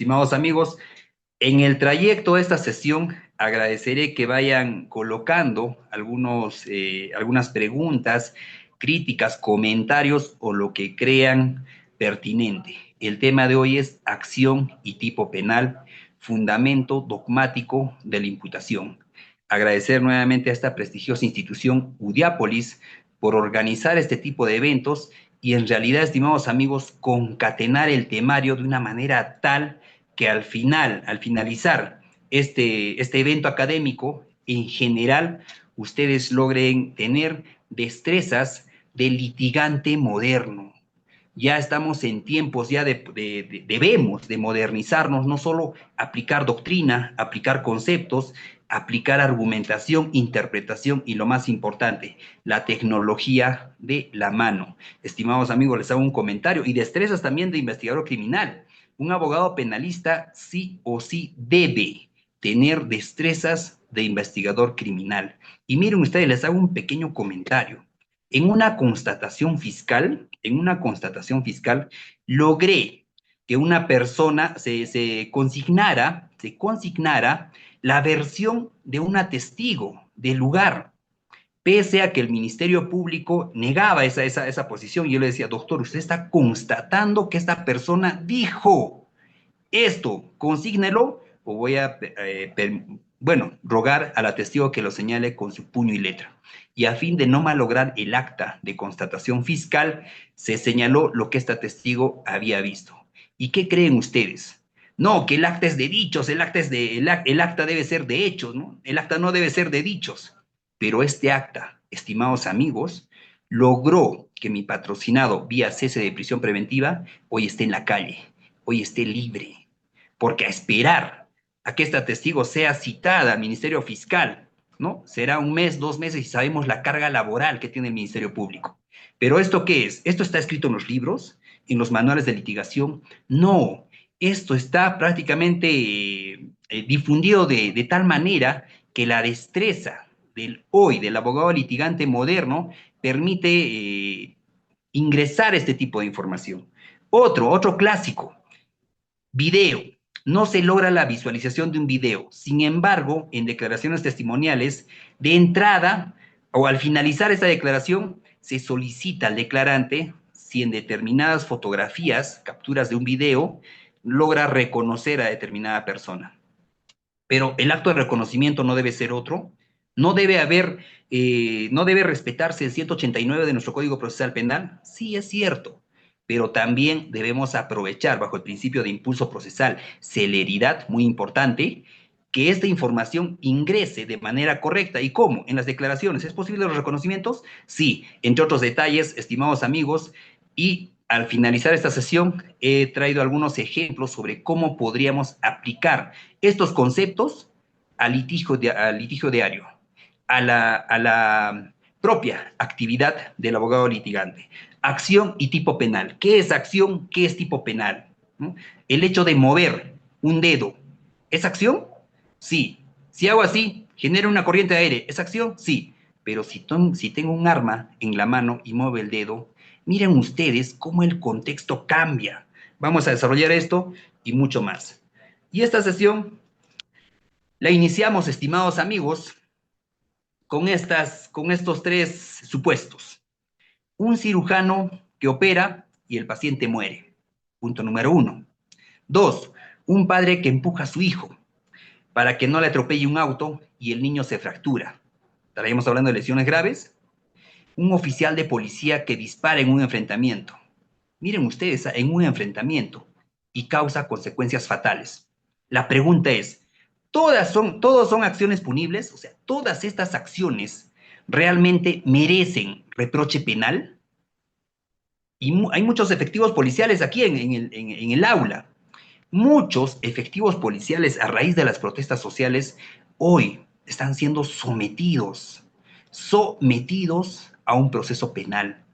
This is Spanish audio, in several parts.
estimados amigos, en el trayecto de esta sesión agradeceré que vayan colocando algunas preguntas, críticas, comentarios o lo que crean pertinente. El tema de hoy es acción y tipo penal, fundamento dogmático de la imputación. Agradecer nuevamente a esta prestigiosa institución UDIAPOLIS por organizar este tipo de eventos y en realidad, estimados amigos, concatenar el temario de una manera tal que al finalizar este evento académico, en general, ustedes logren tener destrezas de litigante moderno. Ya estamos en tiempos, ya debemos de modernizarnos, no solo aplicar doctrina, aplicar conceptos, aplicar argumentación, interpretación y lo más importante, la tecnología de la mano. Estimados amigos, les hago un comentario y destrezas también de investigador criminal. Un abogado penalista sí o sí debe tener destrezas de investigador criminal. Y miren ustedes, les hago un pequeño comentario. En una constatación fiscal, logré que una persona se consignara la versión de una testigo del lugar, pese a que el Ministerio Público negaba esa posición. Y yo le decía, doctor, usted está constatando que esta persona dijo esto, consígnelo, o voy a, rogar a la testigo que lo señale con su puño y letra. Y a fin de no malograr el acta de constatación fiscal, se señaló lo que esta testigo había visto. ¿Y qué creen ustedes? No, que el acta es de dichos, el acta debe ser de hechos, ¿no? El acta no debe ser de dichos. Pero este acta, estimados amigos, logró que mi patrocinado vía cese de prisión preventiva hoy esté en la calle, hoy esté libre, porque a esperar a que esta testigo sea citada al Ministerio Fiscal, ¿no? Será un mes, 2 meses y sabemos la carga laboral que tiene el Ministerio Público. Pero ¿esto qué es? ¿Esto está escrito en los libros, en los manuales de litigación? No, esto está prácticamente difundido de tal manera que la destreza del abogado litigante moderno permite ingresar este tipo de información. Otro clásico, video. No se logra la visualización de un video. Sin embargo, en declaraciones testimoniales, de entrada o al finalizar esta declaración, se solicita al declarante si en determinadas fotografías, capturas de un video, logra reconocer a determinada persona. Pero el acto de reconocimiento no debe ser otro, no debe respetarse el 189 de nuestro Código Procesal Penal. Sí, es cierto, pero también debemos aprovechar bajo el principio de impulso procesal, celeridad, muy importante, que esta información ingrese de manera correcta. ¿Y cómo? En las declaraciones. ¿Es posible los reconocimientos? Sí, entre otros detalles, estimados amigos, y al finalizar esta sesión he traído algunos ejemplos sobre cómo podríamos aplicar estos conceptos al litigio diario, a la propia actividad del abogado litigante. Acción y tipo penal. ¿Qué es acción? ¿Qué es tipo penal? ¿No? El hecho de mover un dedo, ¿es acción? Sí. Si hago así, genera una corriente de aire, ¿es acción? Sí. Pero si tengo un arma en la mano y muevo el dedo, miren ustedes cómo el contexto cambia. Vamos a desarrollar esto y mucho más. Y esta sesión la iniciamos, estimados amigos, con estos tres supuestos. Un cirujano que opera y el paciente muere. Punto número 1. 2. Un padre que empuja a su hijo para que no le atropelle un auto y el niño se fractura. ¿Estaríamos hablando de lesiones graves? Un oficial de policía que dispara en un enfrentamiento. Miren ustedes, en un enfrentamiento y causa consecuencias fatales. La pregunta es, ¿todos son acciones punibles? O sea, ¿todas estas acciones realmente merecen reproche penal? Y hay muchos efectivos policiales aquí en el aula. Muchos efectivos policiales a raíz de las protestas sociales hoy están siendo sometidos a un proceso penal,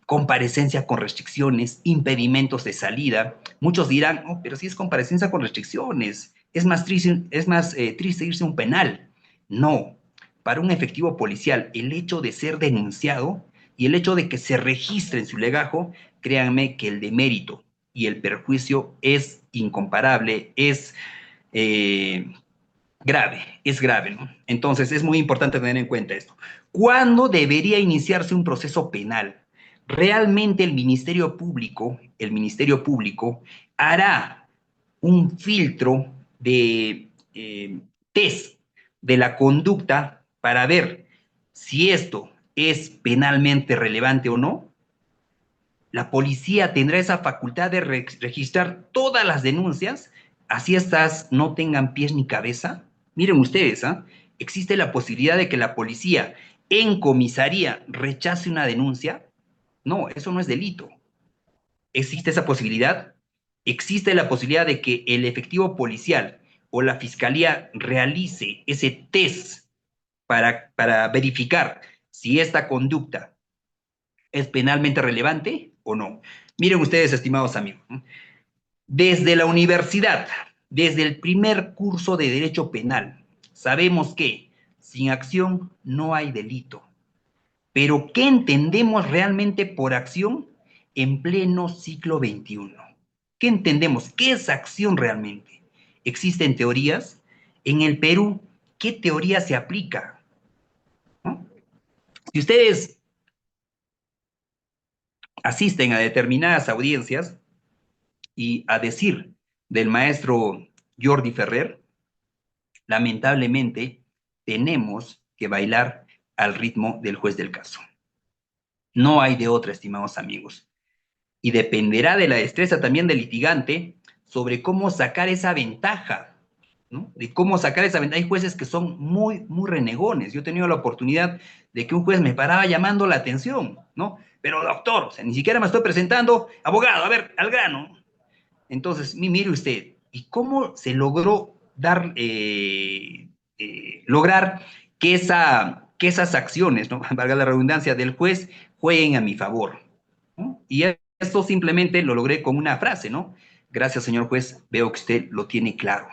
comparecencia con restricciones, impedimentos de salida. Muchos dirán, oh, pero si es comparecencia con restricciones, es más triste irse a un penal. No, para un efectivo policial, el hecho de ser denunciado y el hecho de que se registre en su legajo, créanme que el demérito y el perjuicio es incomparable, eh, es grave, ¿no? Entonces es muy importante tener en cuenta esto. ¿Cuándo debería iniciarse un proceso penal? Realmente el Ministerio Público hará un filtro de test de la conducta para ver si esto es penalmente relevante o no. La policía tendrá esa facultad de registrar todas las denuncias, así estas no tengan pies ni cabeza. Miren ustedes, ¿ah? ¿Existe la posibilidad de que la policía en comisaría rechace una denuncia? No, eso no es delito. ¿Existe esa posibilidad? ¿Existe la posibilidad de que el efectivo policial o la fiscalía realice ese test para verificar si esta conducta es penalmente relevante o no? Miren ustedes, estimados amigos, desde la universidad, desde el primer curso de Derecho Penal, sabemos que sin acción no hay delito. Pero ¿qué entendemos realmente por acción en pleno siglo XXI? ¿Qué entendemos? ¿Qué es acción realmente? ¿Existen teorías? En el Perú, ¿qué teoría se aplica? ¿No? Si ustedes asisten a determinadas audiencias y a decir del maestro Jordi Ferrer, lamentablemente tenemos que bailar al ritmo del juez del caso. No hay de otra, estimados amigos. Y dependerá de la destreza también del litigante sobre cómo sacar esa ventaja, ¿no? De cómo sacar esa ventaja. Hay jueces que son muy, muy renegones. Yo he tenido la oportunidad de que un juez me paraba llamando la atención, ¿no? Pero doctor, o sea, ni siquiera me estoy presentando, abogado, a ver, al grano. Entonces, mire usted, ¿y cómo se logró lograr que esas acciones, ¿no? Valga la redundancia, del juez jueguen a mi favor? ¿No? Y esto simplemente lo logré con una frase, ¿no? Gracias, señor juez, veo que usted lo tiene claro.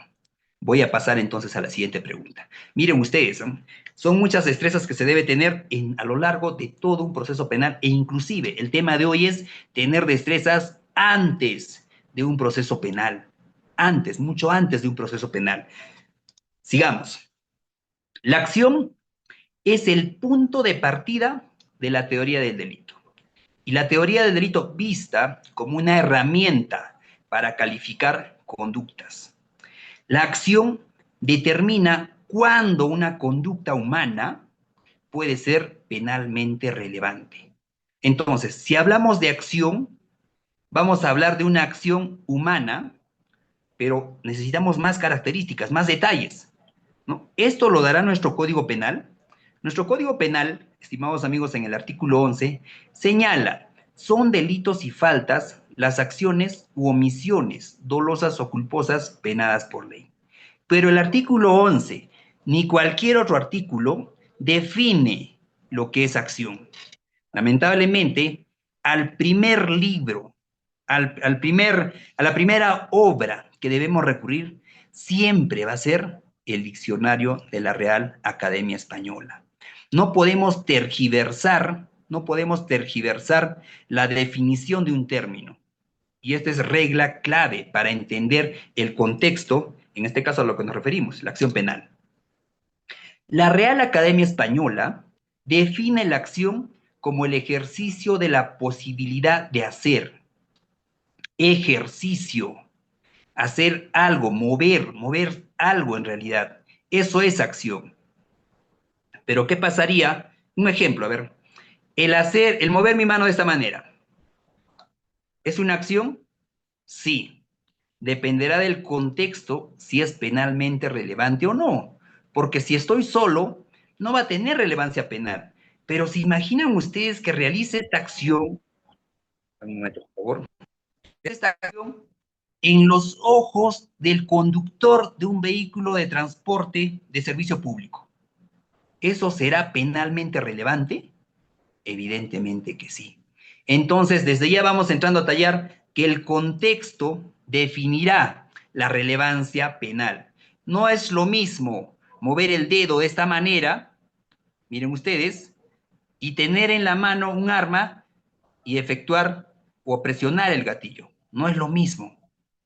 Voy a pasar entonces a la siguiente pregunta. Miren ustedes, ¿no? Son muchas destrezas que se debe tener a lo largo de todo un proceso penal e inclusive el tema de hoy es tener destrezas antes de un proceso penal, antes, mucho antes de un proceso penal. Sigamos. La acción es el punto de partida de la teoría del delito. Y la teoría del delito vista como una herramienta para calificar conductas. La acción determina cuándo una conducta humana puede ser penalmente relevante. Entonces, si hablamos de acción, vamos a hablar de una acción humana, pero necesitamos más características, más detalles, ¿no? Esto lo dará nuestro Código Penal. Nuestro Código Penal, estimados amigos, en el artículo 11, señala, son delitos y faltas las acciones u omisiones dolosas o culposas penadas por ley. Pero el artículo 11, ni cualquier otro artículo, define lo que es acción. Lamentablemente, al primer libro, a la primera obra que debemos recurrir, siempre va a ser el diccionario de la Real Academia Española. No podemos tergiversar la definición de un término. Y esta es regla clave para entender el contexto, en este caso a lo que nos referimos, la acción penal. La Real Academia Española define la acción como el ejercicio de la posibilidad de hacer. Ejercicio. Hacer algo, mover algo en realidad. Eso es acción. Pero ¿qué pasaría? Un ejemplo, a ver. El mover mi mano de esta manera. ¿Es una acción? Sí. Dependerá del contexto si es penalmente relevante o no. Porque si estoy solo, no va a tener relevancia penal. Pero si imaginan ustedes que realice esta acción, un momento, por favor, esta acción en los ojos del conductor de un vehículo de transporte de servicio público, ¿eso será penalmente relevante? Evidentemente que sí. Entonces, desde ya vamos entrando a tallar que el contexto definirá la relevancia penal. No es lo mismo mover el dedo de esta manera, miren ustedes, y tener en la mano un arma y efectuar o presionar el gatillo. no es lo mismo.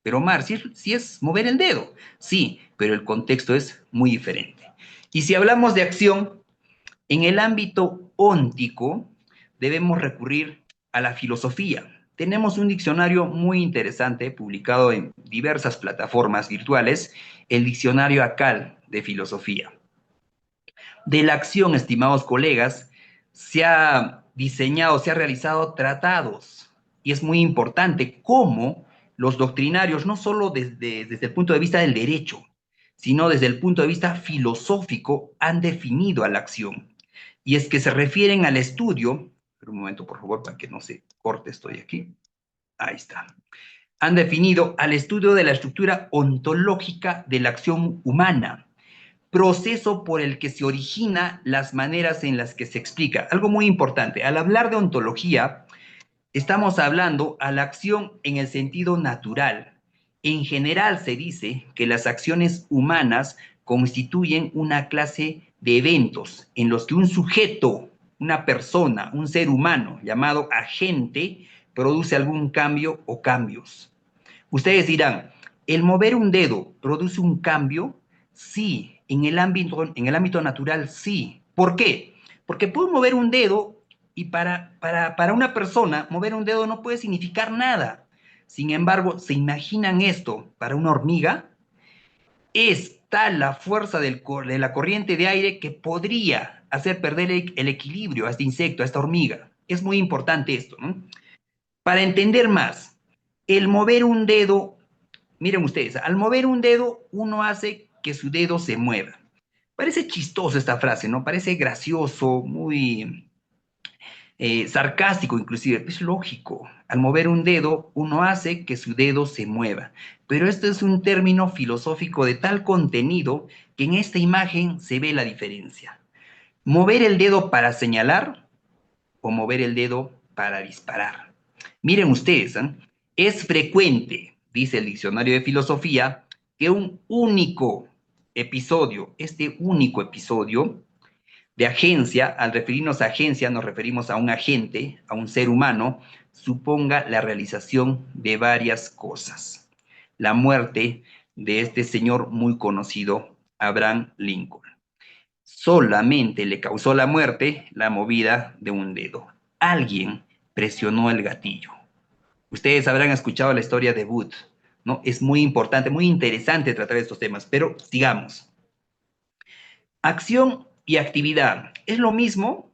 Pero Omar, si es mover el dedo, sí, pero el contexto es muy diferente. Y si hablamos de acción, en el ámbito óntico debemos recurrir a la filosofía. Tenemos un diccionario muy interesante publicado en diversas plataformas virtuales, el diccionario ACAL de filosofía. De la acción, estimados colegas, se ha diseñado, se ha realizado tratados y es muy importante cómo los doctrinarios, no solo desde el punto de vista del derecho, sino desde el punto de vista filosófico, han definido a la acción. Y es que se refieren al estudio, pero un momento por favor para que no se corte, estoy aquí, ahí está. Han definido al estudio de la estructura ontológica de la acción humana, proceso por el que se origina las maneras en las que se explica. Algo muy importante, al hablar de ontología, estamos hablando a la acción en el sentido natural. En general se dice que las acciones humanas constituyen una clase de eventos en los que un sujeto, una persona, un ser humano llamado agente, produce algún cambio o cambios. Ustedes dirán, ¿el mover un dedo produce un cambio? Sí, en el ámbito natural sí. ¿Por qué? Porque puedo mover un dedo y para una persona mover un dedo no puede significar nada. Sin embargo, ¿se imaginan esto para una hormiga? Es tal la fuerza de la corriente de aire que podría hacer perder el equilibrio a este insecto, a esta hormiga. Es muy importante esto, ¿no? Para entender más, el mover un dedo, miren ustedes, al mover un dedo, uno hace que su dedo se mueva. Parece chistoso esta frase, ¿no? Parece gracioso, muy sarcástico inclusive. Es lógico. Al mover un dedo, uno hace que su dedo se mueva. Pero esto es un término filosófico de tal contenido que en esta imagen se ve la diferencia. Mover el dedo para señalar o mover el dedo para disparar. Miren ustedes, ¿eh? Es frecuente, dice el diccionario de filosofía, que un único episodio, este único episodio de agencia, al referirnos a agencia nos referimos a un agente, a un ser humano, suponga la realización de varias cosas. La muerte de este señor muy conocido, Abraham Lincoln. Solamente le causó la muerte la movida de un dedo. Alguien presionó el gatillo. Ustedes habrán escuchado la historia de Booth, ¿no? Es muy importante, muy interesante tratar estos temas, pero sigamos. Acción y actividad. ¿Es lo mismo?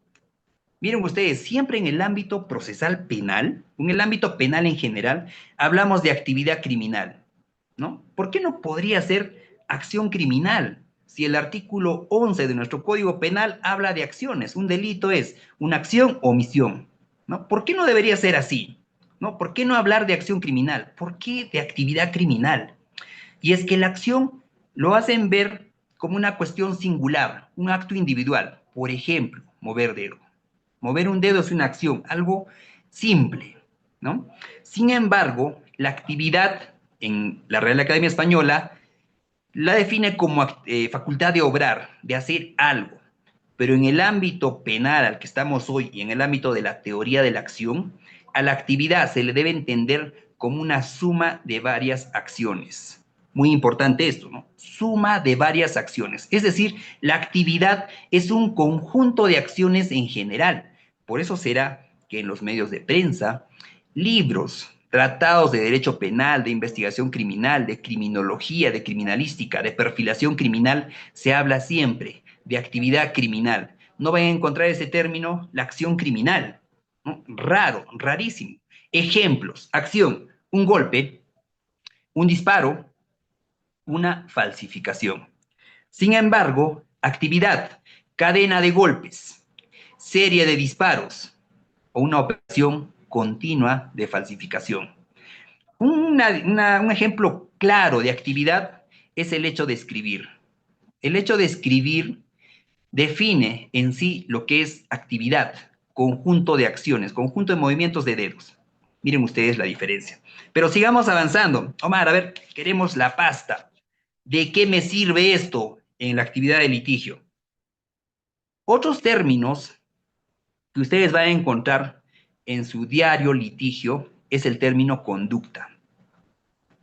Miren ustedes, siempre en el ámbito procesal penal, en el ámbito penal en general, hablamos de actividad criminal, ¿no? ¿Por qué no podría ser acción criminal? Si el artículo 11 de nuestro Código Penal habla de acciones, un delito es una acción o omisión, ¿no? ¿Por qué no debería ser así? ¿No? ¿Por qué no hablar de acción criminal? ¿Por qué de actividad criminal? Y es que la acción lo hacen ver como una cuestión singular, un acto individual. Por ejemplo, mover dedo. Mover un dedo es una acción, algo simple, ¿no? Sin embargo, la actividad en la Real Academia Española la define como facultad de obrar, de hacer algo. Pero en el ámbito penal al que estamos hoy y en el ámbito de la teoría de la acción, a la actividad se le debe entender como una suma de varias acciones. Muy importante esto, ¿no? Suma de varias acciones. Es decir, la actividad es un conjunto de acciones en general. Por eso será que en los medios de prensa, libros, tratados de derecho penal, de investigación criminal, de criminología, de criminalística, de perfilación criminal, se habla siempre de actividad criminal. No van a encontrar ese término, la acción criminal, ¿no? Raro, rarísimo. Ejemplos, acción, un golpe, un disparo, una falsificación. Sin embargo, actividad, cadena de golpes, serie de disparos o una operación continua de falsificación. Un ejemplo claro de actividad es el hecho de escribir. El hecho de escribir define en sí lo que es actividad, conjunto de acciones, conjunto de movimientos de dedos. Miren ustedes la diferencia. Pero sigamos avanzando. Omar, a ver, queremos la pasta. ¿De qué me sirve esto en la actividad de litigio? Otros términos que ustedes van a encontrar en su diario litigio es el término conducta.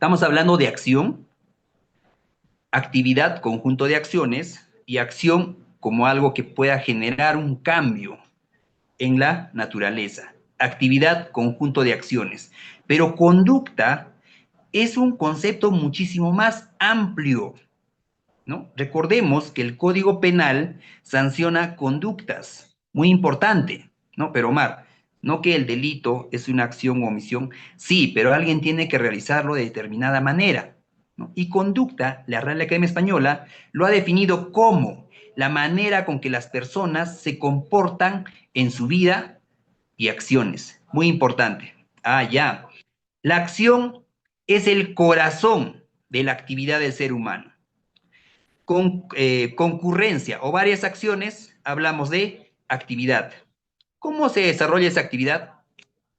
Estamos hablando de acción, actividad, conjunto de acciones, y acción como algo que pueda generar un cambio en la naturaleza. Actividad, conjunto de acciones. Pero conducta es un concepto muchísimo más amplio, ¿no? Recordemos que el Código Penal sanciona conductas, muy importante, ¿no? Pero Omar, no que el delito es una acción o omisión, sí, pero alguien tiene que realizarlo de determinada manera, ¿no? Y conducta, la Real Academia Española lo ha definido como la manera con que las personas se comportan en su vida y acciones. Muy importante. Ah, ya. La acción es el corazón de la actividad del ser humano. Concurrencia o varias acciones, hablamos de actividad. ¿Cómo se desarrolla esa actividad?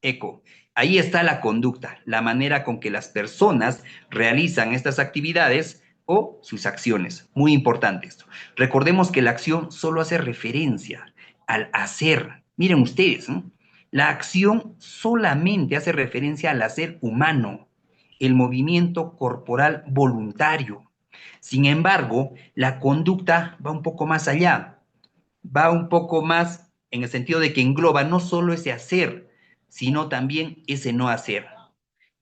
Eco. Ahí está la conducta, la manera con que las personas realizan estas actividades o sus acciones. Muy importante esto. Recordemos que la acción solo hace referencia al hacer. Miren ustedes, ¿no? La acción solamente hace referencia al hacer humano, el movimiento corporal voluntario. Sin embargo, la conducta va un poco más allá, va un poco más en el sentido de que engloba no solo ese hacer, sino también ese no hacer.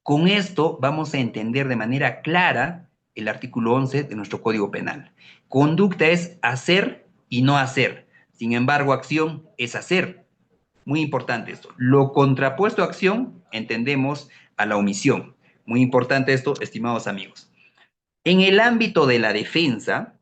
Con esto vamos a entender de manera clara el artículo 11 de nuestro Código Penal. Conducta es hacer y no hacer. Sin embargo, acción es hacer. Muy importante esto. Lo contrapuesto a acción entendemos a la omisión. Muy importante esto, estimados amigos. En el ámbito de la defensa,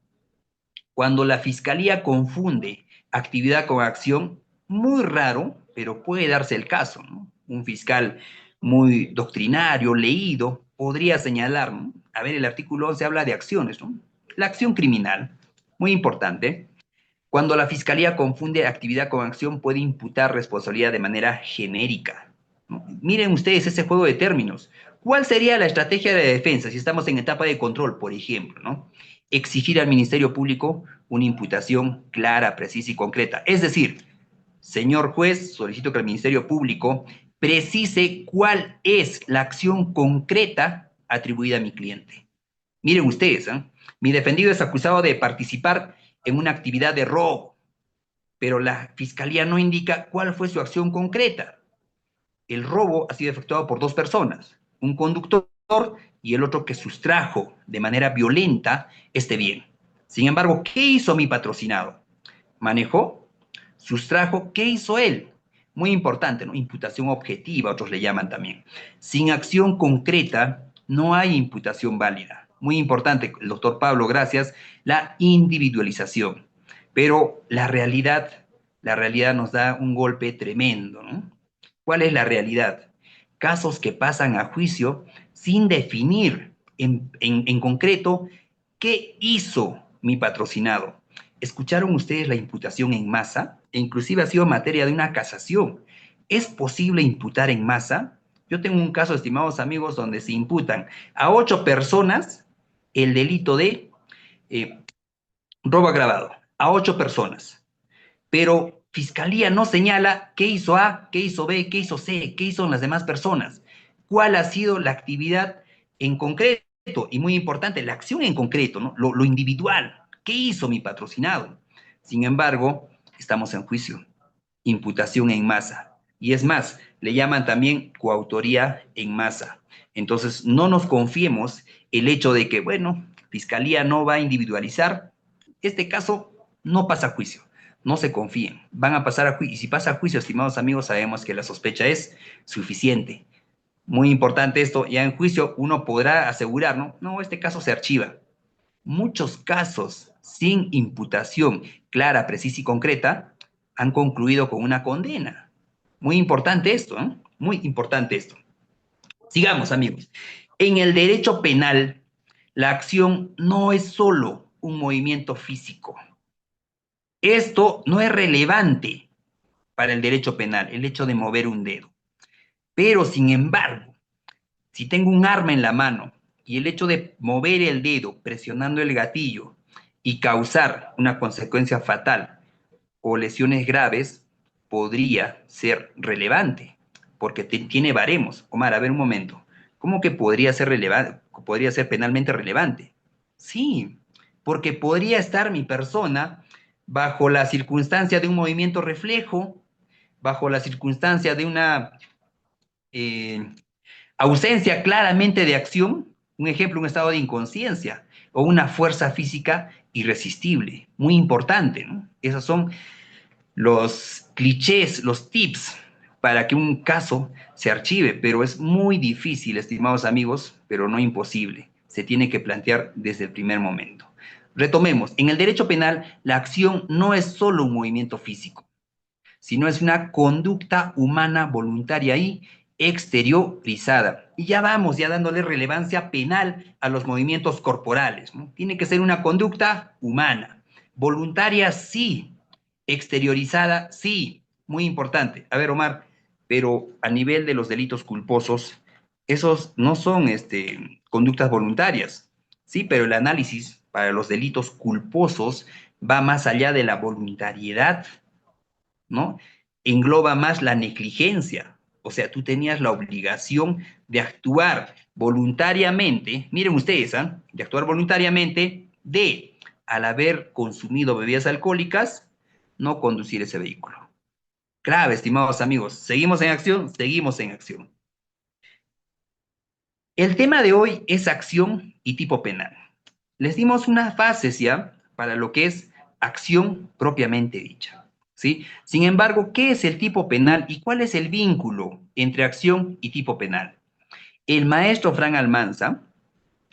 cuando la fiscalía confunde actividad con acción, muy raro, pero puede darse el caso, ¿no? Un fiscal muy doctrinario, leído, podría señalar, ¿no? A ver, el artículo 11 habla de acciones, ¿no? La acción criminal, muy importante. Cuando la fiscalía confunde actividad con acción, puede imputar responsabilidad de manera genérica, ¿no? Miren ustedes ese juego de términos. ¿Cuál sería la estrategia de defensa si estamos en etapa de control, por ejemplo, ¿no? Exigir al Ministerio Público una imputación clara, precisa y concreta. Es decir, señor juez, solicito que el Ministerio Público precise cuál es la acción concreta atribuida a mi cliente. Miren ustedes, ¿eh? Mi defendido es acusado de participar en una actividad de robo, pero la fiscalía no indica cuál fue su acción concreta. El robo ha sido efectuado por dos personas, un conductor y el otro que sustrajo de manera violenta este bien. Sin embargo, ¿qué hizo mi patrocinado? Manejó, sustrajo, ¿qué hizo él? Muy importante, ¿no? Imputación objetiva, otros le llaman también. Sin acción concreta, no hay imputación válida. Muy importante, el doctor Pablo, gracias, la individualización. Pero la realidad nos da un golpe tremendo, ¿no? ¿Cuál es la realidad? Casos que pasan a juicio sin definir en concreto qué hizo mi patrocinado. ¿Escucharon ustedes la imputación en masa? E inclusive ha sido materia de una casación. ¿Es posible imputar en masa? Yo tengo un caso, estimados amigos, donde se imputan a 8 personas el delito de eh, robo agravado. A 8 personas. Pero Fiscalía no señala qué hizo A, qué hizo B, qué hizo C, qué hizo las demás personas. ¿Cuál ha sido la actividad en concreto? Y muy importante, la acción en concreto, ¿no? Lo individual. ¿Qué hizo mi patrocinado? Sin embargo, estamos en juicio. Imputación en masa. Y es más, le llaman también coautoría en masa. Entonces, no nos confiemos el hecho de que, bueno, Fiscalía no va a individualizar. Este caso no pasa a juicio. No se confíen. Van a pasar a juicio. Y si pasa a juicio, estimados amigos, sabemos que la sospecha es suficiente. Muy importante esto. Ya en juicio uno podrá asegurar, ¿no? No, este caso se archiva. Muchos casos sin imputación clara, precisa y concreta han concluido con una condena. Muy importante esto, ¿eh? Muy importante esto. Sigamos, amigos. En el derecho penal, la acción no es solo un movimiento físico. Esto no es relevante para el derecho penal, el hecho de mover un dedo. Pero, sin embargo, si tengo un arma en la mano y el hecho de mover el dedo presionando el gatillo y causar una consecuencia fatal o lesiones graves, podría ser relevante, porque tiene baremos. Omar, a ver un momento. ¿Cómo que podría ser relevante, podría ser penalmente relevante? Sí, porque podría estar mi persona bajo la circunstancia de un movimiento reflejo, bajo la circunstancia de una eh, ausencia claramente de acción, un ejemplo, un estado de inconsciencia o una fuerza física irresistible, muy importante, ¿no? Esos son los clichés, los tips para que un caso se archive, pero es muy difícil, estimados amigos, pero no imposible. Se tiene que plantear desde el primer momento. Retomemos, en el derecho penal, la acción no es solo un movimiento físico, sino es una conducta humana voluntaria y exteriorizada. Y ya vamos, ya dándole relevancia penal a los movimientos corporales, ¿no? Tiene que ser una conducta humana. Voluntaria, sí. Exteriorizada, sí. Muy importante. A ver, Omar, pero a nivel de los delitos culposos, esos no son conductas voluntarias, sí, pero el análisis para los delitos culposos va más allá de la voluntariedad, ¿no? Engloba más la negligencia. O sea, tú tenías la obligación de actuar voluntariamente, miren ustedes, ¿eh? De actuar voluntariamente, al haber consumido bebidas alcohólicas, no conducir ese vehículo. Grave, estimados amigos. ¿Seguimos en acción? Seguimos en acción. El tema de hoy es acción y tipo penal. Les dimos unas fases ya para lo que es acción propiamente dicha, ¿sí? Sin embargo, ¿qué es el tipo penal y cuál es el vínculo entre acción y tipo penal? El maestro Fran Almanza,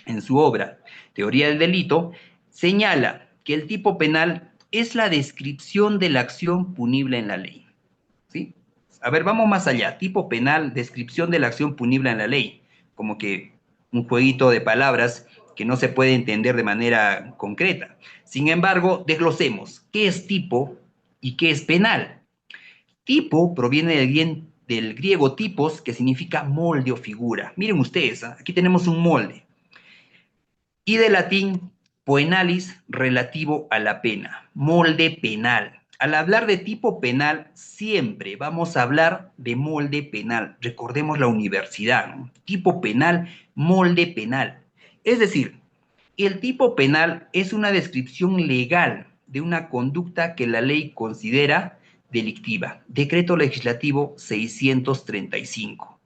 en su obra Teoría del Delito, señala que el tipo penal es la descripción de la acción punible en la ley, ¿sí? A ver, vamos más allá. Tipo penal, descripción de la acción punible en la ley. Como que un jueguito de palabras que no se puede entender de manera concreta. Sin embargo, desglosemos. ¿Qué es tipo y qué es penal? Tipo proviene del griego tipos, que significa molde o figura. Miren ustedes, ¿eh? Aquí tenemos un molde. Y de latín, poenalis, relativo a la pena, molde penal. Al hablar de tipo penal, siempre vamos a hablar de molde penal. Recordemos la universidad, ¿no? Tipo penal, molde penal. Es decir, el tipo penal es una descripción legal de una conducta que la ley considera delictiva. Decreto legislativo 635.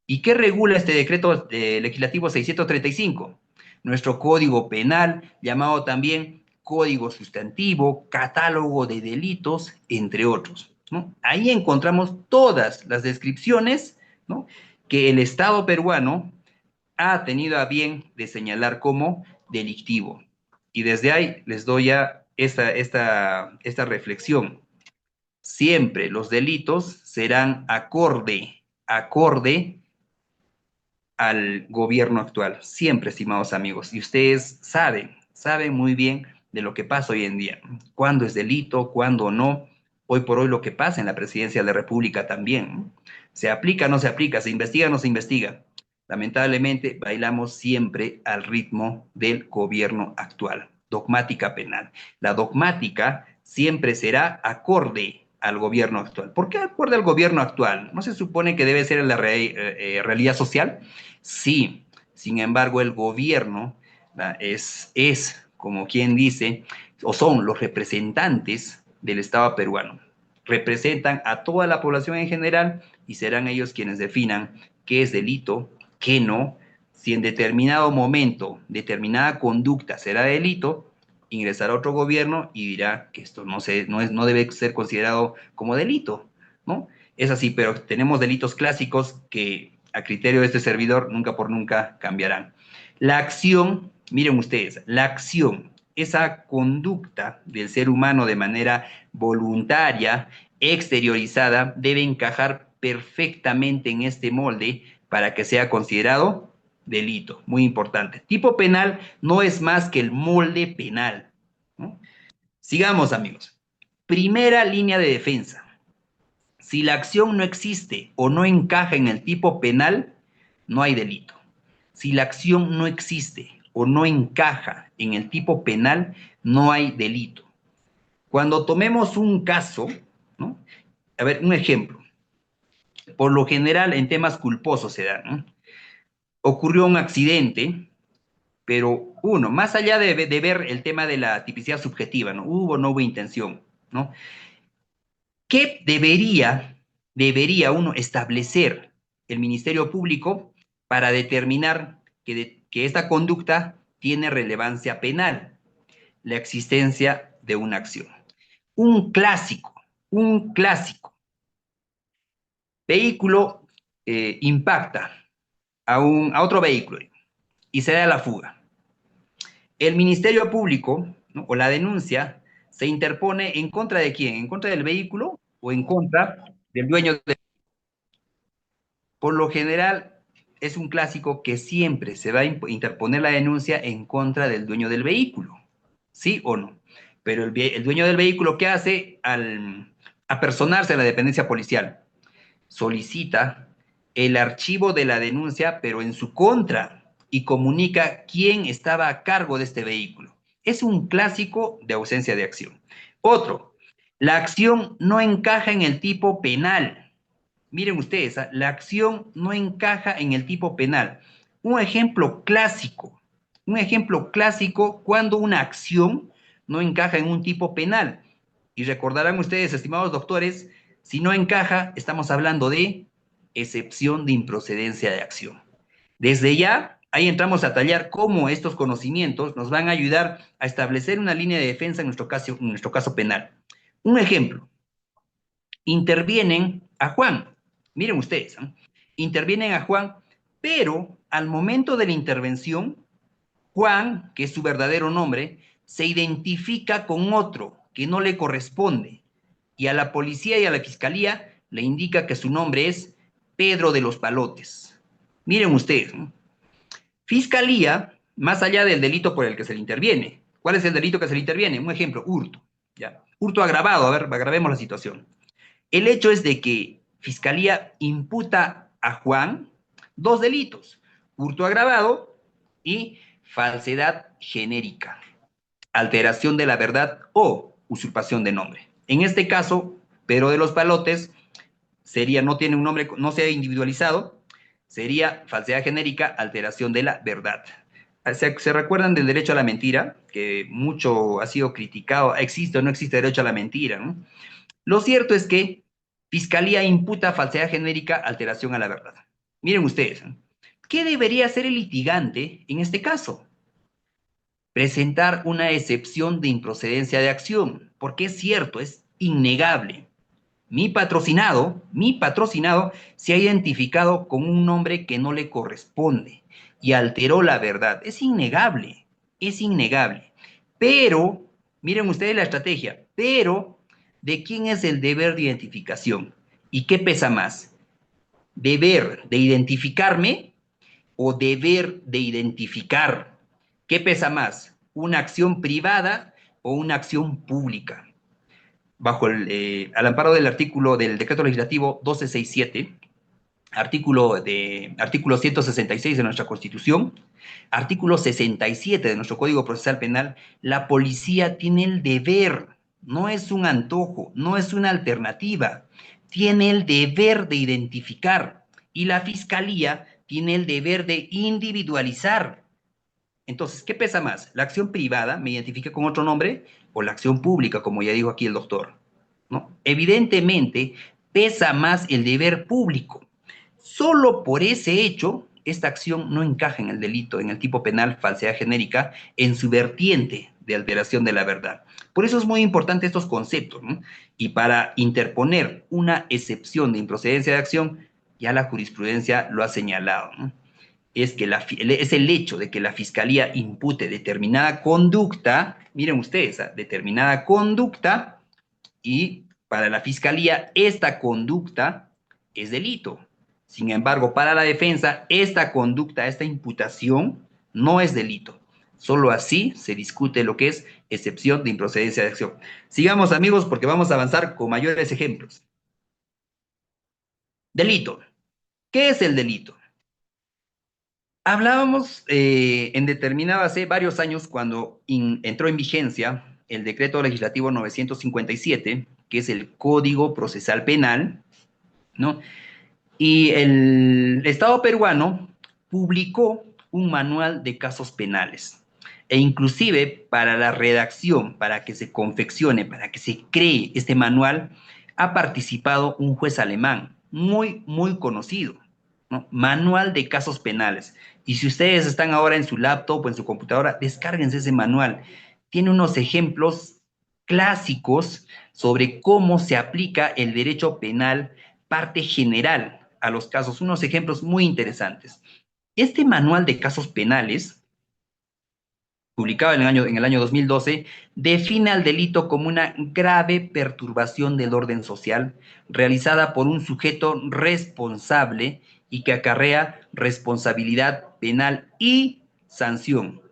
¿Y qué regula este decreto legislativo 635? Nuestro Código Penal, llamado también Código Sustantivo, Catálogo de Delitos, entre otros, ¿no? Ahí encontramos todas las descripciones, ¿no?, que el Estado peruano ha tenido a bien de señalar como delictivo. Y desde ahí les doy ya esta reflexión. Siempre los delitos serán acorde al gobierno actual. Siempre, estimados amigos. Y ustedes saben muy bien de lo que pasa hoy en día. Cuándo es delito, cuándo no. Hoy por hoy lo que pasa en la presidencia de la República también. ¿Se aplica o no se aplica? ¿Se investiga o no se investiga? Lamentablemente, bailamos siempre al ritmo del gobierno actual. Dogmática penal. La dogmática siempre será acorde al gobierno actual. ¿Por qué acorde al gobierno actual? ¿No se supone que debe ser la realidad social? Sí, sin embargo, el gobierno como quien dice, o son los representantes del Estado peruano. Representan a toda la población en general y serán ellos quienes definan qué es delito, qué no. Si en determinado momento, determinada conducta será delito, ingresará otro gobierno y dirá que esto no debe ser considerado como delito, ¿no? Es así, pero tenemos delitos clásicos que a criterio de este servidor nunca por nunca cambiarán. La acción, miren ustedes, la acción, esa conducta del ser humano de manera voluntaria, exteriorizada, debe encajar perfectamente en este molde para que sea considerado delito. Muy importante. Tipo penal no es más que el molde penal, ¿no? Sigamos, amigos. Primera línea de defensa. Si la acción no existe o no encaja en el tipo penal, no hay delito. Si la acción no existe o no encaja en el tipo penal, no hay delito. Cuando tomemos un caso, ¿no? A ver, un ejemplo. Por lo general, en temas culposos se da, ¿no? ocurrió un accidente, pero uno, más allá de ver el tema de la tipicidad subjetiva, ¿no? Hubo o no hubo intención, ¿no? ¿Qué debería uno establecer el Ministerio Público para determinar que esta conducta tiene relevancia penal? La existencia de una acción. Un clásico. Vehículo impacta a otro vehículo y se da la fuga. El Ministerio Público, ¿no? O la denuncia se interpone en contra de quién, en contra del vehículo o en contra del dueño del. Por lo general, es un clásico que siempre se va a interponer la denuncia en contra del dueño del vehículo, ¿sí o no? Pero el dueño del vehículo, ¿qué hace al apersonarse a la dependencia policial? Solicita el archivo de la denuncia, pero en su contra, y comunica quién estaba a cargo de este vehículo. Es un clásico de ausencia de acción. Otro, la acción no encaja en el tipo penal. Miren ustedes, la acción no encaja en el tipo penal. Un ejemplo clásico cuando una acción no encaja en un tipo penal. Y recordarán ustedes, estimados doctores, si no encaja, estamos hablando de excepción de improcedencia de acción. Desde ya, ahí entramos a tallar cómo estos conocimientos nos van a ayudar a establecer una línea de defensa en nuestro caso penal. Un ejemplo, intervienen a Juan. Miren ustedes, ¿eh? Intervienen a Juan, pero al momento de la intervención, Juan, que es su verdadero nombre, se identifica con otro que no le corresponde. Y a la policía y a la fiscalía le indica que su nombre es Pedro de los Palotes. Miren ustedes, ¿no? Fiscalía, más allá del delito por el que se le interviene. ¿Cuál es el delito que se le interviene? Un ejemplo, hurto. ¿Ya? Hurto agravado, a ver, agravemos la situación. El hecho es de que Fiscalía imputa a Juan dos delitos, hurto agravado y falsedad genérica, alteración de la verdad o usurpación de nombre. En este caso, Pedro de los Palotes sería, no tiene un nombre, no se ha individualizado, sería falsedad genérica, alteración de la verdad. ¿Se recuerdan del derecho a la mentira? Que mucho ha sido criticado, ¿existe o no existe derecho a la mentira? ¿No? Lo cierto es que Fiscalía imputa falsedad genérica, alteración a la verdad. Miren ustedes, ¿eh? ¿Qué debería hacer el litigante en este caso? Presentar una excepción de improcedencia de acción, porque es cierto, es innegable. Mi patrocinado se ha identificado con un nombre que no le corresponde y alteró la verdad. Es innegable, es innegable. Pero, miren ustedes la estrategia, pero ¿de quién es el deber de identificación? ¿Y qué pesa más? ¿Deber de identificarme o deber de identificar? ¿Qué pesa más? ¿Una acción privada o una acción pública? Al amparo del artículo del decreto legislativo 1267, artículo 166 de nuestra Constitución, artículo 67 de nuestro Código Procesal Penal, la policía tiene el deber, no es un antojo, no es una alternativa, tiene el deber de identificar y la fiscalía tiene el deber de individualizar. Entonces, ¿qué pesa más? ¿La acción privada, me identifica con otro nombre, o la acción pública, como ya dijo aquí el doctor? ¿No? Evidentemente, pesa más el deber público. Solo por ese hecho, esta acción no encaja en el delito, en el tipo penal falsedad genérica, en su vertiente de alteración de la verdad. Por eso es muy importante estos conceptos, ¿no? Y para interponer una excepción de improcedencia de acción, ya la jurisprudencia lo ha señalado, ¿no? Es el hecho de que la fiscalía impute determinada conducta, miren ustedes, determinada conducta, y para la fiscalía esta conducta es delito. Sin embargo, para la defensa, esta conducta, esta imputación, no es delito. Solo así se discute lo que es excepción de improcedencia de acción. Sigamos, amigos, porque vamos a avanzar con mayores ejemplos. Delito. ¿Qué es el delito? Hablábamos hace varios años cuando entró en vigencia el decreto legislativo 957, que es el Código Procesal Penal, ¿no? Y el Estado peruano publicó un manual de casos penales. E inclusive para la redacción, para que se confeccione, para que se cree este manual, ha participado un juez alemán muy conocido, ¿no? Manual de casos penales. Y si ustedes están ahora en su laptop o en su computadora, descárguense ese manual. Tiene unos ejemplos clásicos sobre cómo se aplica el derecho penal, parte general a los casos, unos ejemplos muy interesantes. Este manual de casos penales, publicado en el año 2012, define al delito como una grave perturbación del orden social realizada por un sujeto responsable y que acarrea responsabilidad penal y sanción.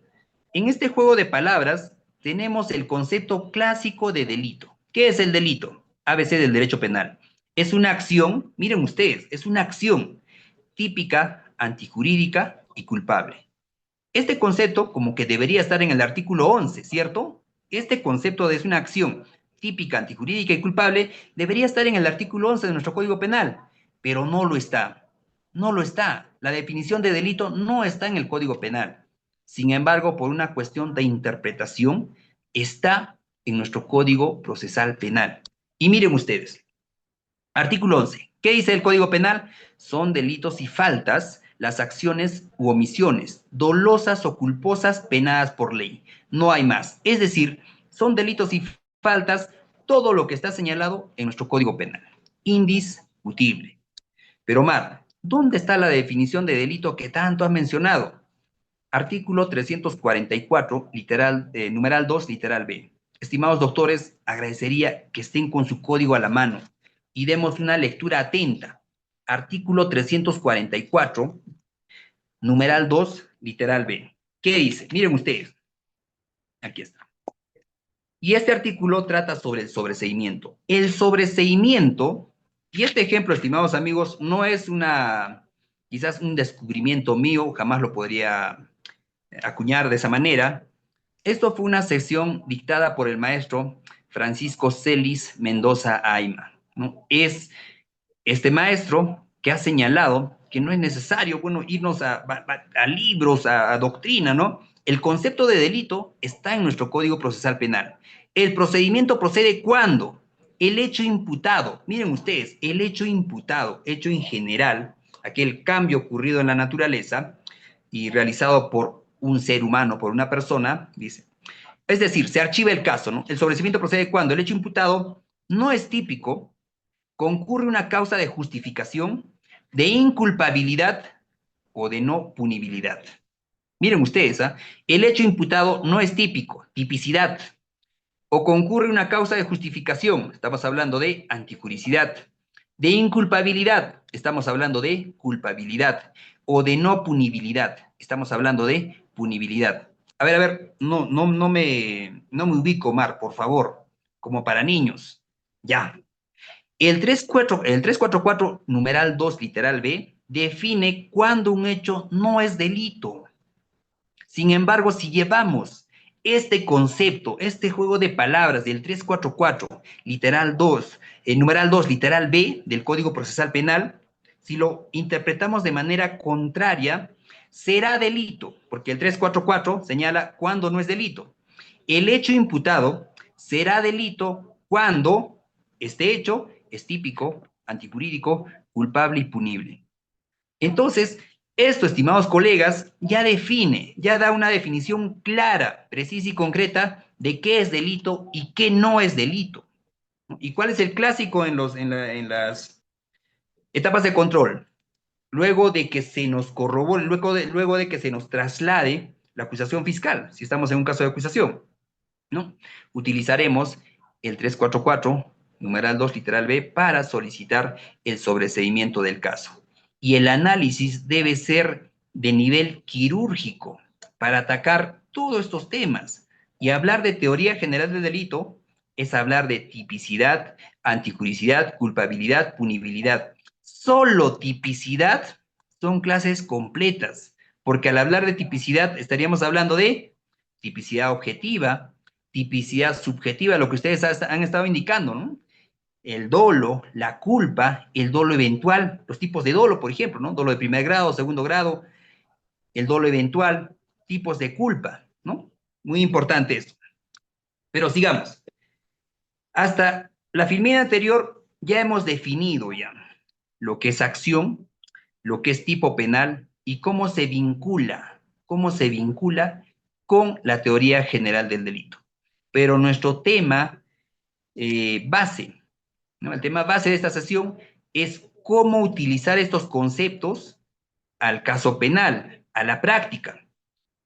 En este juego de palabras tenemos el concepto clásico de delito. ¿Qué es el delito? ABC del derecho penal. Es una acción, miren ustedes, es una acción típica, antijurídica y culpable. Este concepto como que debería estar en el artículo 11, ¿cierto? Este concepto de es una acción típica, antijurídica y culpable debería estar en el artículo 11 de nuestro Código Penal, pero no lo está. No lo está. La definición de delito no está en el Código Penal. Sin embargo, por una cuestión de interpretación, está en nuestro Código Procesal Penal. Y miren ustedes, artículo 11. ¿Qué dice el Código Penal? Son delitos y faltas las acciones u omisiones, dolosas o culposas penadas por ley. No hay más. Es decir, son delitos y faltas todo lo que está señalado en nuestro Código Penal. Indiscutible. Pero, Mar, ¿dónde está la definición de delito que tanto has mencionado? Artículo 344, numeral 2, literal B. Estimados doctores, agradecería que estén con su código a la mano y demos una lectura atenta. Artículo 344, numeral 2, literal B. ¿Qué dice? Miren ustedes. Aquí está. Y este artículo trata sobre el sobreseimiento. El sobreseimiento, y este ejemplo, estimados amigos, no es quizás un descubrimiento mío, jamás lo podría acuñar de esa manera. Esto fue una sesión dictada por el maestro Francisco Celis Mendoza Aima, ¿no? Es este maestro que ha señalado que no es necesario, bueno, irnos a libros, a doctrina, ¿no? El concepto de delito está en nuestro Código Procesal Penal. El procedimiento procede cuando el hecho imputado, miren ustedes, el hecho imputado, hecho en general, aquel cambio ocurrido en la naturaleza y realizado por un ser humano, por una persona, dice. Es decir, se archiva el caso, ¿no? El sobreseimiento procede cuando el hecho imputado no es típico, concurre una causa de justificación, de inculpabilidad o de no punibilidad. Miren ustedes, ¿eh? El hecho imputado no es típico, tipicidad, o concurre una causa de justificación, estamos hablando de antijuricidad, de inculpabilidad, estamos hablando de culpabilidad, o de no punibilidad, estamos hablando de punibilidad. A ver, no me ubico, Mar, por favor, como para niños. Ya. El 344, numeral 2, literal B, define cuándo un hecho no es delito. Sin embargo, si llevamos este concepto, este juego de palabras del 344, literal 2, numeral 2, literal B del Código Procesal Penal, si lo interpretamos de manera contraria, será delito, porque el 344 señala cuándo no es delito. El hecho imputado será delito cuando este hecho es típico, antijurídico, culpable y punible. Entonces, esto, estimados colegas, ya define, ya da una definición clara, precisa y concreta de qué es delito y qué no es delito. ¿Y cuál es el clásico en las etapas de control? Luego de que se nos corrobore, luego de que se nos traslade la acusación fiscal, si estamos en un caso de acusación, ¿no? Utilizaremos el 344, numeral 2, literal B, para solicitar el sobreseimiento del caso. Y el análisis debe ser de nivel quirúrgico para atacar todos estos temas. Y hablar de teoría general del delito es hablar de tipicidad, antijuricidad, culpabilidad, punibilidad. Solo tipicidad son clases completas, porque al hablar de tipicidad estaríamos hablando de tipicidad objetiva, tipicidad subjetiva, lo que ustedes han estado indicando, ¿no? El dolo, la culpa, el dolo eventual, los tipos de dolo, por ejemplo, ¿no? Dolo de primer grado, segundo grado, el dolo eventual, tipos de culpa, ¿no? Muy importante esto. Pero sigamos. Hasta la filmina anterior ya hemos definido ya lo que es acción, lo que es tipo penal y cómo se vincula con la teoría general del delito. Pero nuestro tema base, ¿no? El tema base de esta sesión es cómo utilizar estos conceptos al caso penal, a la práctica.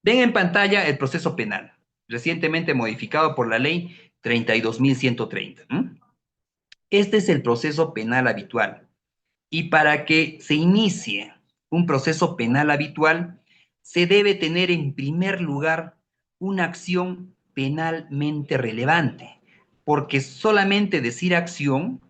Ven en pantalla el proceso penal, recientemente modificado por la ley 32.130. Este es el proceso penal habitual. Y para que se inicie un proceso penal habitual, se debe tener en primer lugar una acción penalmente relevante, porque solamente decir acción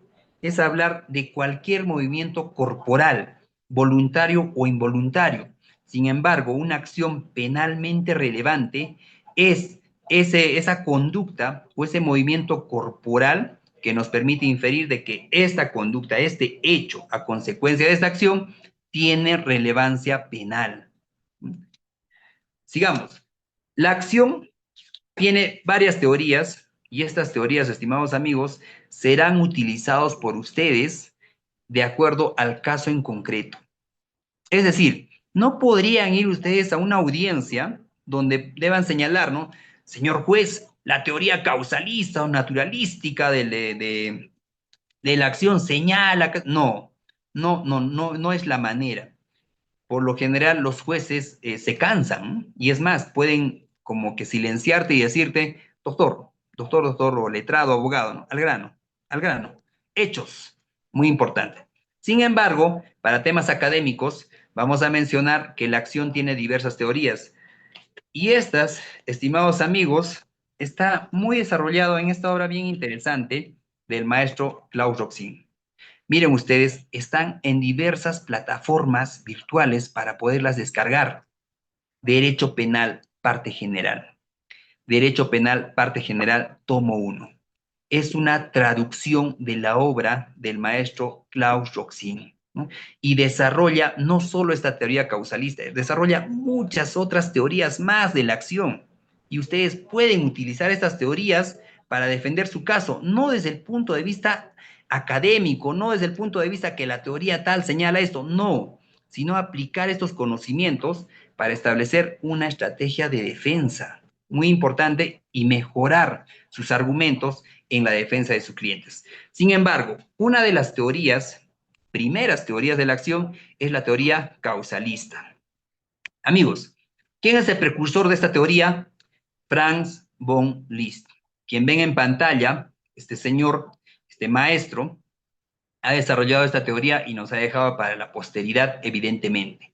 es hablar de cualquier movimiento corporal, voluntario o involuntario. Sin embargo, una acción penalmente relevante es esa conducta o ese movimiento corporal que nos permite inferir de que esta conducta, este hecho a consecuencia de esta acción, tiene relevancia penal. Sigamos. La acción tiene varias teorías y estas teorías, estimados amigos, serán utilizados por ustedes de acuerdo al caso en concreto. Es decir, no podrían ir ustedes a una audiencia donde deban señalar, ¿no? Señor juez, la teoría causalista o naturalística de la acción señala que... No, no es la manera. Por lo general, los jueces se cansan, ¿no? Y es más, pueden como que silenciarte y decirte, doctor, o letrado, abogado, ¿no? Al grano. Hechos, muy importante. Sin embargo, para temas académicos, vamos a mencionar que la acción tiene diversas teorías. Y estas, estimados amigos, está muy desarrollado en esta obra bien interesante del maestro Klaus Roxin. Miren ustedes, están en diversas plataformas virtuales para poderlas descargar. Derecho Penal, parte general. Derecho Penal, parte general, tomo 1. Es una traducción de la obra del maestro Klaus Roxin, ¿no? Y desarrolla no solo esta teoría causalista, desarrolla muchas otras teorías más de la acción. Y ustedes pueden utilizar estas teorías para defender su caso, no desde el punto de vista académico, no desde el punto de vista que la teoría tal señala esto, no, sino aplicar estos conocimientos para establecer una estrategia de defensa muy importante y mejorar sus argumentos en la defensa de sus clientes. Sin embargo, una de las primeras teorías de la acción, es la teoría causalista. Amigos, ¿quién es el precursor de esta teoría? Franz von Liszt. Quien ven en pantalla, este señor, este maestro, ha desarrollado esta teoría y nos ha dejado para la posteridad, evidentemente.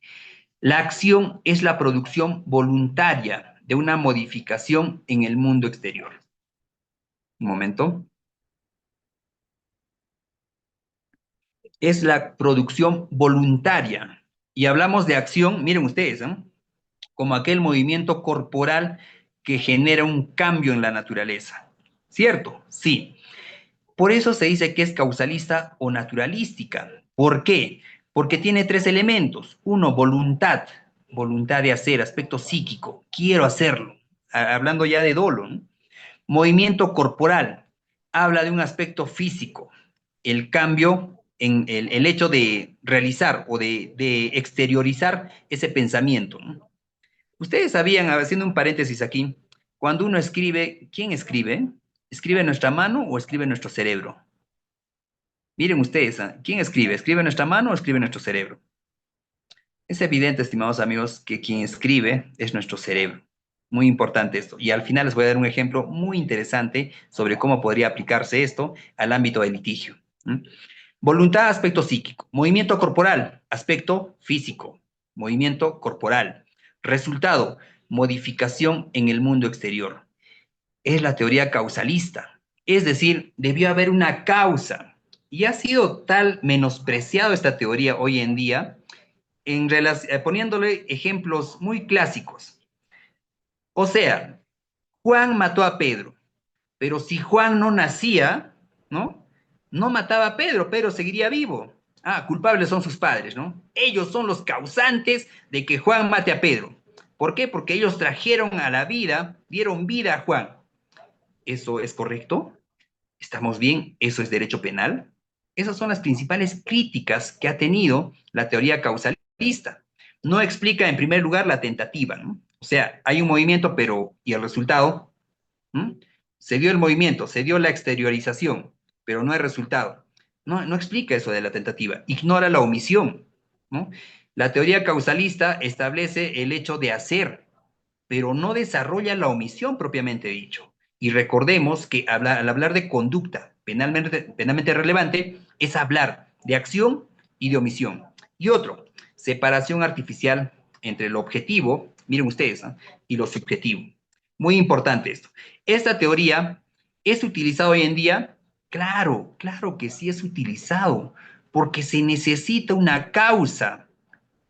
La acción es la producción voluntaria de una modificación en el mundo exterior. Un momento. Es la producción voluntaria. Y hablamos de acción, miren ustedes, ¿eh? Como aquel movimiento corporal que genera un cambio en la naturaleza. ¿Cierto? Sí. Por eso se dice que es causalista o naturalística. ¿Por qué? Porque tiene tres elementos. Uno, voluntad, voluntad de hacer, aspecto psíquico, quiero hacerlo. Hablando ya de dolo, ¿no? Movimiento corporal, habla de un aspecto físico, el cambio en el hecho de realizar o de exteriorizar ese pensamiento, ¿no? Ustedes sabían, haciendo un paréntesis aquí, cuando uno escribe, ¿quién escribe? ¿Escribe nuestra mano o escribe nuestro cerebro? Miren ustedes, ¿ah? ¿Quién escribe? ¿Escribe nuestra mano o escribe nuestro cerebro? Es evidente, estimados amigos, que quien escribe es nuestro cerebro. Muy importante esto. Y al final les voy a dar un ejemplo muy interesante sobre cómo podría aplicarse esto al ámbito del litigio. Voluntad, aspecto psíquico. Movimiento corporal, aspecto físico. Movimiento corporal. Resultado, modificación en el mundo exterior. Es la teoría causalista. Es decir, debió haber una causa. Y ha sido tal menospreciado esta teoría hoy en día, poniéndole ejemplos muy clásicos. O sea, Juan mató a Pedro, pero si Juan no nacía, ¿no? No mataba a Pedro, Pedro seguiría vivo. Ah, culpables son sus padres, ¿no? Ellos son los causantes de que Juan mate a Pedro. ¿Por qué? Porque ellos trajeron a la vida, dieron vida a Juan. ¿Eso es correcto? ¿Estamos bien? ¿Eso es derecho penal? Esas son las principales críticas que ha tenido la teoría causalista. No explica, en primer lugar, la tentativa, ¿no? O sea, hay un movimiento, pero ¿y el resultado? ¿Mm? Se dio el movimiento, se dio la exteriorización, pero no hay resultado. No explica eso de la tentativa, ignora la omisión, ¿no? La teoría causalista establece el hecho de hacer, pero no desarrolla la omisión propiamente dicho. Y recordemos que al hablar de conducta penalmente relevante, es hablar de acción y de omisión. Y otro, separación artificial entre lo objetivo, miren ustedes, ¿no? Y lo subjetivo. Muy importante esto. Esta teoría es utilizada hoy en día. Claro, claro que sí es utilizado, porque se necesita una causa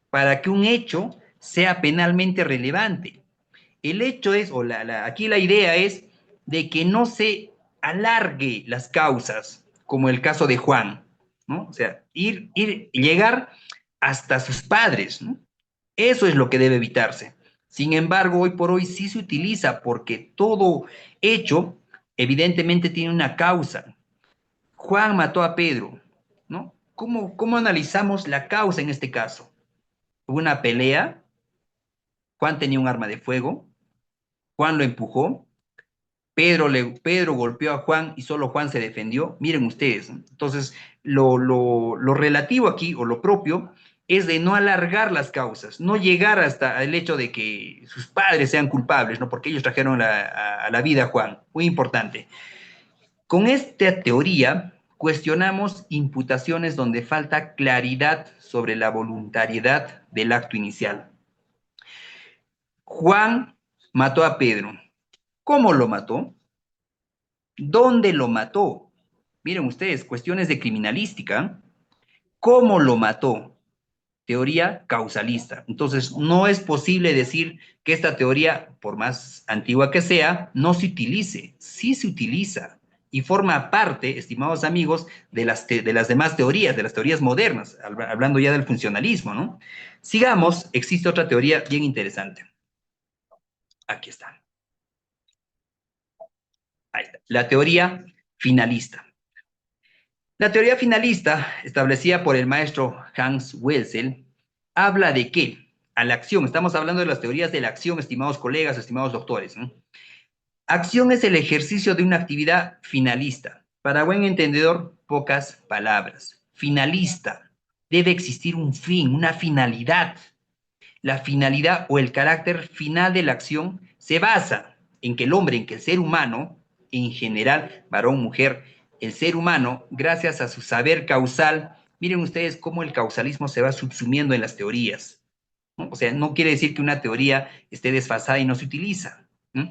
para que un hecho sea penalmente relevante. El hecho es, aquí la idea es de que no se alargue las causas, como el caso de Juan, ¿no? O sea, llegar hasta sus padres, ¿no? Eso es lo que debe evitarse. Sin embargo, hoy por hoy sí se utiliza porque todo hecho evidentemente tiene una causa. Juan mató a Pedro, ¿no? ¿Cómo analizamos la causa en este caso? ¿Hubo una pelea? ¿Juan tenía un arma de fuego? ¿Juan lo empujó? Pedro golpeó a Juan y solo Juan se defendió. Miren ustedes, ¿no? Entonces, lo relativo aquí, o lo propio, es de no alargar las causas, no llegar hasta el hecho de que sus padres sean culpables, ¿no? Porque ellos trajeron a la vida a Juan. Muy importante. Con esta teoría, cuestionamos imputaciones donde falta claridad sobre la voluntariedad del acto inicial. Juan mató a Pedro. ¿Cómo lo mató? ¿Dónde lo mató? Miren ustedes, cuestiones de criminalística. ¿Cómo lo mató? Teoría causalista. Entonces, no es posible decir que esta teoría, por más antigua que sea, no se utilice. Sí se utiliza y forma parte, estimados amigos, de las demás teorías, de las teorías modernas, hablando ya del funcionalismo, ¿no? Sigamos, existe otra teoría bien interesante. Aquí está. Ahí está. La teoría finalista. La teoría finalista, establecida por el maestro Hans Welsel, habla de que a la acción, estamos hablando de las teorías de la acción, estimados colegas, estimados doctores, ¿no? Acción es el ejercicio de una actividad finalista. Para buen entendedor, pocas palabras. Finalista. Debe existir un fin, una finalidad. La finalidad o el carácter final de la acción se basa en que el hombre, en que el ser humano, en general, varón, mujer, el ser humano, gracias a su saber causal, miren ustedes cómo el causalismo se va subsumiendo en las teorías, ¿no? O sea, no quiere decir que una teoría esté desfasada y no se utiliza, ¿no?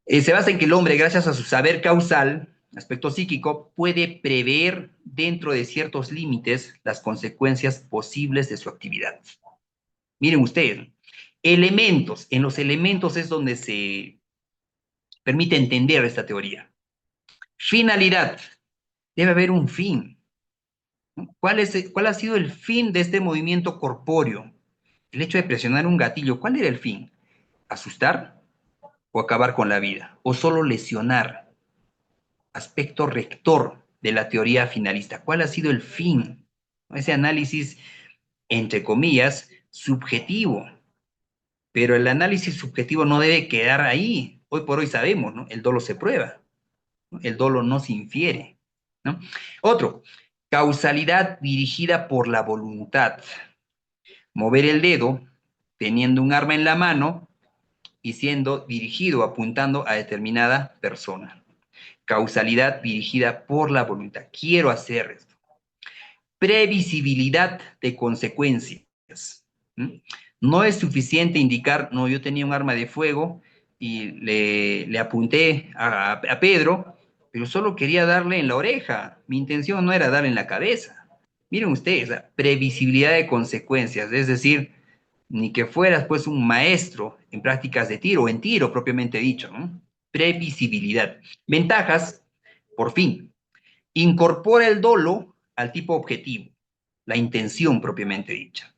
Se basa en que el hombre, gracias a su saber causal, aspecto psíquico, puede prever dentro de ciertos límites las consecuencias posibles de su actividad. Miren ustedes, elementos, en los elementos es donde se permite entender esta teoría. Finalidad, debe haber un fin. ¿Cuál ha sido el fin de este movimiento corpóreo? El hecho de presionar un gatillo, ¿cuál era el fin? ¿Asustar o acabar con la vida? ¿O solo lesionar? Aspecto rector de la teoría finalista. ¿Cuál ha sido el fin? Ese análisis, entre comillas, subjetivo. Pero el análisis subjetivo no debe quedar ahí. Hoy por hoy sabemos, ¿no? El dolo se prueba, ¿no? El dolo no se infiere, ¿no? Otro, causalidad dirigida por la voluntad. Mover el dedo teniendo un arma en la mano y siendo dirigido, apuntando a determinada persona. Causalidad dirigida por la voluntad. Quiero hacer esto. Previsibilidad de consecuencias. ¿Mm? No es suficiente indicar, no, yo tenía un arma de fuego y le apunté a Pedro, pero solo quería darle en la oreja. Mi intención no era darle en la cabeza. Miren ustedes, la previsibilidad de consecuencias, es decir, ni que fueras pues un maestro en prácticas de tiro o en tiro propiamente dicho, ¿no? Previsibilidad. Ventajas, por fin, incorpora el dolo al tipo objetivo. la intención propiamente dicha.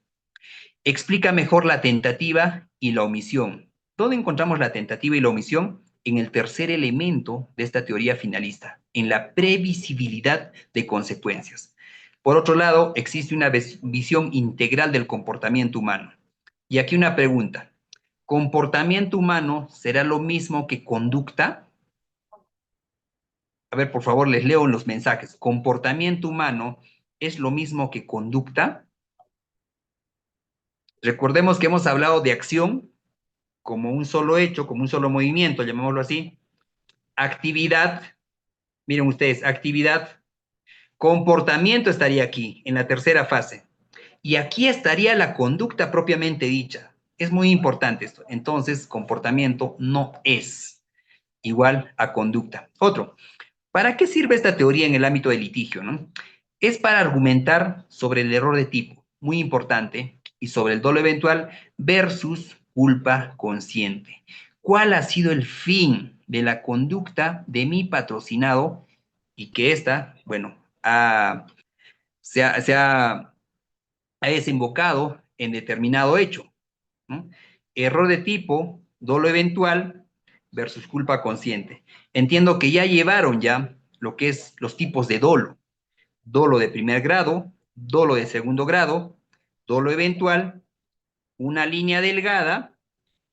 Explica mejor la tentativa y la omisión. ¿Dónde encontramos la tentativa y la omisión? En el tercer elemento de esta teoría finalista, en la previsibilidad de consecuencias. Por otro lado, existe una visión integral del comportamiento humano. Y aquí una pregunta. ¿Comportamiento humano será lo mismo que conducta? A ver, por favor, les leo en los mensajes. ¿Comportamiento humano es lo mismo que conducta? Recordemos que hemos hablado de acción como un solo hecho, como un solo movimiento, llamémoslo así. Actividad, miren ustedes, actividad, comportamiento estaría aquí, en la tercera fase. Y aquí estaría la conducta propiamente dicha. Es muy importante esto. Entonces, comportamiento no es igual a conducta. Otro, ¿para qué sirve esta teoría en el ámbito del litigio, no? Es para argumentar sobre el error de tipo, muy importante, y sobre el dolo eventual versus culpa consciente. ¿Cuál ha sido el fin de la conducta de mi patrocinado y que ésta, bueno, ha desembocado en determinado hecho, ¿no? Error de tipo, dolo eventual versus culpa consciente. Entiendo que ya llevaron ya lo que es los tipos de dolo. Dolo de primer grado, dolo de segundo grado, dolo eventual, una línea delgada,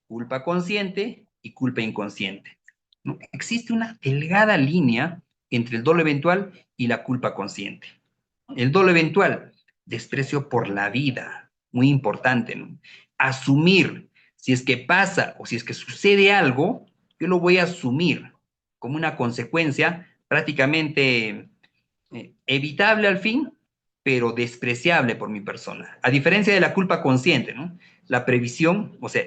culpa consciente y culpa inconsciente, ¿no? Existe una delgada línea entre el dolo eventual y la culpa consciente. El dolo eventual, desprecio por la vida, muy importante, ¿no? Asumir, si es que pasa o si es que sucede algo, yo lo voy a asumir como una consecuencia prácticamente evitable al fin, pero despreciable por mi persona. A diferencia de la culpa consciente, ¿no? La previsión, o sea,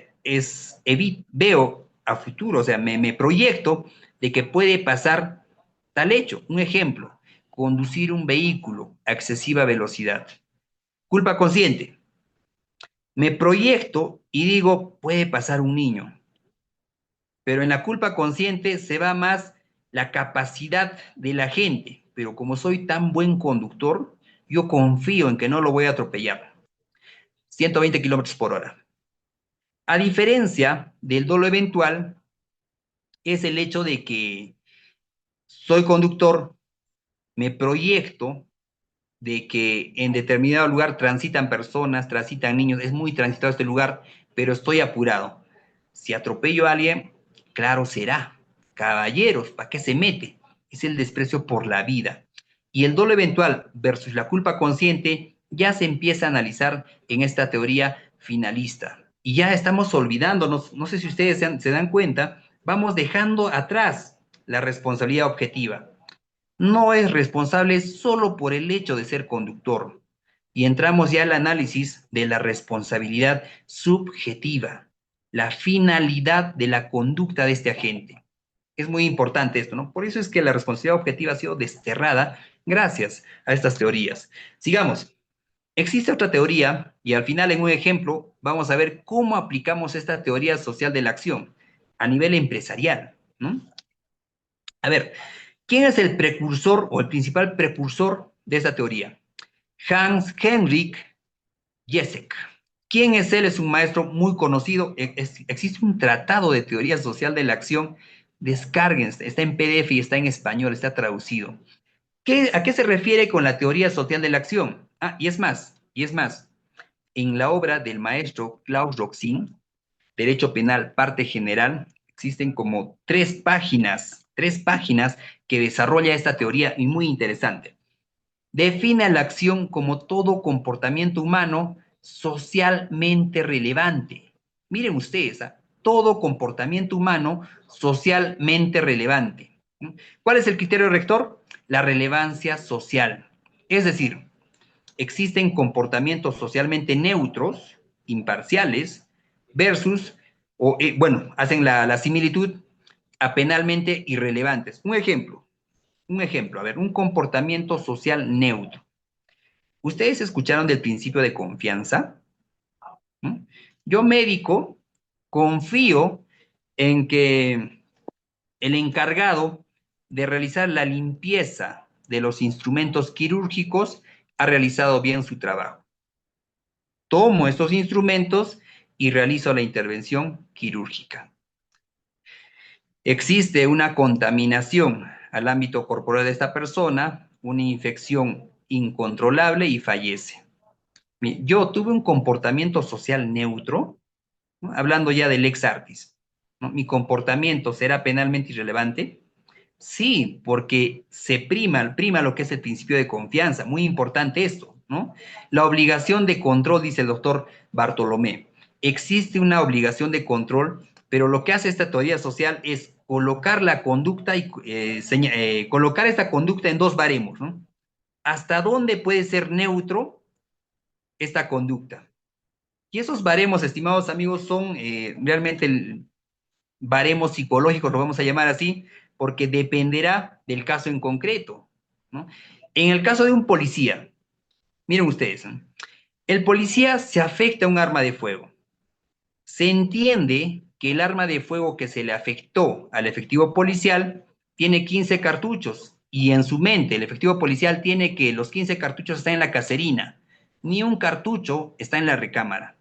veo a futuro, o sea, me proyecto de que puede pasar tal hecho. Un ejemplo, conducir un vehículo a excesiva velocidad. Culpa consciente. Me proyecto y digo, puede pasar un niño. Pero en la culpa consciente se va más la capacidad de la gente. Pero como soy tan buen conductor, yo confío en que no lo voy a atropellar. 120 kilómetros por hora. A diferencia del dolo eventual, es el hecho de que soy conductor, me proyecto de que en determinado lugar transitan personas, transitan niños, es muy transitado este lugar, pero estoy apurado. Si atropello a alguien, claro será. Caballeros, ¿para qué se mete? Es el desprecio por la vida. Y el dolo eventual versus la culpa consciente ya se empieza a analizar en esta teoría finalista. Y ya estamos olvidándonos, no sé si ustedes se dan cuenta, vamos dejando atrás la responsabilidad objetiva. No es responsable solo por el hecho de ser conductor. Y entramos ya al análisis de la responsabilidad subjetiva, la finalidad de la conducta de este agente. Es muy importante esto, ¿no? Por eso es que la responsabilidad objetiva ha sido desterrada gracias a estas teorías. Sigamos. Existe otra teoría y al final en un ejemplo vamos a ver cómo aplicamos esta teoría social de la acción a nivel empresarial, ¿no? A ver, ¿quién es el precursor o el principal precursor de esta teoría? Hans Henrik Jesek. ¿Quién es él? Es un maestro muy conocido. Existe un tratado de teoría social de la acción. Descárguense, está en PDF y está en español, está traducido. ¿A qué se refiere con la teoría social de la acción? Y es más, en la obra del maestro Klaus Roxin, Derecho Penal, parte general, existen como tres páginas que desarrolla esta teoría y muy interesante. Define la acción como todo comportamiento humano socialmente relevante. Miren ustedes, ¿eh? Todo comportamiento humano socialmente relevante. ¿Cuál es el criterio rector? La relevancia social. Es decir, existen comportamientos socialmente neutros, imparciales, versus, bueno, hacen la similitud a penalmente irrelevantes. Un ejemplo, a ver, un comportamiento social neutro. ¿Ustedes escucharon del principio de confianza? ¿Mm? Yo, médico, confío en que el encargado de realizar la limpieza de los instrumentos quirúrgicos ha realizado bien su trabajo. Tomo estos instrumentos y realizo la intervención quirúrgica. Existe una contaminación al ámbito corporal de esta persona, una infección incontrolable y fallece. Yo tuve un comportamiento social neutro, ¿no? Hablando ya del ex artis, ¿no? ¿Mi comportamiento será penalmente irrelevante? Sí, porque se prima lo que es el principio de confianza. Muy importante esto, ¿no? La obligación de control, dice el doctor Bartolomé. Existe una obligación de control, pero lo que hace esta teoría social es colocar la conducta y colocar esta conducta en dos baremos, ¿no? ¿Hasta dónde puede ser neutro esta conducta? Y esos baremos, estimados amigos, son realmente baremos psicológicos, lo vamos a llamar así, porque dependerá del caso en concreto, ¿no? En el caso de un policía, miren ustedes, ¿no? El policía se afecta a un arma de fuego. Se entiende que el arma de fuego que se le afectó al efectivo policial tiene 15 cartuchos y en su mente el efectivo policial tiene que los 15 cartuchos están en la caserina, ni un cartucho está en la recámara.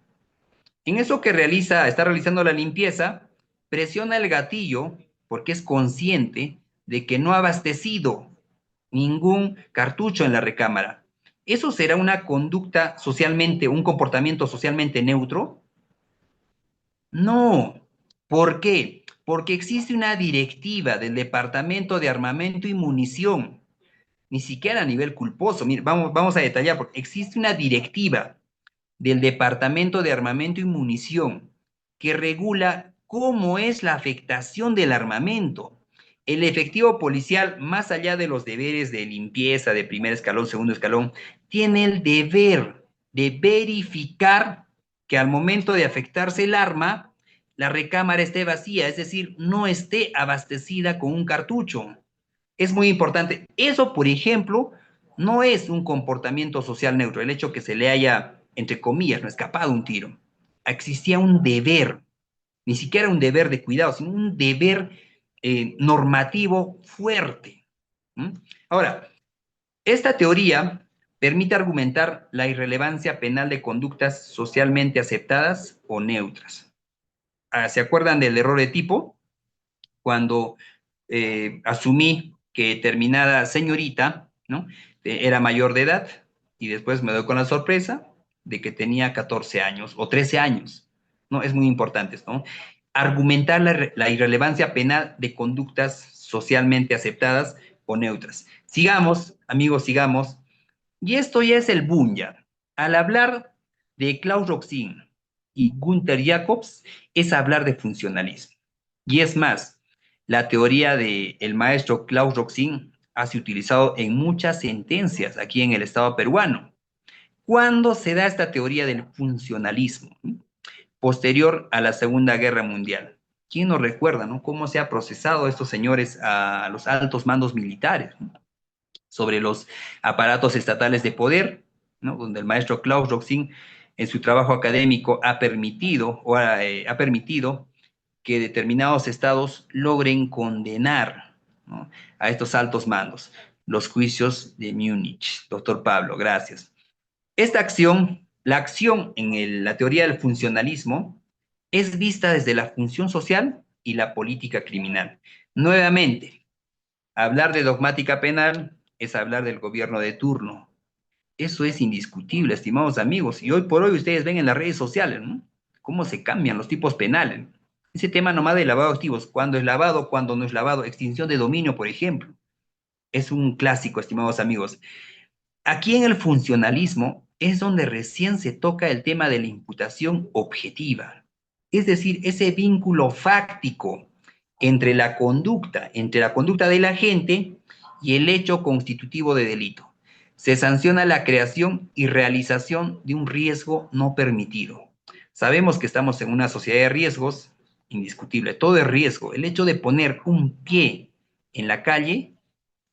En eso que está realizando la limpieza, presiona el gatillo porque es consciente de que no ha abastecido ningún cartucho en la recámara. ¿Eso será una conducta socialmente, un comportamiento socialmente neutro? No. ¿Por qué? Porque existe una directiva del Departamento de Armamento y Munición, ni siquiera a nivel culposo. Mire, vamos a detallar, porque existe una directiva del Departamento de Armamento y Munición, que regula cómo es la afectación del armamento. El efectivo policial, más allá de los deberes de limpieza de primer escalón, segundo escalón, tiene el deber de verificar que al momento de afectarse el arma, la recámara esté vacía, es decir, no esté abastecida con un cartucho. Es muy importante. Eso, por ejemplo, no es un comportamiento social neutro, el hecho que se le haya, entre comillas, no escapado un tiro. Existía un deber, ni siquiera un deber de cuidado, sino un deber normativo fuerte. ¿Mm? Ahora, esta teoría permite argumentar la irrelevancia penal de conductas socialmente aceptadas o neutras. ¿Se acuerdan del error de tipo? Cuando asumí que determinada señorita, ¿no? Era mayor de edad y después me doy con la sorpresa de que tenía 14 años o 13 años, ¿no? Es muy importante esto, ¿no? Argumentar la irrelevancia penal de conductas socialmente aceptadas o neutras. Sigamos, amigos, sigamos. Y esto ya es el boom ya. Al hablar de Klaus Roxin y Gunther Jacobs, es hablar de funcionalismo. Y es más, la teoría del maestro Klaus Roxin ha sido utilizado en muchas sentencias aquí en el Estado peruano. ¿Cuándo se da esta teoría del funcionalismo? Posterior a la Segunda Guerra Mundial. ¿Quién nos recuerda, no? Cómo se ha procesado a estos señores a los altos mandos militares, ¿no? Sobre los aparatos estatales de poder, ¿no? Donde el maestro Klaus Roxin en su trabajo académico ha permitido que determinados estados logren condenar, ¿no? A estos altos mandos. Los juicios de Múnich. Doctor Pablo, gracias. Esta acción, la acción en la teoría del funcionalismo, es vista desde la función social y la política criminal. Nuevamente, hablar de dogmática penal es hablar del gobierno de turno. Eso es indiscutible, estimados amigos. Y hoy por hoy ustedes ven en las redes sociales, ¿no? Cómo se cambian los tipos penales. Ese tema nomás de lavado de activos, cuándo es lavado, cuándo no es lavado, extinción de dominio, por ejemplo. Es un clásico, estimados amigos. Aquí en el funcionalismo es donde recién se toca el tema de la imputación objetiva. Es decir, ese vínculo fáctico entre la conducta del agente y el hecho constitutivo de delito. Se sanciona la creación y realización de un riesgo no permitido. Sabemos que estamos en una sociedad de riesgos, indiscutible, todo es riesgo. El hecho de poner un pie en la calle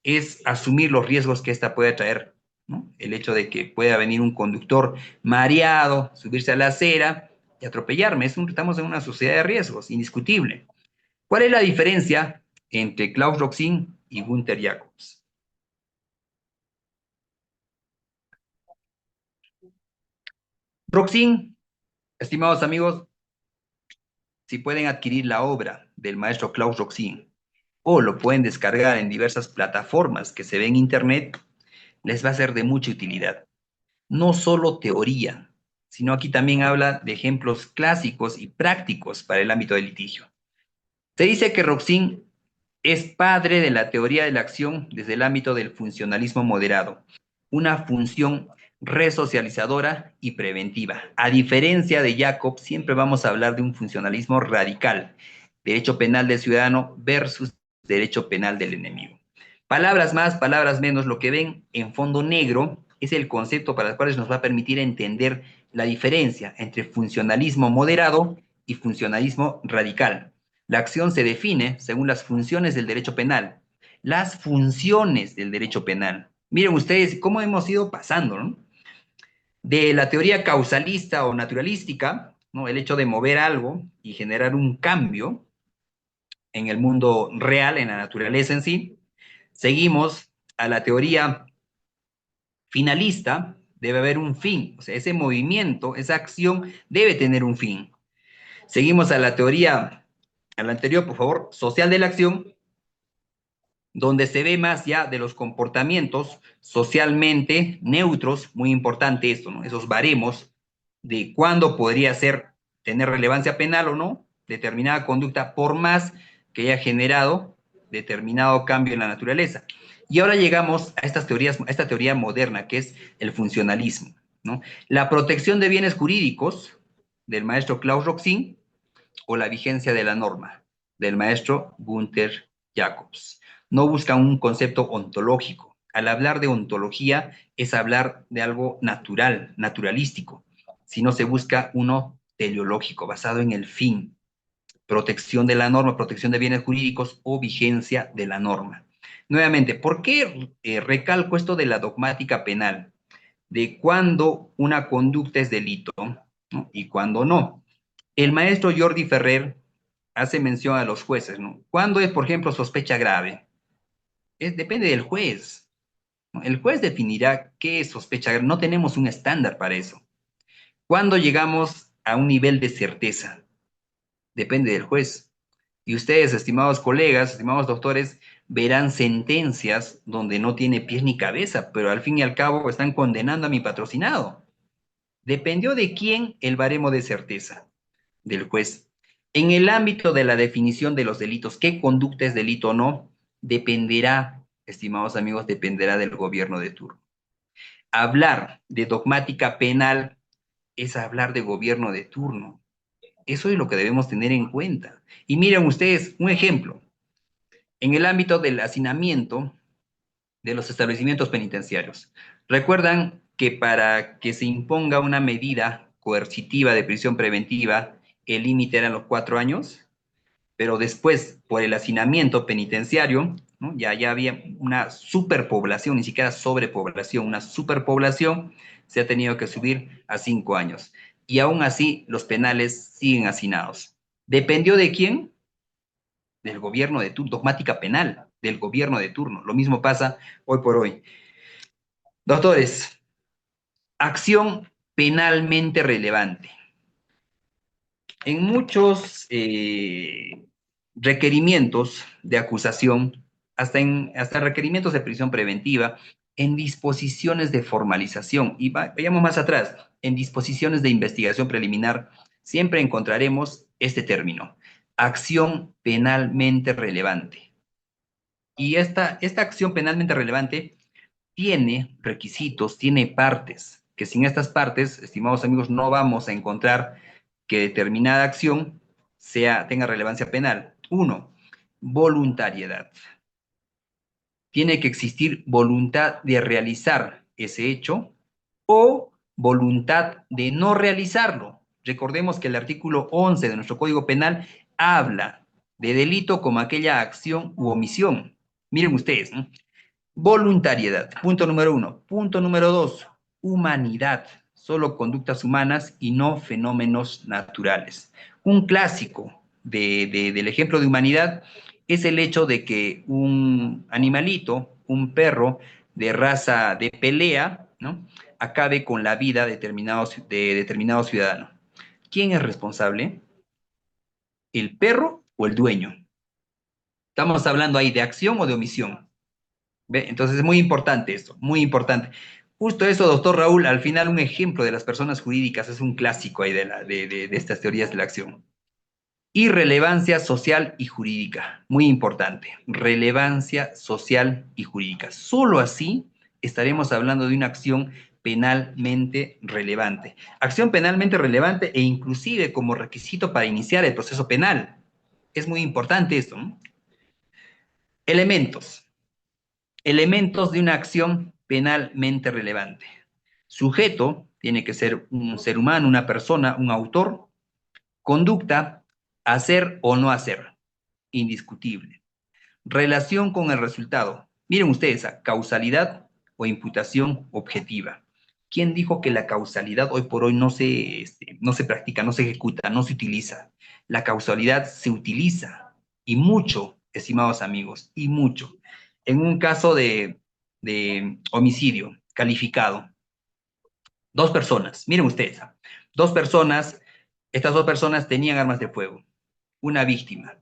es asumir los riesgos que ésta puede traer, ¿no? El hecho de que pueda venir un conductor mareado, subirse a la acera y atropellarme. Estamos en una sociedad de riesgos, indiscutible. ¿Cuál es la diferencia entre Klaus Roxin y Gunther Jacobs? Roxin, estimados amigos, si pueden adquirir la obra del maestro Klaus Roxin o lo pueden descargar en diversas plataformas que se ven en internet, les va a ser de mucha utilidad. No solo teoría, sino aquí también habla de ejemplos clásicos y prácticos para el ámbito del litigio. Se dice que Roxin es padre de la teoría de la acción desde el ámbito del funcionalismo moderado, una función resocializadora y preventiva. A diferencia de Jacob, siempre vamos a hablar de un funcionalismo radical, derecho penal del ciudadano versus derecho penal del enemigo. Palabras más, palabras menos, lo que ven en fondo negro es el concepto para el cual nos va a permitir entender la diferencia entre funcionalismo moderado y funcionalismo radical. La acción se define según las funciones del derecho penal. Las funciones del derecho penal. Miren ustedes cómo hemos ido pasando, ¿no? De la teoría causalista o naturalística, ¿no? El hecho de mover algo y generar un cambio en el mundo real, en la naturaleza en sí. Seguimos a la teoría finalista, debe haber un fin. O sea, ese movimiento, esa acción debe tener un fin. Seguimos a la teoría, a la anterior, por favor, social de la acción, donde se ve más ya de los comportamientos socialmente neutros, muy importante esto, ¿no? Esos baremos de cuándo podría ser, tener relevancia penal o no, determinada conducta, por más que haya generado determinado cambio en la naturaleza. Y ahora llegamos a estas teorías, a esta teoría moderna, que es el funcionalismo, ¿no? La protección de bienes jurídicos del maestro Klaus Roxin o la vigencia de la norma del maestro Gunther Jacobs. No buscan un concepto ontológico. Al hablar de ontología es hablar de algo natural, naturalístico, si no se busca uno teleológico, basado en el fin, protección de la norma, protección de bienes jurídicos o vigencia de la norma. Nuevamente, ¿por qué recalco esto de la dogmática penal? De cuándo una conducta es delito, ¿no? Y cuándo no. El maestro Jordi Ferrer hace mención a los jueces, ¿no? ¿Cuándo es, por ejemplo, sospecha grave? Depende del juez, ¿no? El juez definirá qué es sospecha grave. No tenemos un estándar para eso. ¿Cuándo llegamos a un nivel de certeza? Depende del juez. Y ustedes, estimados colegas, estimados doctores, verán sentencias donde no tiene pies ni cabeza, pero al fin y al cabo están condenando a mi patrocinado. ¿Dependió de quién el baremo de certeza? Del juez. En el ámbito de la definición de los delitos, qué conducta es delito o no, dependerá, estimados amigos, dependerá del gobierno de turno. Hablar de dogmática penal es hablar de gobierno de turno. Eso es lo que debemos tener en cuenta. Y miren ustedes, un ejemplo. En el ámbito del hacinamiento de los establecimientos penitenciarios. ¿Recuerdan que para que se imponga una medida coercitiva de prisión preventiva, el límite eran los 4 años? Pero después, por el hacinamiento penitenciario, ¿no? Ya había una superpoblación, ni siquiera sobrepoblación, una superpoblación, se ha tenido que subir a 5 años. Y aún así, los penales siguen hacinados. ¿Dependió de quién? Del gobierno de turno, dogmática penal, del gobierno de turno. Lo mismo pasa hoy por hoy. Doctores, acción penalmente relevante. En muchos requerimientos de acusación, hasta requerimientos de prisión preventiva, en disposiciones de formalización, y vayamos más atrás, en disposiciones de investigación preliminar, siempre encontraremos este término, acción penalmente relevante. Y esta acción penalmente relevante tiene requisitos, tiene partes, que sin estas partes, estimados amigos, no vamos a encontrar que determinada acción tenga relevancia penal. Uno, voluntariedad. Tiene que existir voluntad de realizar ese hecho o voluntad de no realizarlo. Recordemos que el artículo 11 de nuestro Código Penal habla de delito como aquella acción u omisión. Miren ustedes, ¿no? Voluntariedad, punto número 1. Punto número 2, humanidad, solo conductas humanas y no fenómenos naturales. Un clásico del ejemplo de humanidad es el hecho de que un animalito, un perro de raza de pelea, ¿no? acabe con la vida de determinado ciudadano. ¿Quién es responsable? ¿El perro o el dueño? Estamos hablando ahí de acción o de omisión. ¿Ve? Entonces es muy importante esto, muy importante. Justo eso, doctor Raúl, al final un ejemplo de las personas jurídicas es un clásico ahí de estas teorías de la acción. Y relevancia social y jurídica, muy importante. Relevancia social y jurídica. Solo así estaremos hablando de una acción penalmente relevante. Acción penalmente relevante e inclusive como requisito para iniciar el proceso penal. Es muy importante esto, ¿no? Elementos. Elementos de una acción penalmente relevante. Sujeto tiene que ser un ser humano, una persona, un autor. Conducta, hacer o no hacer, indiscutible. Relación con el resultado. Miren ustedes, causalidad o imputación objetiva. ¿Quién dijo que la causalidad hoy por hoy no se practica, no se ejecuta, no se utiliza? La causalidad se utiliza y mucho, estimados amigos, y mucho. En un caso de homicidio calificado, dos personas, miren ustedes, dos personas, estas dos personas tenían armas de fuego, una víctima,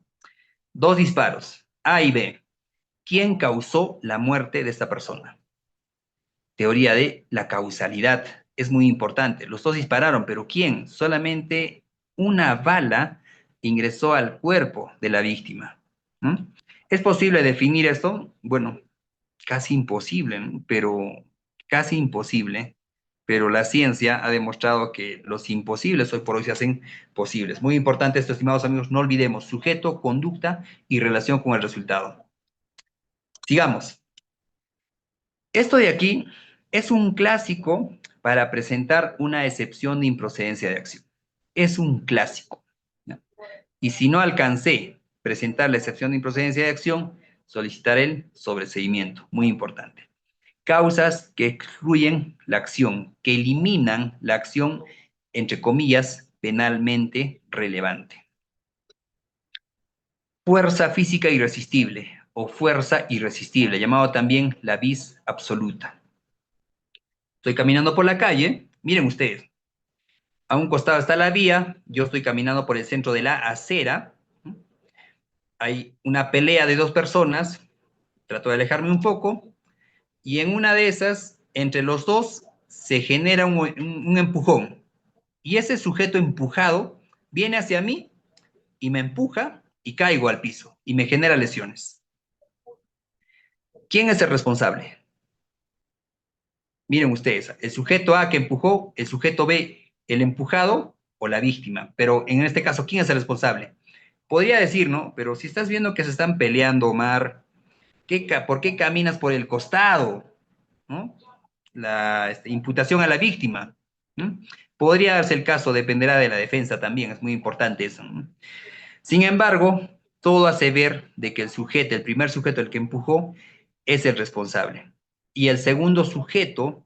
dos disparos, A y B. ¿Quién causó la muerte de esta persona? Teoría de la causalidad. Es muy importante. Los dos dispararon, pero ¿quién? Solamente una bala ingresó al cuerpo de la víctima. ¿Mm? ¿Es posible definir esto? Bueno, casi imposible, ¿no? Pero casi imposible. Pero la ciencia ha demostrado que los imposibles hoy por hoy se hacen posibles. Muy importante esto, estimados amigos, no olvidemos sujeto, conducta y relación con el resultado. Sigamos. Esto de aquí es un clásico para presentar una excepción de improcedencia de acción. Es un clásico, ¿no? Y si no alcancé presentar la excepción de improcedencia de acción, solicitar el sobreseimiento. Muy importante. Causas que excluyen la acción, que eliminan la acción, entre comillas, penalmente relevante. Fuerza física irresistible o fuerza irresistible, llamado también la vis absoluta. Estoy caminando por la calle, miren ustedes, a un costado está la vía, yo estoy caminando por el centro de la acera, hay una pelea de dos personas, trato de alejarme un poco, y en una de esas, entre los dos, se genera un empujón, y ese sujeto empujado viene hacia mí y me empuja y caigo al piso, y me genera lesiones. ¿Quién es el responsable? Miren ustedes, el sujeto A que empujó, el sujeto B, el empujado o la víctima. Pero en este caso, ¿quién es el responsable? Podría decir, ¿no? Pero si estás viendo que se están peleando, Omar, ¿por qué caminas por el costado? ¿No? La imputación a la víctima. ¿No? Podría darse el caso, dependerá de la defensa también, es muy importante eso, ¿no? Sin embargo, todo hace ver de que el sujeto, el primer sujeto, el que empujó, es el responsable. Y el segundo sujeto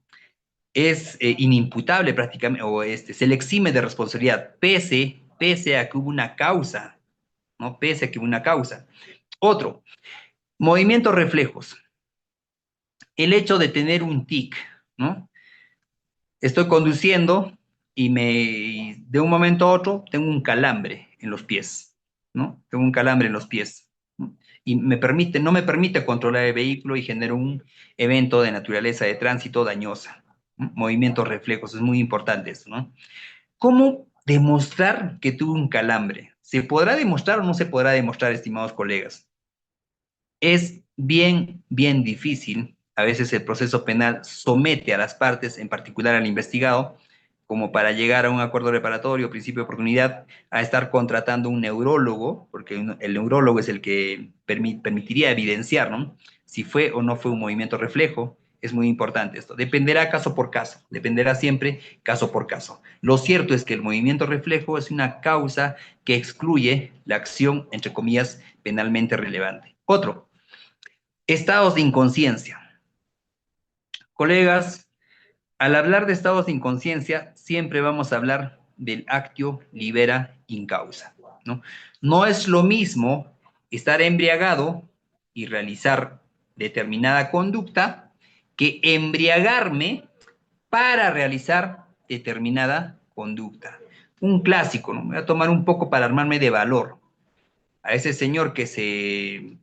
es inimputable prácticamente, o se le exime de responsabilidad, pese a que hubo una causa, ¿no? Pese a que hubo una causa. Otro, movimientos reflejos. El hecho de tener un tic, ¿no? Estoy conduciendo y de un momento a otro tengo un calambre en los pies, ¿no? Tengo un calambre en los pies, ¿no? Y no me permite controlar el vehículo y genero un evento de naturaleza de tránsito dañosa, ¿no? Movimientos reflejos, es muy importante eso, ¿no? ¿Cómo demostrar que tuve un calambre? ¿Se podrá demostrar o no se podrá demostrar, estimados colegas? Es bien difícil. A veces el proceso penal somete a las partes, en particular al investigado, como para llegar a un acuerdo reparatorio, principio de oportunidad, a estar contratando un neurólogo, porque el neurólogo es el que permitiría evidenciar, ¿no? Si fue o no fue un movimiento reflejo. Es muy importante esto. Dependerá caso por caso, dependerá siempre caso por caso. Lo cierto es que el movimiento reflejo es una causa que excluye la acción, entre comillas, penalmente relevante. Otro, estados de inconsciencia. Colegas, al hablar de estados de inconsciencia, siempre vamos a hablar del actio libera in causa, ¿no? No es lo mismo estar embriagado y realizar determinada conducta que embriagarme para realizar determinada conducta. Un clásico, ¿no? Me voy a tomar un poco para armarme de valor. A ese señor que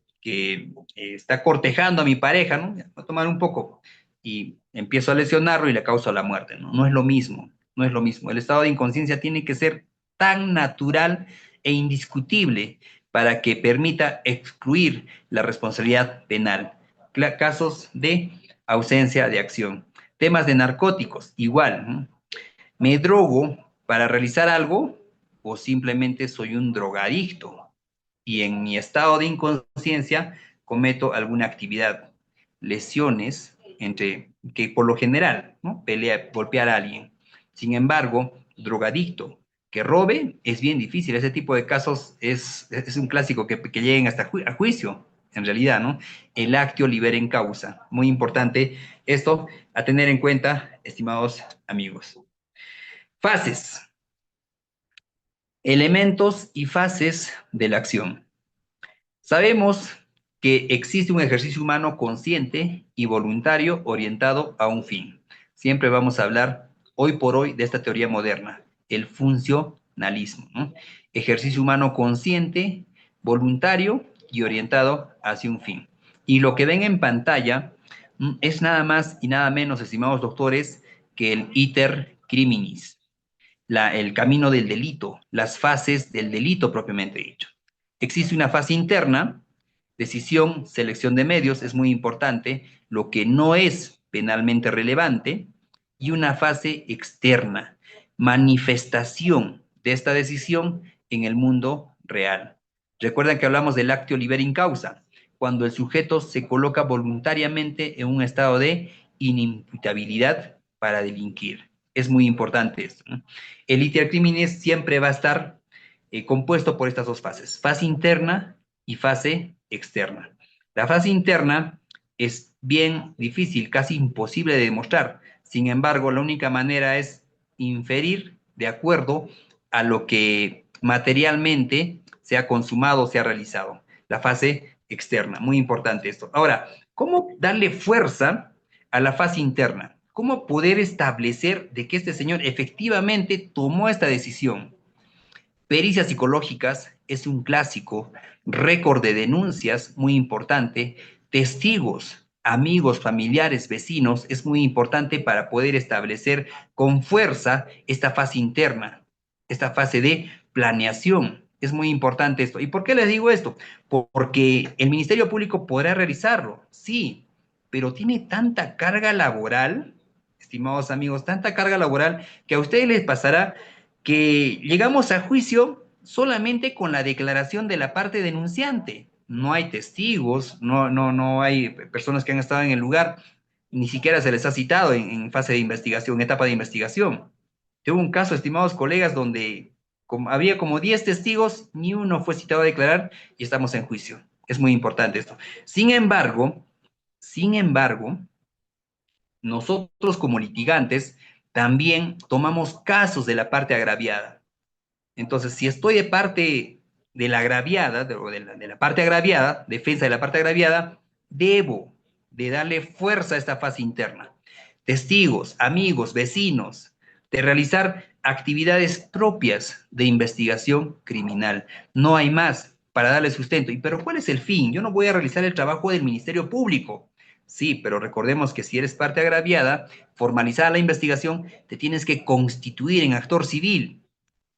está cortejando a mi pareja, ¿no? Voy a tomar un poco y empiezo a lesionarlo y le causo la muerte, ¿no? No es lo mismo, no es lo mismo. El estado de inconsciencia tiene que ser tan natural e indiscutible para que permita excluir la responsabilidad penal. Casos de ausencia de acción. Temas de narcóticos, igual, ¿no? ¿Me drogo para realizar algo o simplemente soy un drogadicto? Y en mi estado de inconsciencia cometo alguna actividad, lesiones, que por lo general, ¿no? Pelea, golpear a alguien. Sin embargo, drogadicto, que robe, es bien difícil. Ese tipo de casos es un clásico que lleguen hasta a juicio, en realidad, ¿no? El actio libera en causa. Muy importante esto a tener en cuenta, estimados amigos. Fases. Elementos y fases de la acción. Sabemos que existe un ejercicio humano consciente y voluntario orientado a un fin. Siempre vamos a hablar hoy por hoy de esta teoría moderna, el funcionalismo, ¿no? Ejercicio humano consciente, voluntario y orientado hacia un fin. Y lo que ven en pantalla es nada más y nada menos, estimados doctores, que el iter criminis, el camino del delito, las fases del delito propiamente dicho. Existe una fase interna, decisión, selección de medios, es muy importante, lo que no es penalmente relevante, y una fase externa, manifestación de esta decisión en el mundo real. Recuerdan que hablamos del actio libera in causa, cuando el sujeto se coloca voluntariamente en un estado de inimputabilidad para delinquir. Es muy importante esto, ¿no? El iter criminis siempre va a estar compuesto por estas dos fases, fase interna y fase externa. La fase interna es bien difícil, casi imposible de demostrar. Sin embargo, la única manera es inferir de acuerdo a lo que materialmente se ha consumado, se ha realizado. La fase externa, muy importante esto. Ahora, ¿cómo darle fuerza a la fase interna? ¿Cómo poder establecer de que este señor efectivamente tomó esta decisión? Pericias psicológicas es un clásico, récord de denuncias, muy importante, testigos, amigos, familiares, vecinos, es muy importante para poder establecer con fuerza esta fase interna, esta fase de planeación. Es muy importante esto. ¿Y por qué les digo esto? Porque el Ministerio Público podrá realizarlo, sí, pero tiene tanta carga laboral, estimados amigos, tanta carga laboral que a ustedes les pasará que llegamos a juicio solamente con la declaración de la parte denunciante. No hay testigos, no hay personas que han estado en el lugar, ni siquiera se les ha citado en fase de investigación, etapa de investigación. Tuve un caso, estimados colegas, donde había como 10 testigos, ni uno fue citado a declarar y estamos en juicio. Es muy importante esto. Sin embargo, nosotros como litigantes también tomamos casos de la parte agraviada. Entonces, si estoy de parte de la agraviada, de la parte agraviada, defensa de la parte agraviada, debo de darle fuerza a esta fase interna. Testigos, amigos, vecinos, de realizar actividades propias de investigación criminal. No hay más para darle sustento. Pero ¿cuál es el fin? Yo no voy a realizar el trabajo del Ministerio Público. Sí, pero recordemos que si eres parte agraviada, formalizada la investigación, te tienes que constituir en actor civil.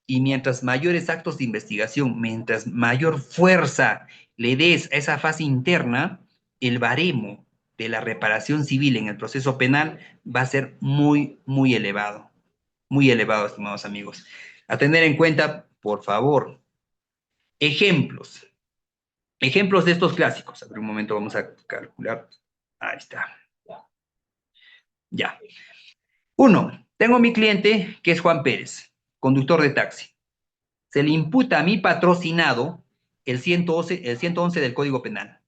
Y mientras mayores actos de investigación, mientras mayor fuerza le des a esa fase interna, el baremo de la reparación civil en el proceso penal va a ser muy, muy elevado, estimados amigos. A tener en cuenta, por favor, ejemplos, ejemplos de estos clásicos. A ver, un momento, vamos a calcular. Ahí está. Ya. Uno, tengo mi cliente que es Juan Pérez, conductor de taxi. Se le imputa a mi patrocinado el 111 del Código Penal.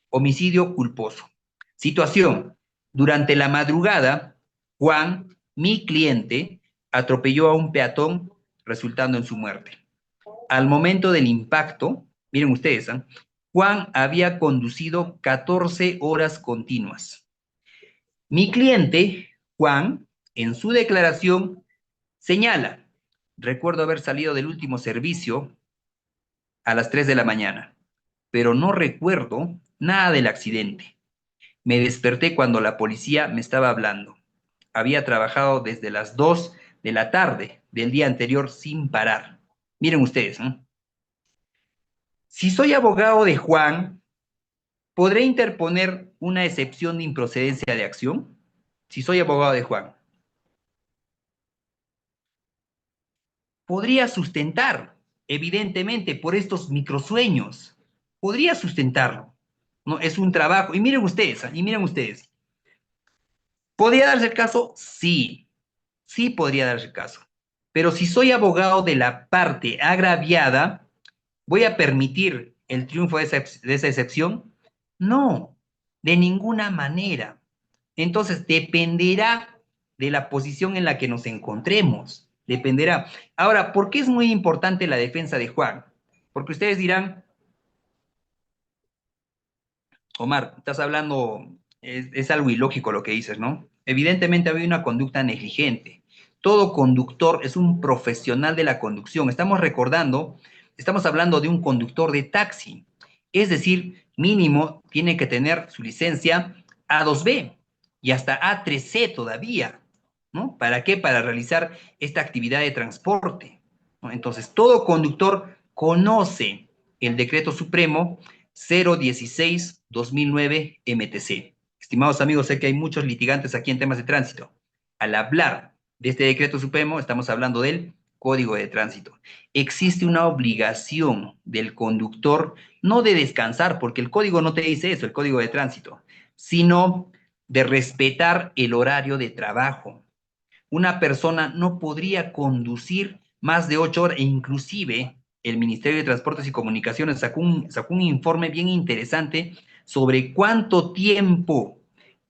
Homicidio culposo. Situación. Durante la madrugada, Juan, mi cliente, atropelló a un peatón, resultando en su muerte. Al momento del impacto, miren ustedes, ¿eh? Juan había conducido 14 horas continuas. Mi cliente, Juan, en su declaración señala: recuerdo haber salido del último servicio a las 3 de la mañana, pero no recuerdo nada del accidente. Me desperté cuando la policía me estaba hablando. Había trabajado desde las 2 de la tarde del día anterior sin parar. Miren ustedes, ¿no? Si soy abogado de Juan, ¿podré interponer una excepción de improcedencia de acción? Si soy abogado de Juan, podría sustentar, evidentemente, por estos microsueños. Podría sustentarlo. ¿No? Es un trabajo. Y miren ustedes. ¿Podría darse el caso? Sí, sí podría darse el caso. Pero si soy abogado de la parte agraviada, ¿voy a permitir el triunfo de esa excepción? No, de ninguna manera. Entonces, dependerá de la posición en la que nos encontremos. Dependerá. Ahora, ¿por qué es muy importante la defensa de Juan? Porque ustedes dirán, Omar, estás hablando, es algo ilógico lo que dices, ¿no? Evidentemente había una conducta negligente. Todo conductor es un profesional de la conducción. Estamos hablando de un conductor de taxi. Es decir, mínimo tiene que tener su licencia A2B y hasta A3C todavía, ¿no? ¿Para qué? Para realizar esta actividad de transporte, ¿no? Entonces, todo conductor conoce el decreto supremo 016-2009 MTC. Estimados amigos, sé que hay muchos litigantes aquí en temas de tránsito. Al hablar de este decreto supremo, estamos hablando del Código de Tránsito. Existe una obligación del conductor, no de descansar, porque el código no te dice eso, el Código de Tránsito, sino de respetar el horario de trabajo. Una persona no podría conducir más de 8 horas, e inclusive el Ministerio de Transportes y Comunicaciones sacó un informe bien interesante sobre cuánto tiempo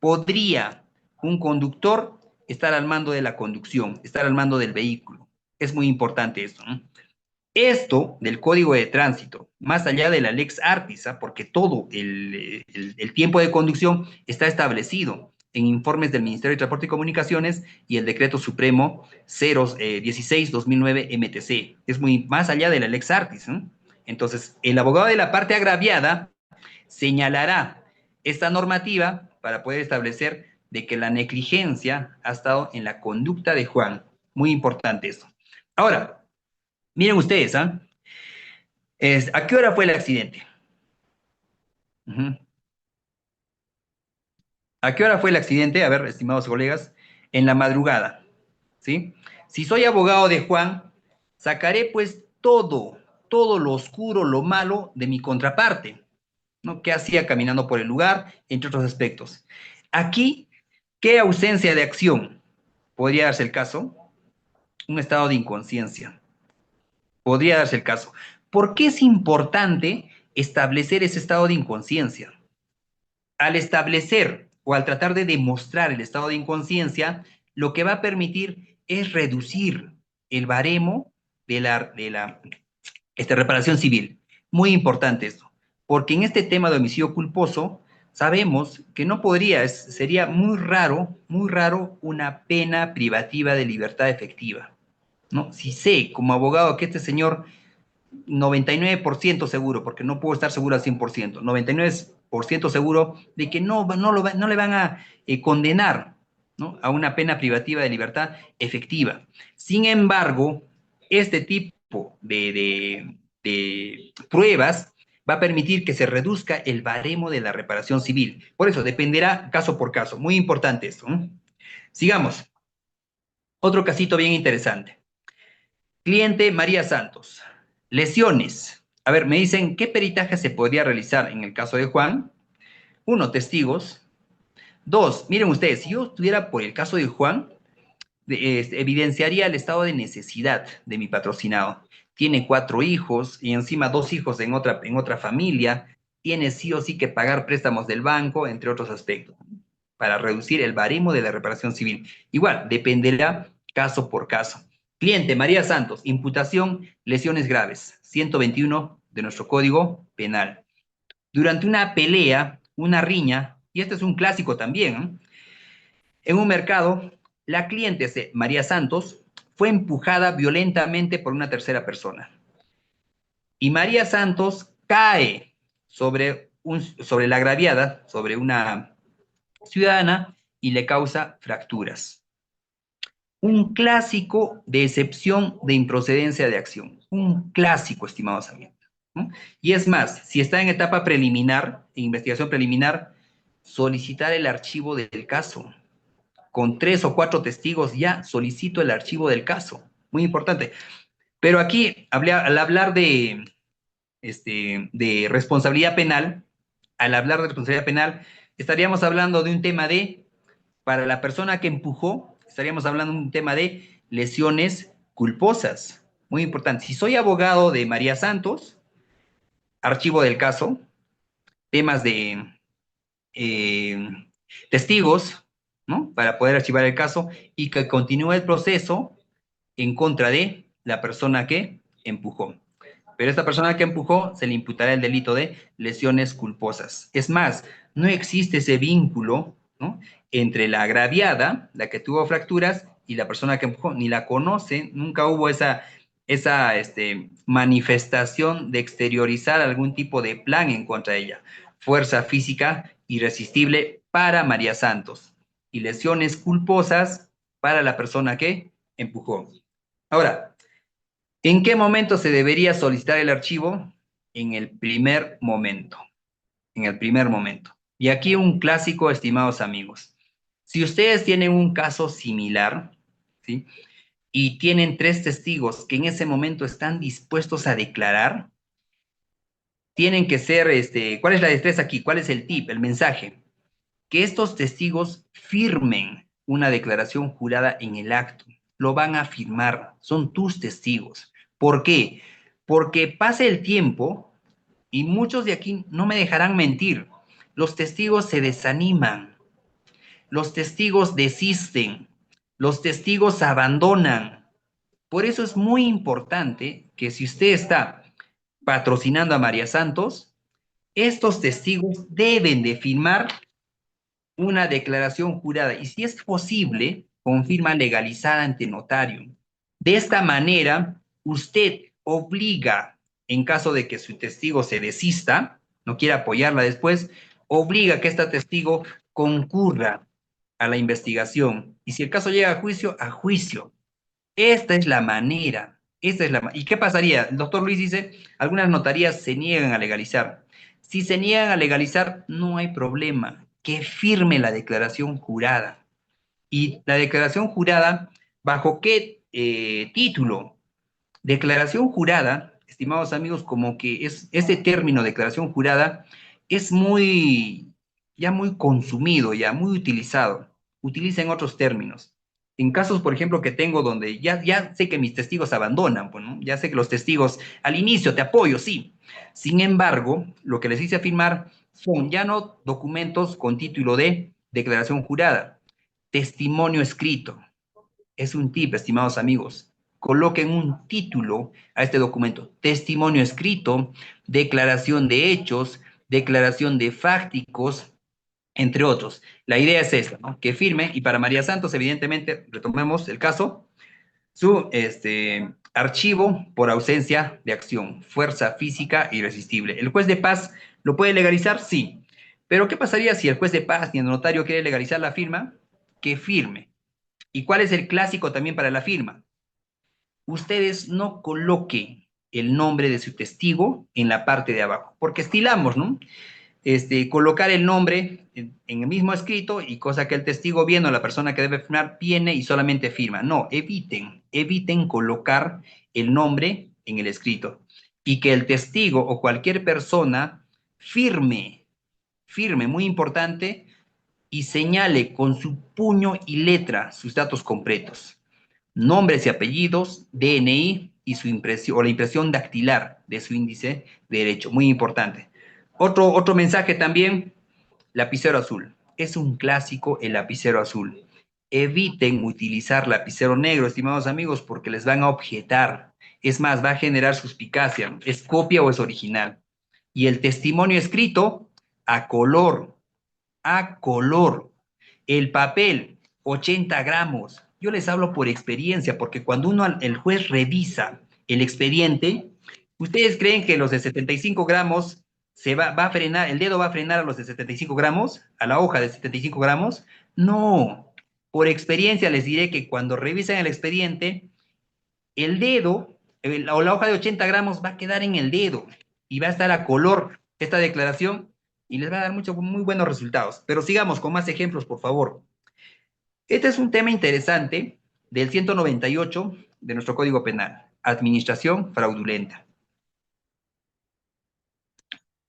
podría un conductor estar al mando de la conducción, estar al mando del vehículo. Es muy importante esto, ¿no? Esto del Código de Tránsito, más allá de la Lex Artis, ¿ah? Porque todo el tiempo de conducción está establecido en informes del Ministerio de Transporte y Comunicaciones y el Decreto Supremo 016-2009 MTC. Es muy más allá de la Lex Artis, ¿no? Entonces, el abogado de la parte agraviada señalará esta normativa para poder establecer de que la negligencia ha estado en la conducta de Juan. Muy importante esto. Ahora, miren ustedes, ¿ah? ¿A qué hora fue el accidente? Ujú. ¿A qué hora fue el accidente? A ver, estimados colegas, en la madrugada, ¿sí? Si soy abogado de Juan, sacaré pues todo lo oscuro, lo malo de mi contraparte, ¿no? ¿Qué hacía caminando por el lugar? Entre otros aspectos. Aquí, ¿qué ausencia de acción? Podría darse el caso, un estado de inconsciencia. Podría darse el caso. ¿Por qué es importante establecer ese estado de inconsciencia? Al establecer o al tratar de demostrar el estado de inconsciencia, lo que va a permitir es reducir el baremo de la reparación civil. Muy importante esto, porque en este tema de homicidio culposo sabemos que no podría, sería muy raro una pena privativa de libertad efectiva, ¿no? Si sé como abogado que este señor 99% seguro, porque no puedo estar seguro al 100%, 99% seguro de que no le van a condenar, ¿no? A una pena privativa de libertad efectiva. Sin embargo, este tipo de pruebas va a permitir que se reduzca el baremo de la reparación civil. Por eso dependerá caso por caso. Muy importante esto, ¿no? Sigamos. Otro casito bien interesante. Cliente María Santos. Lesiones. A ver, me dicen, ¿qué peritaje se podría realizar en el caso de Juan? Uno, testigos. Dos, miren ustedes, si yo estuviera por el caso de Juan, evidenciaría el estado de necesidad de mi patrocinado. Tiene 4 hijos y encima 2 hijos en otra familia. Tiene sí o sí que pagar préstamos del banco, entre otros aspectos, para reducir el baremo de la reparación civil. Igual, dependerá caso por caso. Cliente María Santos, imputación, lesiones graves, 121 de nuestro Código Penal. Durante una pelea, una riña, y este es un clásico también, ¿eh? En un mercado, La cliente, María Santos, fue empujada violentamente por una tercera persona. Y María Santos cae sobre la agraviada, sobre una ciudadana, y le causa fracturas. Un clásico de excepción de improcedencia de acción. Un clásico, estimados amigos, ¿no? Y es más, si está en etapa preliminar, investigación preliminar, solicitar el archivo del caso. Con 3 o 4 testigos ya solicito el archivo del caso. Muy importante. Pero aquí, al hablar de responsabilidad penal, estaríamos hablando de un tema para la persona que empujó, estaríamos hablando de un tema de lesiones culposas. Muy importante. Si soy abogado de María Santos, archivo del caso, temas de eh, testigos, ¿no? Para poder archivar el caso y que continúe el proceso en contra de la persona que empujó. Pero esta persona que empujó se le imputará el delito de lesiones culposas. Es más, no existe ese vínculo, ¿no?, entre la agraviada, la que tuvo fracturas, y la persona que empujó. Ni la conoce, nunca hubo esa manifestación de exteriorizar algún tipo de plan en contra de ella. Fuerza física irresistible para María Santos y lesiones culposas para la persona que empujó. Ahora, ¿en qué momento se debería solicitar el archivo? En el primer momento. En el primer momento. Y aquí un clásico, estimados amigos. Si ustedes tienen un caso similar, ¿sí?, y tienen 3 testigos que en ese momento están dispuestos a declarar, tienen que ser, ¿cuál es la destreza aquí? ¿Cuál es el tip, el mensaje? Que estos testigos firmen una declaración jurada en el acto. Lo van a firmar, son tus testigos. ¿Por qué? Porque pase el tiempo y muchos de aquí no me dejarán mentir. Los testigos se desaniman, los testigos desisten, los testigos abandonan. Por eso es muy importante que si usted está patrocinando a María Santos, estos testigos deben de firmar una declaración jurada y, si es posible, con firma legalizada ante notario. De esta manera, usted obliga, en caso de que su testigo se desista, no quiera apoyarla después, obliga a que este testigo concurra a la investigación. Y si el caso llega a juicio, a juicio. Esta es la manera. ¿Y qué pasaría? El doctor Luis dice, algunas notarías se niegan a legalizar. Si se niegan a legalizar, no hay problema. Que firme la declaración jurada. Y la declaración jurada, ¿bajo qué título? Declaración jurada, estimados amigos, como que este término declaración jurada es ya muy consumido, ya muy utilizado. Utilicen otros términos. En casos, por ejemplo, que tengo donde ya sé que mis testigos abandonan, pues, ¿no? Ya sé que los testigos al inicio te apoyo, sí. Sin embargo, lo que les hice afirmar son ya no documentos con título de declaración jurada, testimonio escrito. Es un tip, estimados amigos. Coloquen un título a este documento: testimonio escrito, declaración de hechos, declaración de fácticos, entre otros. La idea es esta, ¿no?, que firme. Y para María Santos, evidentemente, retomemos el caso, su archivo por ausencia de acción, fuerza física irresistible. ¿El juez de paz lo puede legalizar? Sí. Pero ¿qué pasaría si el juez de paz ni el notario quiere legalizar la firma? Que firme. ¿Y cuál es el clásico también para la firma? Ustedes no coloquen el nombre de su testigo en la parte de abajo, porque estilamos, ¿no? Colocar el nombre en el mismo escrito, y cosa que el testigo, viendo a la persona que debe firmar, viene y solamente firma. No, eviten colocar el nombre en el escrito, y que el testigo o cualquier persona firme, muy importante, y señale con su puño y letra sus datos completos: nombres y apellidos, DNI y su impresión, o la impresión dactilar de su índice de derecho. Muy importante. Otro mensaje también: lapicero azul. Es un clásico el lapicero azul. Eviten utilizar lapicero negro, estimados amigos, porque les van a objetar. Es más, va a generar suspicacia. ¿Es copia o es original? Y el testimonio escrito, a color. A color. El papel 80 gramos. Yo les hablo por experiencia, porque cuando el juez revisa el expediente, ¿ustedes creen que los de 75 gramos va a frenar, el dedo va a frenar a los de 75 gramos, a la hoja de 75 gramos? No. Por experiencia les diré que cuando revisan el expediente, el dedo o la hoja de 80 gramos va a quedar en el dedo y va a estar a color esta declaración y les va a dar muy buenos resultados. Pero sigamos con más ejemplos, por favor. Este es un tema interesante del 198 de nuestro Código Penal, administración fraudulenta.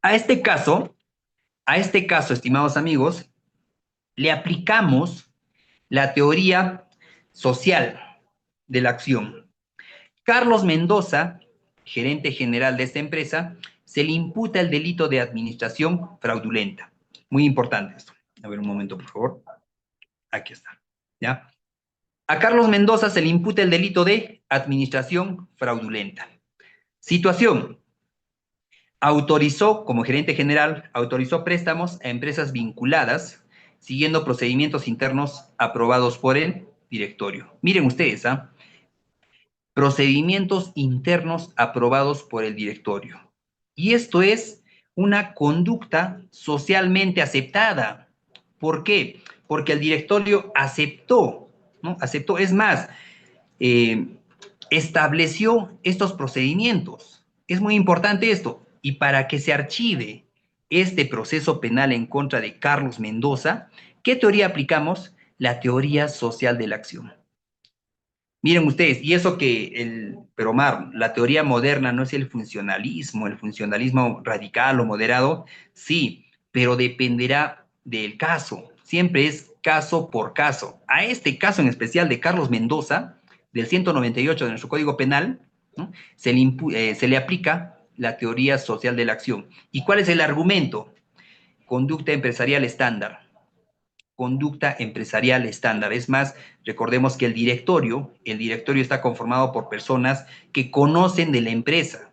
A este caso, estimados amigos, le aplicamos la teoría social de la acción. Carlos Mendoza, gerente general de esta empresa, se le imputa el delito de administración fraudulenta. Muy importante esto. A ver un momento, por favor. Aquí está. ¿Ya? A Carlos Mendoza se le imputa el delito de administración fraudulenta. Situación. Autorizó, como gerente general, autorizó préstamos a empresas vinculadas, siguiendo procedimientos internos aprobados por el directorio. Miren ustedes, ¿ah? Procedimientos internos aprobados por el directorio. Y esto es una conducta socialmente aceptada. ¿Por qué? Porque el directorio aceptó, ¿no? Aceptó, es más, eh, estableció estos procedimientos. Es muy importante esto. Y para que se archive este proceso penal en contra de Carlos Mendoza, ¿qué teoría aplicamos? La teoría social de la acción. Miren ustedes, y eso pero Omar, la teoría moderna no es el funcionalismo radical o moderado, sí, pero dependerá del caso, siempre es caso por caso. A este caso en especial de Carlos Mendoza, del 198 de nuestro Código Penal, ¿no? Se le aplica la teoría social de la acción. ¿Y cuál es el argumento? Conducta empresarial estándar. Conducta empresarial estándar. Es más, recordemos que el directorio está conformado por personas que conocen de la empresa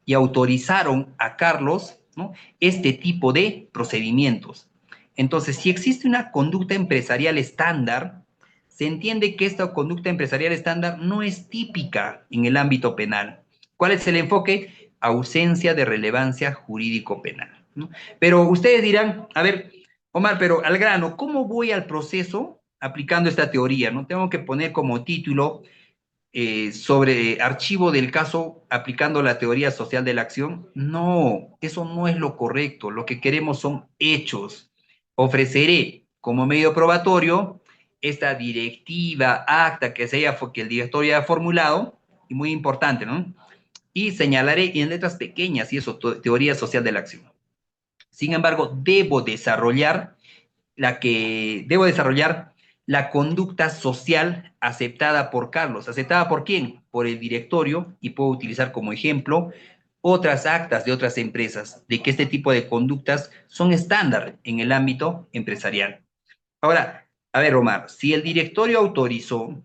y autorizaron a Carlos, ¿no?, este tipo de procedimientos. Entonces, si existe una conducta empresarial estándar, se entiende que esta conducta empresarial estándar no es típica en el ámbito penal. ¿Cuál es el enfoque? Ausencia de relevancia jurídico-penal, ¿no? Pero ustedes dirán, a ver, Omar, pero al grano, ¿cómo voy al proceso aplicando esta teoría? ¿No? Tengo que poner como título sobre archivo del caso aplicando la teoría social de la acción. No, eso no es lo correcto. Lo que queremos son hechos. Ofreceré como medio probatorio esta directiva, acta que el directorio haya formulado, y muy importante, ¿no? Y señalaré en letras pequeñas, y eso, teoría social de la acción. Sin embargo, debo desarrollar la conducta social aceptada por Carlos. ¿Aceptada por quién? Por el directorio, y puedo utilizar como ejemplo otras actas de otras empresas, de que este tipo de conductas son estándar en el ámbito empresarial. Ahora, a ver, Omar, si el directorio autorizó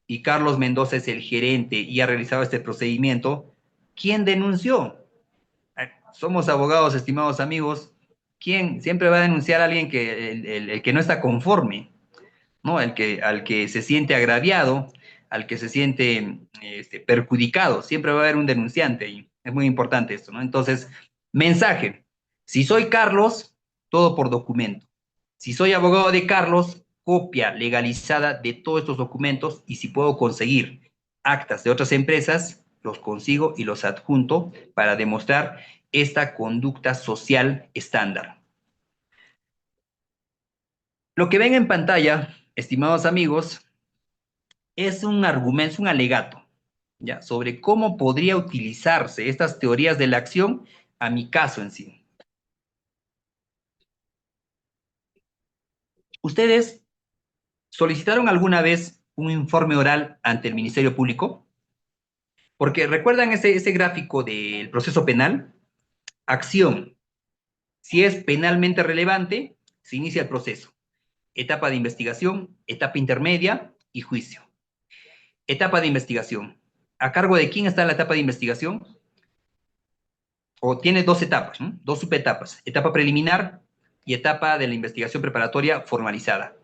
y Carlos Mendoza es el gerente y ha realizado este procedimiento, ¿quién denunció? Somos abogados, estimados amigos. ¿Quién siempre va a denunciar a alguien el que no está conforme, ¿no? Al que se siente agraviado, al que se siente perjudicado? Siempre va a haber un denunciante y es muy importante esto, ¿no? Entonces, mensaje. Si soy Carlos, todo por documento. Si soy abogado de Carlos, copia legalizada de todos estos documentos, y si puedo conseguir actas de otras empresas, los consigo y los adjunto para demostrar esta conducta social estándar. Lo que ven en pantalla, estimados amigos, es un argumento, es un alegato, ¿ya?, sobre cómo podría utilizarse estas teorías de la acción a mi caso en sí. ¿Ustedes solicitaron alguna vez un informe oral ante el Ministerio Público? Porque recuerdan ese gráfico del proceso penal. Acción. Si es penalmente relevante, se inicia el proceso. Etapa de investigación, etapa intermedia y juicio. Etapa de investigación. ¿A cargo de quién está la etapa de investigación? O tiene dos etapas, ¿no? Dos subetapas. Etapa preliminar y etapa de la investigación preparatoria formalizada.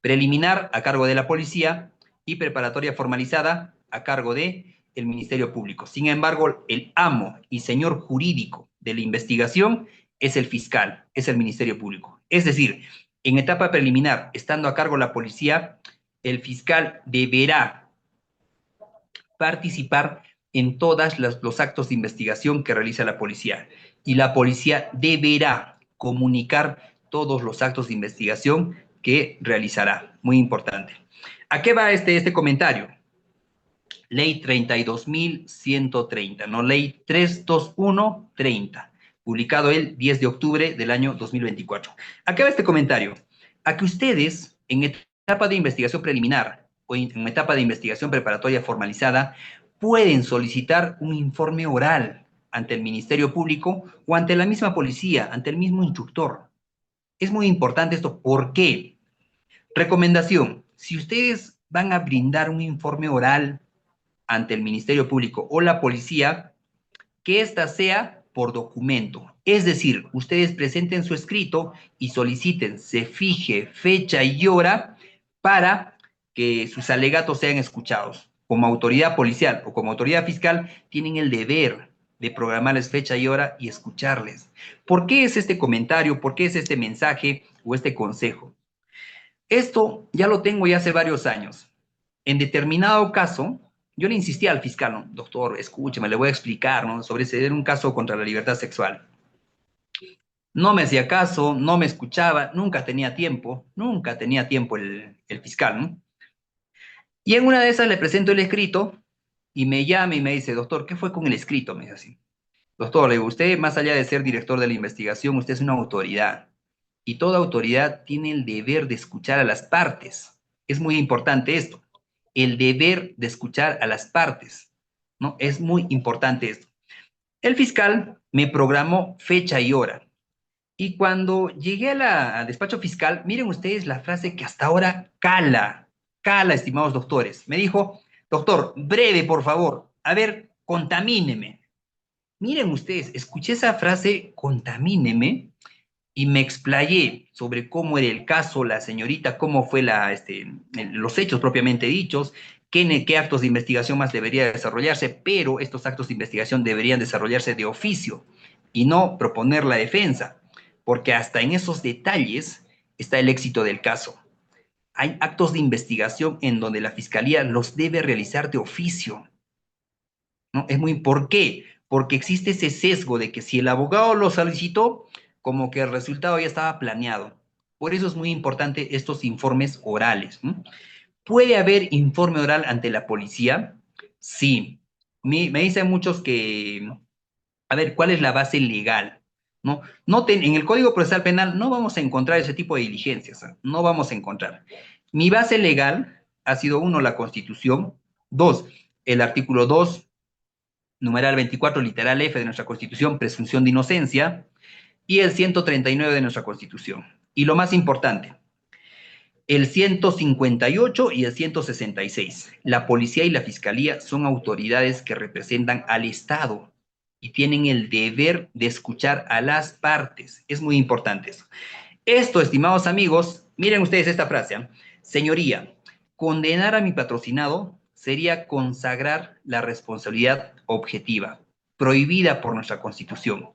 preliminar a cargo de la policía y preparatoria formalizada a cargo de el Ministerio Público. Sin embargo, el amo y señor jurídico de la investigación es el fiscal, es el Ministerio Público. Es decir, en etapa preliminar, estando a cargo la policía, el fiscal deberá participar en todos los actos de investigación que realiza la policía. Y la policía deberá comunicar todos los actos de investigación que realizará. Muy importante. ¿A qué va este comentario? Ley 32.130, no Ley 32130, publicado el 10 de octubre del año 2024. ¿A qué va este comentario? A que ustedes, en etapa de investigación preliminar o en etapa de investigación preparatoria formalizada, pueden solicitar un informe oral ante el Ministerio Público o ante la misma policía, ante el mismo instructor. Es muy importante esto. ¿Por qué? Recomendación: si ustedes van a brindar un informe oral ante el Ministerio Público o la policía, que ésta sea por documento. Es decir, ustedes presenten su escrito y soliciten, se fije fecha y hora para que sus alegatos sean escuchados. Como autoridad policial o como autoridad fiscal, tienen el deber de programarles fecha y hora y escucharles. ¿Por qué es este comentario? ¿Por qué es este mensaje o este consejo? Esto ya lo tengo ya hace varios años. En determinado caso, yo le insistía al fiscal, ¿no? Doctor, escúcheme, le voy a explicar, ¿no? Sobre ese era un caso contra la libertad sexual. No me hacía caso, no me escuchaba, nunca tenía tiempo el fiscal, ¿no? Y en una de esas le presento el escrito y me llama y me dice, doctor, ¿qué fue con el escrito? Me dice así. Doctor, le digo, usted, más allá de ser director de la investigación, usted es una autoridad. Y toda autoridad tiene el deber de escuchar a las partes. Es muy importante esto, el deber de escuchar a las partes, ¿no? Es muy importante esto. El fiscal me programó fecha y hora. Y cuando llegué al despacho fiscal, miren ustedes la frase que hasta ahora cala, estimados doctores. Me dijo, doctor, breve, por favor. A ver, contamíneme. Miren ustedes, escuché esa frase, contamíneme, y me explayé sobre cómo era el caso, la señorita, cómo fue los hechos propiamente dichos, qué actos de investigación más debería desarrollarse, pero estos actos de investigación deberían desarrollarse de oficio y no proponer la defensa, porque hasta en esos detalles está el éxito del caso. Hay actos de investigación en donde la fiscalía los debe realizar de oficio, ¿no? ¿Por qué? Porque existe ese sesgo de que si el abogado lo solicitó, como que el resultado ya estaba planeado. Por eso es muy importante estos informes orales, ¿no? ¿Puede haber informe oral ante la policía? Sí. Me dicen muchos que, a ver, ¿cuál es la base legal? ¿No? Noten, en el Código Procesal Penal no vamos a encontrar ese tipo de diligencias, ¿eh? No vamos a encontrar. Mi base legal ha sido, uno, la Constitución; dos, el artículo 2, numeral 24, literal F de nuestra Constitución, presunción de inocencia, y el 139 de nuestra Constitución. Y lo más importante, el 158 y el 166. La policía y la fiscalía son autoridades que representan al Estado y tienen el deber de escuchar a las partes. Es muy importante eso. Esto, estimados amigos, miren ustedes esta frase, ¿eh? Señoría, condenar a mi patrocinado sería consagrar la responsabilidad objetiva, prohibida por nuestra Constitución.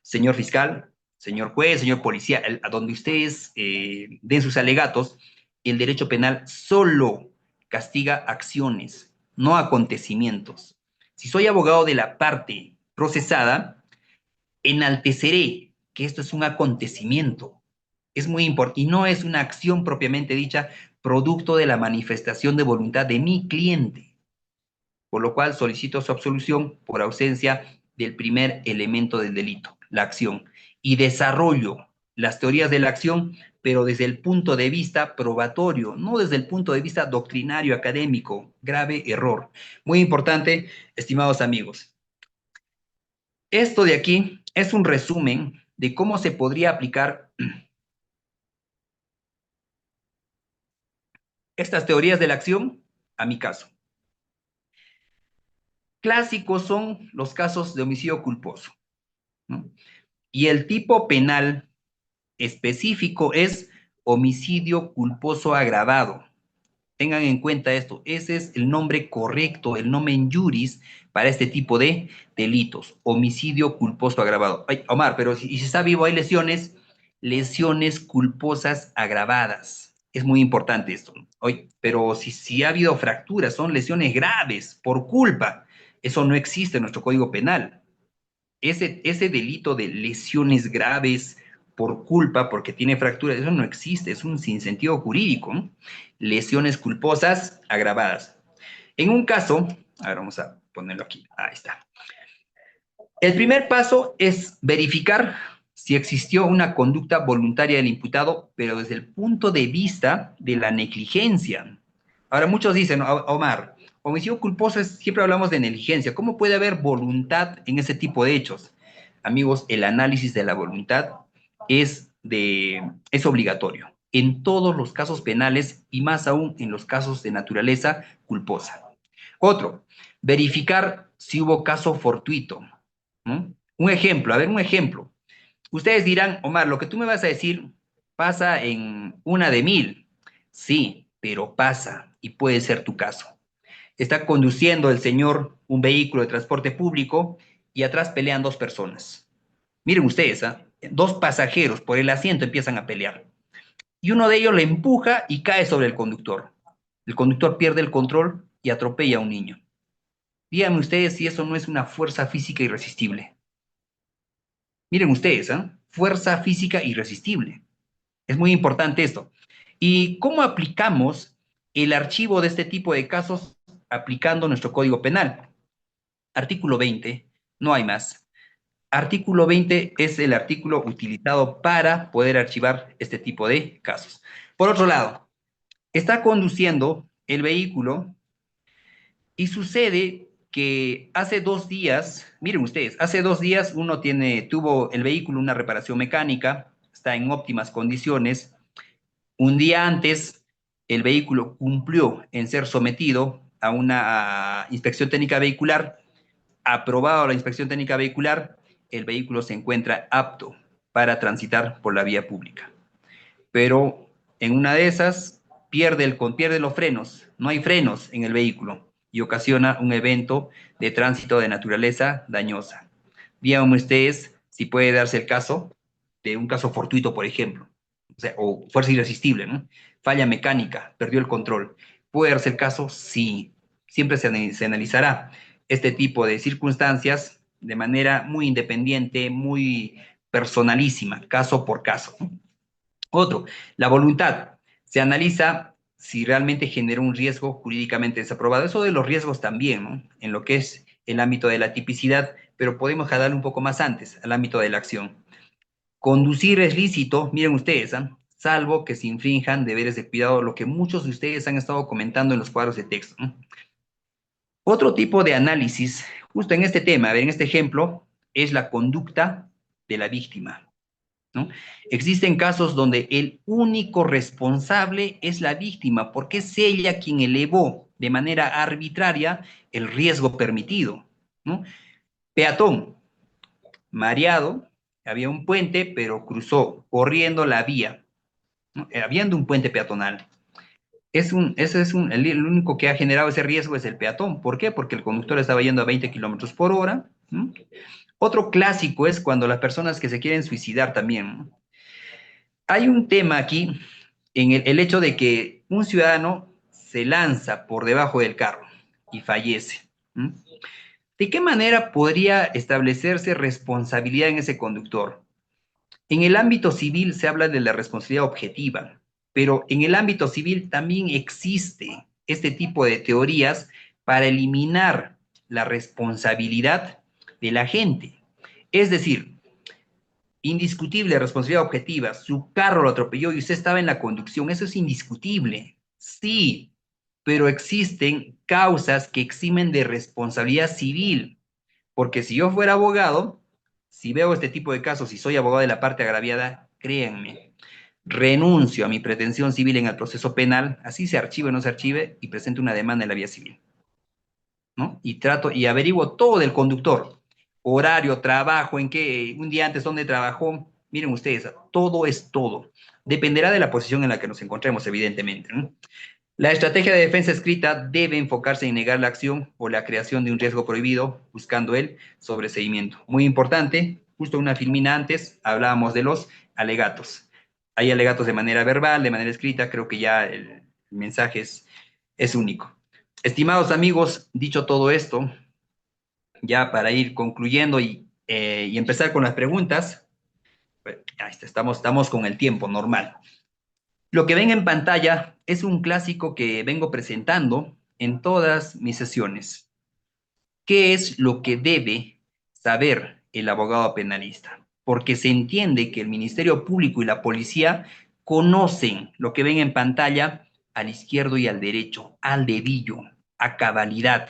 Señor fiscal, señor juez, señor policía, a donde ustedes den sus alegatos, el derecho penal solo castiga acciones, no acontecimientos. Si soy abogado de la parte procesada, enalteceré que esto es un acontecimiento. Es muy importante y no es una acción propiamente dicha, producto de la manifestación de voluntad de mi cliente, por lo cual solicito su absolución por ausencia del primer elemento del delito, la acción, y desarrollo las teorías de la acción, pero desde el punto de vista probatorio, no desde el punto de vista doctrinario académico. Grave error. Muy importante, estimados amigos. Esto de aquí es un resumen de cómo se podría aplicar estas teorías de la acción a mi caso. Clásicos son los casos de homicidio culposo, ¿no? Y el tipo penal específico es homicidio culposo agravado. Tengan en cuenta esto, ese es el nombre correcto, el nomen juris para este tipo de delitos, homicidio culposo agravado. Ay, Omar, pero si está vivo hay lesiones, lesiones culposas agravadas. Es muy importante esto. Oye, pero si ha habido fracturas, son lesiones graves por culpa. Eso no existe en nuestro Código Penal. Ese delito de lesiones graves por culpa, porque tiene fractura, eso no existe, es un sinsentido jurídico, ¿no? Lesiones culposas agravadas. En un caso, a ver, vamos a ponerlo aquí, ahí está. El primer paso es verificar si existió una conducta voluntaria del imputado, pero desde el punto de vista de la negligencia. Ahora, muchos dicen, Omar, homicidio culposo siempre hablamos de negligencia. ¿Cómo puede haber voluntad en ese tipo de hechos? Amigos, el análisis de la voluntad es obligatorio en todos los casos penales y más aún en los casos de naturaleza culposa. Otro, verificar si hubo caso fortuito, ¿no? Un ejemplo, a ver, un ejemplo. Ustedes dirán, Omar, lo que tú me vas a decir pasa en una de mil. Sí, pero pasa y puede ser tu caso. Está conduciendo el señor un vehículo de transporte público y atrás pelean dos personas. Miren ustedes, ¿ah? Dos pasajeros por el asiento empiezan a pelear. Y uno de ellos le empuja y cae sobre el conductor. El conductor pierde el control y atropella a un niño. Díganme ustedes si eso no es una fuerza física irresistible. Miren ustedes, ¿eh? Fuerza física irresistible. Es muy importante esto. ¿Y cómo aplicamos el archivo de este tipo de casos aplicando nuestro Código Penal? Artículo 20, no hay más. Artículo 20 es el artículo utilizado para poder archivar este tipo de casos. Por otro lado, está conduciendo el vehículo y sucede que hace 2 días, miren ustedes, hace 2 días tuvo el vehículo una reparación mecánica, está en óptimas condiciones. Un día antes, el vehículo cumplió en ser sometido a una inspección técnica vehicular. Aprobado la inspección técnica vehicular, el vehículo se encuentra apto para transitar por la vía pública. Pero en una de esas pierde los frenos, no hay frenos en el vehículo y ocasiona un evento de tránsito de naturaleza dañosa. Díganme ustedes si puede darse el caso de un caso fortuito, por ejemplo, o sea, o fuerza irresistible, ¿no? Falla mecánica, perdió el control. ¿Puede darse el caso? Sí. Siempre se analizará este tipo de circunstancias de manera muy independiente, muy personalísima, caso por caso, ¿no? Otro, la voluntad. Se analiza si realmente genera un riesgo jurídicamente desaprobado. Eso de los riesgos también, ¿no? En lo que es el ámbito de la tipicidad, pero podemos jalar un poco más antes, al ámbito de la acción. Conducir es lícito, miren ustedes, ¿eh? Salvo que se infrinjan deberes de cuidado, lo que muchos de ustedes han estado comentando en los cuadros de texto, ¿no? Otro tipo de análisis, justo en este tema, a ver, en este ejemplo, es la conducta de la víctima, ¿no? Existen casos donde el único responsable es la víctima, porque es ella quien elevó de manera arbitraria el riesgo permitido, ¿no? Peatón, mareado, había un puente, pero cruzó corriendo la vía, ¿no? Habiendo un puente peatonal. El único que ha generado ese riesgo es el peatón. ¿Por qué? Porque el conductor estaba yendo a 20 kilómetros por hora, ¿no? Otro clásico es cuando las personas que se quieren suicidar también, ¿no? Hay un tema aquí en el hecho de que un ciudadano se lanza por debajo del carro y fallece. ¿Mm? ¿De qué manera podría establecerse responsabilidad en ese conductor? En el ámbito civil se habla de la responsabilidad objetiva, pero en el ámbito civil también existe este tipo de teorías para eliminar la responsabilidad de la gente. Es decir, indiscutible responsabilidad objetiva, su carro lo atropelló y usted estaba en la conducción, eso es indiscutible. Sí, pero existen causas que eximen de responsabilidad civil, porque si yo fuera abogado, si veo este tipo de casos y soy abogado de la parte agraviada, créanme, renuncio a mi pretensión civil en el proceso penal, así se archive o no se archive, y presento una demanda en la vía civil, ¿no? Y trato y averiguo todo del conductor, horario, trabajo, un día antes dónde trabajó. Miren ustedes, todo es todo. Dependerá de la posición en la que nos encontremos, evidentemente, ¿no? La estrategia de defensa escrita debe enfocarse en negar la acción o la creación de un riesgo prohibido, buscando el sobreseimiento. Muy importante, justo una filmina antes hablábamos de los alegatos. Hay alegatos de manera verbal, de manera escrita, creo que ya el mensaje es único. Estimados amigos, dicho todo esto, ya para ir concluyendo y empezar con las preguntas, pues, estamos con el tiempo normal. Lo que ven en pantalla es un clásico que vengo presentando en todas mis sesiones. ¿Qué es lo que debe saber el abogado penalista? Porque se entiende que el Ministerio Público y la policía conocen lo que ven en pantalla al izquierdo y al derecho, al dedillo, a cabalidad.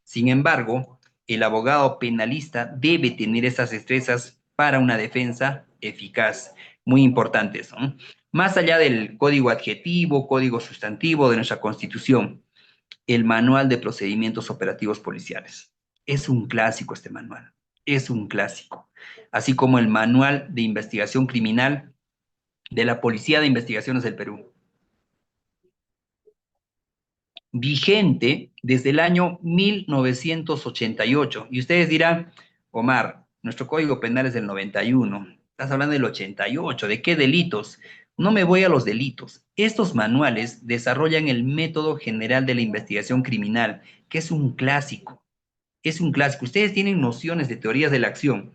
Sin embargo, el abogado penalista debe tener esas destrezas para una defensa eficaz. Muy importante eso, ¿no? Más allá del código adjetivo, código sustantivo de nuestra Constitución, el Manual de Procedimientos Operativos Policiales. Es un clásico este manual, es un clásico. Así como el Manual de Investigación Criminal de la Policía de Investigaciones del Perú. Vigente desde el año 1988. Y ustedes dirán, Omar, nuestro Código Penal es del 91. Estás hablando del 88. ¿De qué delitos? No me voy a los delitos. Estos manuales desarrollan el método general de la investigación criminal, que es un clásico. Es un clásico. Ustedes tienen nociones de teorías de la acción.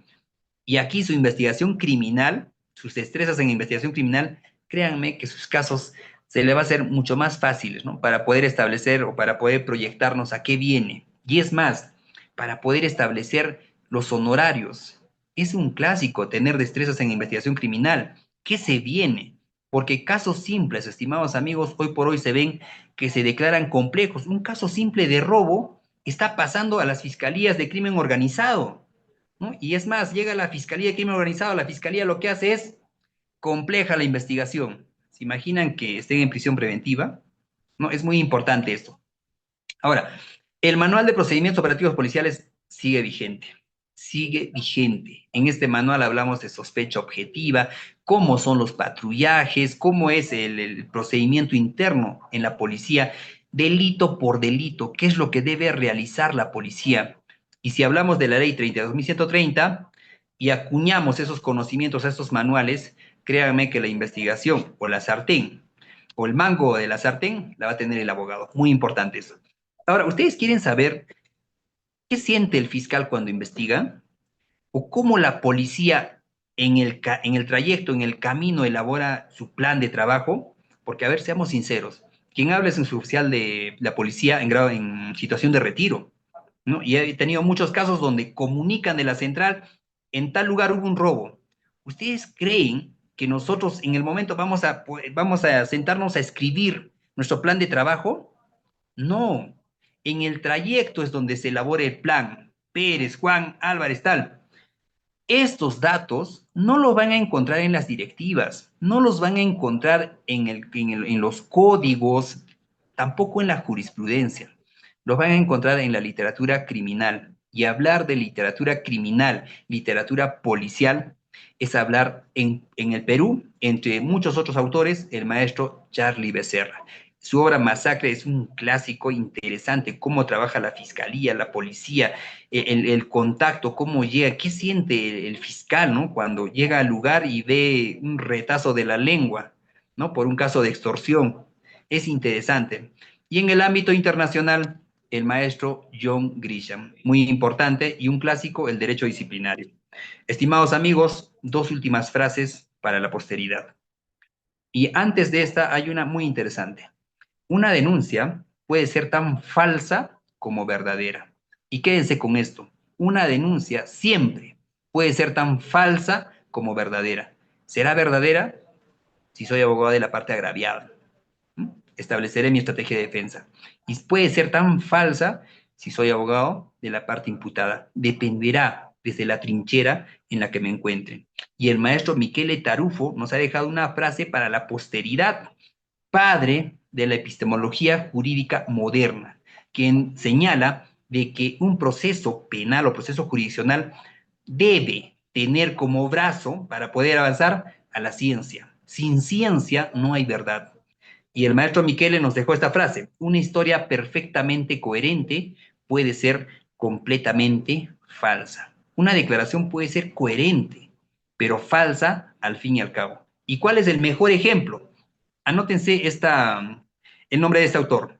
Y aquí su investigación criminal, sus destrezas en investigación criminal, créanme que sus casos se le va a hacer mucho más fáciles, ¿no? Para poder establecer o para poder proyectarnos a qué viene. Y es más, para poder establecer los honorarios. Es un clásico tener destrezas en investigación criminal. ¿Qué se viene? Porque casos simples, estimados amigos, hoy por hoy se ven que se declaran complejos. Un caso simple de robo está pasando a las fiscalías de crimen organizado, ¿no? Y es más, llega la Fiscalía de Crimen Organizado, la Fiscalía lo que hace es compleja la investigación. ¿Se imaginan que estén en prisión preventiva? ¿No? Es muy importante esto. Ahora, el Manual de Procedimientos Operativos Policiales sigue vigente. Sigue vigente. En este manual hablamos de sospecha objetiva, cómo son los patrullajes, cómo es el procedimiento interno en la policía, delito por delito, qué es lo que debe realizar la policía. Y si hablamos de la ley 32.130 y acuñamos esos conocimientos a estos manuales, créanme que la investigación o la sartén o el mango de la sartén la va a tener el abogado. Muy importante eso. Ahora, ¿ustedes quieren saber qué siente el fiscal cuando investiga? ¿O cómo la policía en el trayecto, en el camino, elabora su plan de trabajo? Porque, a ver, seamos sinceros, quien habla es un suboficial de la policía en situación de retiro, ¿no? Y he tenido muchos casos donde comunican de la central, en tal lugar hubo un robo. ¿Ustedes creen que nosotros en el momento vamos a sentarnos a escribir nuestro plan de trabajo? No, en el trayecto es donde se elabora el plan. Pérez, Juan, Álvarez, tal. Estos datos no los van a encontrar en las directivas, no los van a encontrar en los códigos, tampoco en la jurisprudencia. Los van a encontrar en la literatura criminal. Y hablar de literatura criminal, literatura policial, es hablar en el Perú, entre muchos otros autores, el maestro Charlie Becerra. Su obra Masacre es un clásico interesante, cómo trabaja la fiscalía, la policía, el contacto, cómo llega, qué siente el fiscal, ¿no? Cuando llega al lugar y ve un retazo de la lengua, ¿no? Por un caso de extorsión. Es interesante. Y en el ámbito internacional, el maestro John Grisham, muy importante, y un clásico, el derecho disciplinario. Estimados amigos, dos últimas frases para la posteridad. Y antes de esta hay una muy interesante. Una denuncia puede ser tan falsa como verdadera. Y quédense con esto. Una denuncia siempre puede ser tan falsa como verdadera. ¿Será verdadera? Si soy abogado de la parte agraviada. Estableceré mi estrategia de defensa. Y puede ser tan falsa si soy abogado de la parte imputada. Dependerá desde la trinchera en la que me encuentren. Y el maestro Michele Tarufo nos ha dejado una frase para la posteridad, padre de la epistemología jurídica moderna, quien señala de que un proceso penal o proceso jurisdiccional debe tener como brazo para poder avanzar a la ciencia. Sin ciencia no hay verdad. Y el maestro Michele nos dejó esta frase: una historia perfectamente coherente puede ser completamente falsa. Una declaración puede ser coherente, pero falsa al fin y al cabo. ¿Y cuál es el mejor ejemplo? Anótense el nombre de este autor,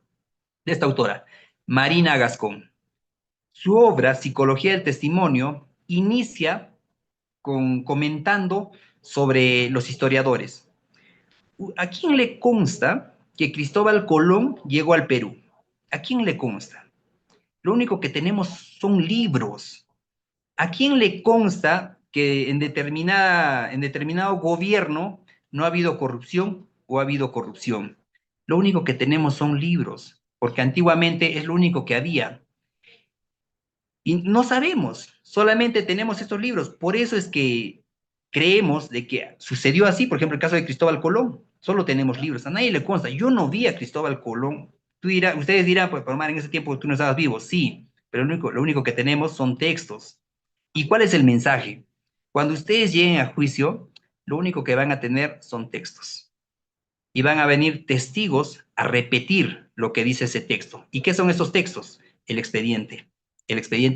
de esta autora, Marina Gascón. Su obra, Psicología del Testimonio, inicia comentando sobre los historiadores. ¿A quién le consta que Cristóbal Colón llegó al Perú? ¿A quién le consta? Lo único que tenemos son libros. ¿A quién le consta que en determinado gobierno no ha habido corrupción o ha habido corrupción? Lo único que tenemos son libros, porque antiguamente es lo único que había. Y no sabemos, solamente tenemos estos libros. Por eso es que creemos de que sucedió así. Por ejemplo, el caso de Cristóbal Colón. Solo tenemos libros. A nadie le consta. Yo no vi a Cristóbal Colón. Ustedes dirán, pues, Omar, en ese tiempo tú no estabas vivo. Sí, pero lo único que tenemos son textos. ¿Y cuál es el mensaje? Cuando ustedes lleguen a juicio, lo único que van a tener son textos. Y van a venir testigos a repetir lo que dice ese texto. ¿Y qué son esos textos? El expediente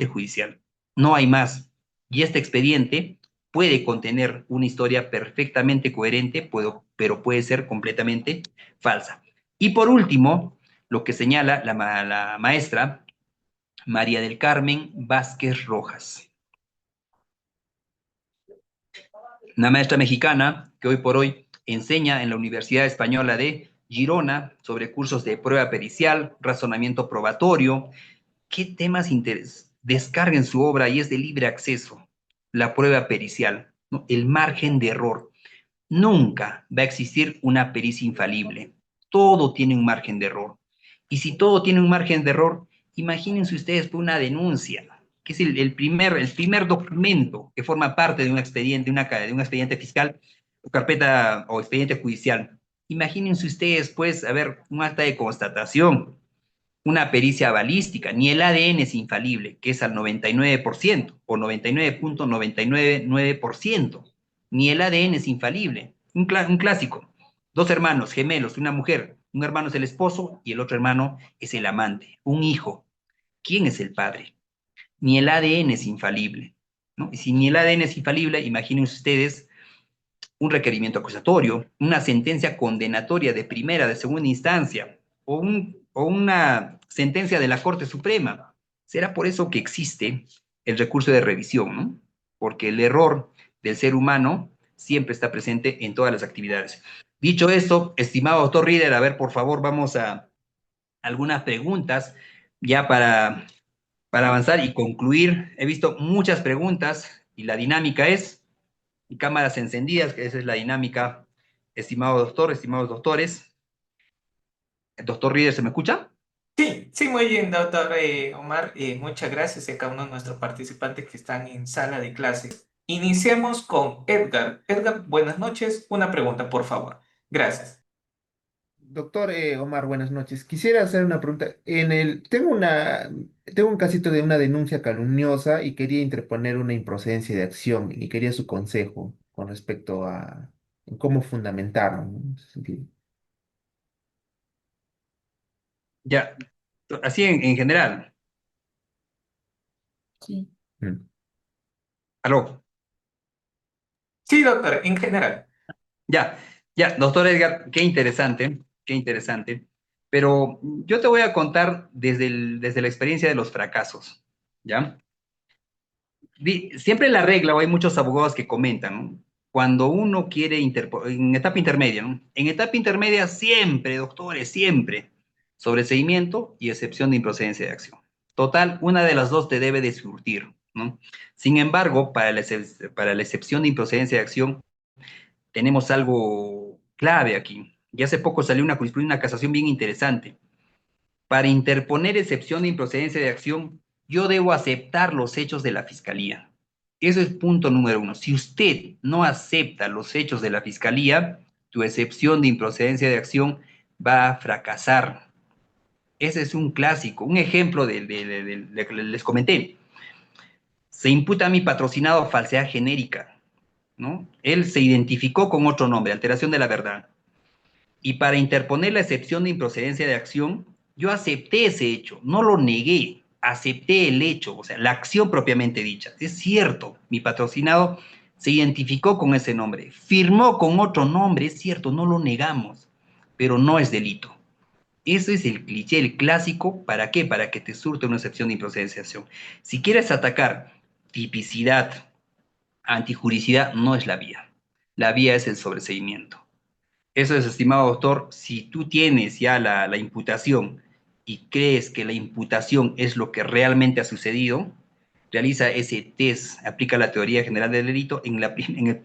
judicial. No hay más. Y este expediente puede contener una historia perfectamente coherente, pero puede ser completamente falsa. Y por último, lo que señala la maestra María del Carmen Vázquez Rojas, una maestra mexicana que hoy por hoy enseña en la Universidad Española de Girona sobre cursos de prueba pericial, razonamiento probatorio. ¿Qué temas descarguen su obra y es de libre acceso? La prueba pericial, ¿no? El margen de error. Nunca va a existir una pericia infalible. Todo tiene un margen de error. Y si todo tiene un margen de error, imagínense ustedes por una denuncia, que es el primer documento que forma parte de un expediente, de un expediente fiscal o carpeta o expediente judicial. Imagínense ustedes, pues, a ver, un acta de constatación, una pericia balística, ni el ADN es infalible, que es al 99% o 99.999%. Ni el ADN es infalible. Un clásico. Dos hermanos gemelos, una mujer. Un hermano es el esposo y el otro hermano es el amante. Un hijo. ¿Quién es el padre? Ni el ADN es infalible, ¿no? Y si ni el ADN es infalible, imaginen ustedes un requerimiento acusatorio, una sentencia condenatoria de primera, de segunda instancia, o una sentencia de la Corte Suprema. Será por eso que existe el recurso de revisión, ¿no? Porque el error del ser humano siempre está presente en todas las actividades. Dicho esto, estimado doctor Rieder, a ver, por favor, vamos a algunas preguntas ya para avanzar y concluir. He visto muchas preguntas y la dinámica es y cámaras encendidas, que esa es la dinámica, estimado doctor, estimados doctores. ¿El doctor Rieder se me escucha? Sí, sí, muy bien, doctor Omar. Muchas gracias a cada uno de nuestros participantes que están en sala de clases. Iniciemos con Edgar. Edgar, buenas noches. Una pregunta, por favor. Gracias. Doctor Omar, buenas noches. Quisiera hacer una pregunta. Tengo un casito de una denuncia calumniosa y quería interponer una improcedencia de acción y quería su consejo con respecto a cómo fundamentarlo, ¿no? En ese sentido. Ya, así en general. Sí. Mm. Aló. Sí, doctor, en general. Ya, ya, doctor Edgar, qué interesante, qué interesante. Pero yo te voy a contar desde la experiencia de los fracasos, ¿ya? Siempre la regla, o hay muchos abogados que comentan, ¿no? Cuando uno quiere en etapa intermedia, ¿no? En etapa intermedia siempre, doctores, siempre, sobreseimiento y excepción de improcedencia de acción. Total, una de las dos te debe de surtir, ¿no? Sin embargo, para la excepción de improcedencia de acción, tenemos algo clave aquí. Y hace poco salió una jurisprudencia, una casación bien interesante. Para interponer excepción de improcedencia de acción, yo debo aceptar los hechos de la fiscalía. Eso es punto número uno. Si usted no acepta los hechos de la fiscalía, tu excepción de improcedencia de acción va a fracasar. Ese es un clásico, un ejemplo de que les comenté. Se imputa a mi patrocinado falsedad genérica, ¿no? Él se identificó con otro nombre, alteración de la verdad. Y para interponer la excepción de improcedencia de acción, yo acepté ese hecho, no lo negué, acepté el hecho, o sea, la acción propiamente dicha. Es cierto, mi patrocinado se identificó con ese nombre, firmó con otro nombre, es cierto, no lo negamos, pero no es delito. Ese es el cliché, el clásico, ¿para qué? Para que te surte una excepción de improcedencia de acción. Si quieres atacar tipicidad, antijuricidad, no es la vía. La vía es el sobreseimiento. Eso es, estimado doctor, si tú tienes ya la imputación y crees que la imputación es lo que realmente ha sucedido, realiza ese test, aplica la teoría general del delito en el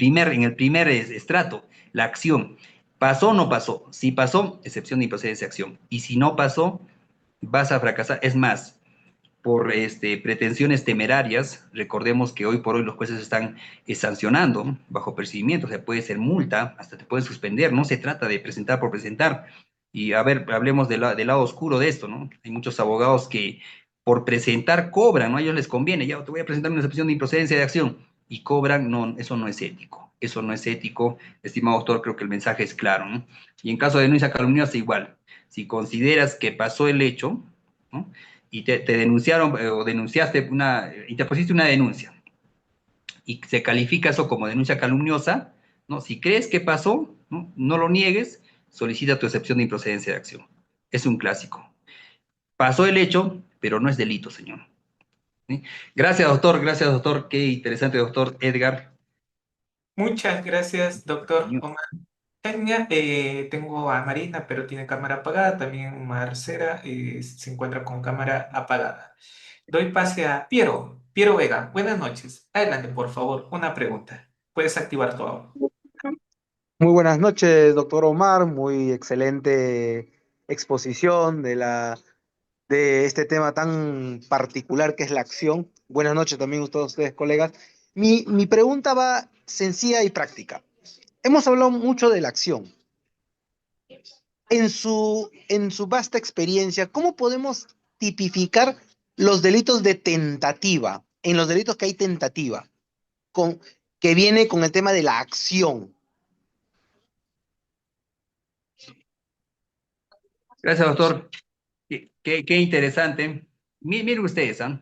primer estrato, la acción. ¿Pasó o no pasó? Si pasó, excepción de improcedencia de acción. Y si no pasó, vas a fracasar. Es más, por pretensiones temerarias, recordemos que hoy por hoy los jueces están sancionando bajo percibimiento, o sea, puede ser multa, hasta te pueden suspender, no se trata de presentar por presentar. Y a ver, hablemos del lado oscuro de esto, ¿no? Hay muchos abogados que por presentar cobran, ¿no? A ellos les conviene, ya te voy a presentar una excepción de improcedencia de acción, y cobran, no, eso no es ético, eso no es ético, estimado doctor, creo que el mensaje es claro, ¿no? Y en caso de denuncia calumniosa, igual, si consideras que pasó el hecho, ¿no? Y te denunciaron o denunciaste interpusiste una denuncia y se califica eso como denuncia calumniosa, ¿no? Si crees que pasó, ¿no? No lo niegues, solicita tu excepción de improcedencia de acción. Es un clásico. Pasó el hecho, pero no es delito, señor. ¿Sí? Gracias, doctor. Qué interesante, doctor Edgar. Muchas gracias, doctor Omar Peña. Tengo a Marina, pero tiene cámara apagada. También Marcela se encuentra con cámara apagada. Doy pase a Piero. Piero Vega, buenas noches. Adelante, por favor, una pregunta. Puedes activar tu audio. Muy buenas noches, doctor Omar. Muy excelente exposición de este tema tan particular que es la acción. Buenas noches también a todos ustedes, colegas. Mi pregunta va sencilla y práctica. Hemos hablado mucho de la acción. En su vasta experiencia, ¿cómo podemos tipificar los delitos de tentativa? En los delitos que hay tentativa, con, que viene con el tema de la acción. Gracias, doctor. Qué interesante. Miren ustedes, ¿ah?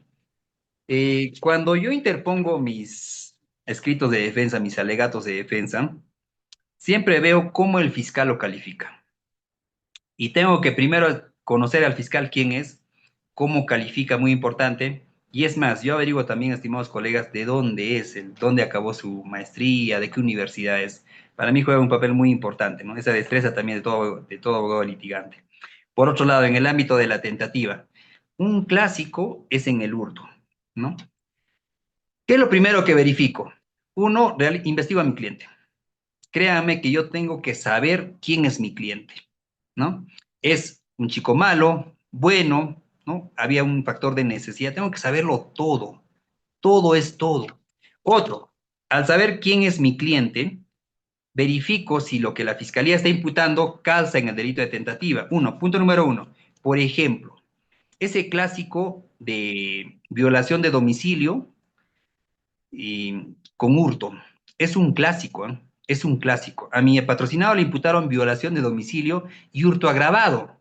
Cuando yo interpongo mis escritos de defensa, mis alegatos de defensa, siempre veo cómo el fiscal lo califica. Y tengo que primero conocer al fiscal quién es, cómo califica, muy importante. Y es más, yo averiguo también, estimados colegas, de dónde es, dónde acabó su maestría, de qué universidad es. Para mí juega un papel muy importante, ¿no? Esa destreza también de todo abogado litigante. Por otro lado, en el ámbito de la tentativa, un clásico es en el hurto, ¿no? ¿Qué es lo primero que verifico? Uno, investigo a mi cliente. Créame que yo tengo que saber quién es mi cliente, ¿no? Es un chico malo, bueno, ¿no? Había un factor de necesidad, tengo que saberlo todo, todo es todo. Otro, al saber quién es mi cliente, verifico si lo que la fiscalía está imputando calza en el delito de tentativa. Punto número uno, por ejemplo, ese clásico de violación de domicilio con hurto. Es un clásico, ¿eh? Es un clásico. A mi patrocinado le imputaron violación de domicilio y hurto agravado.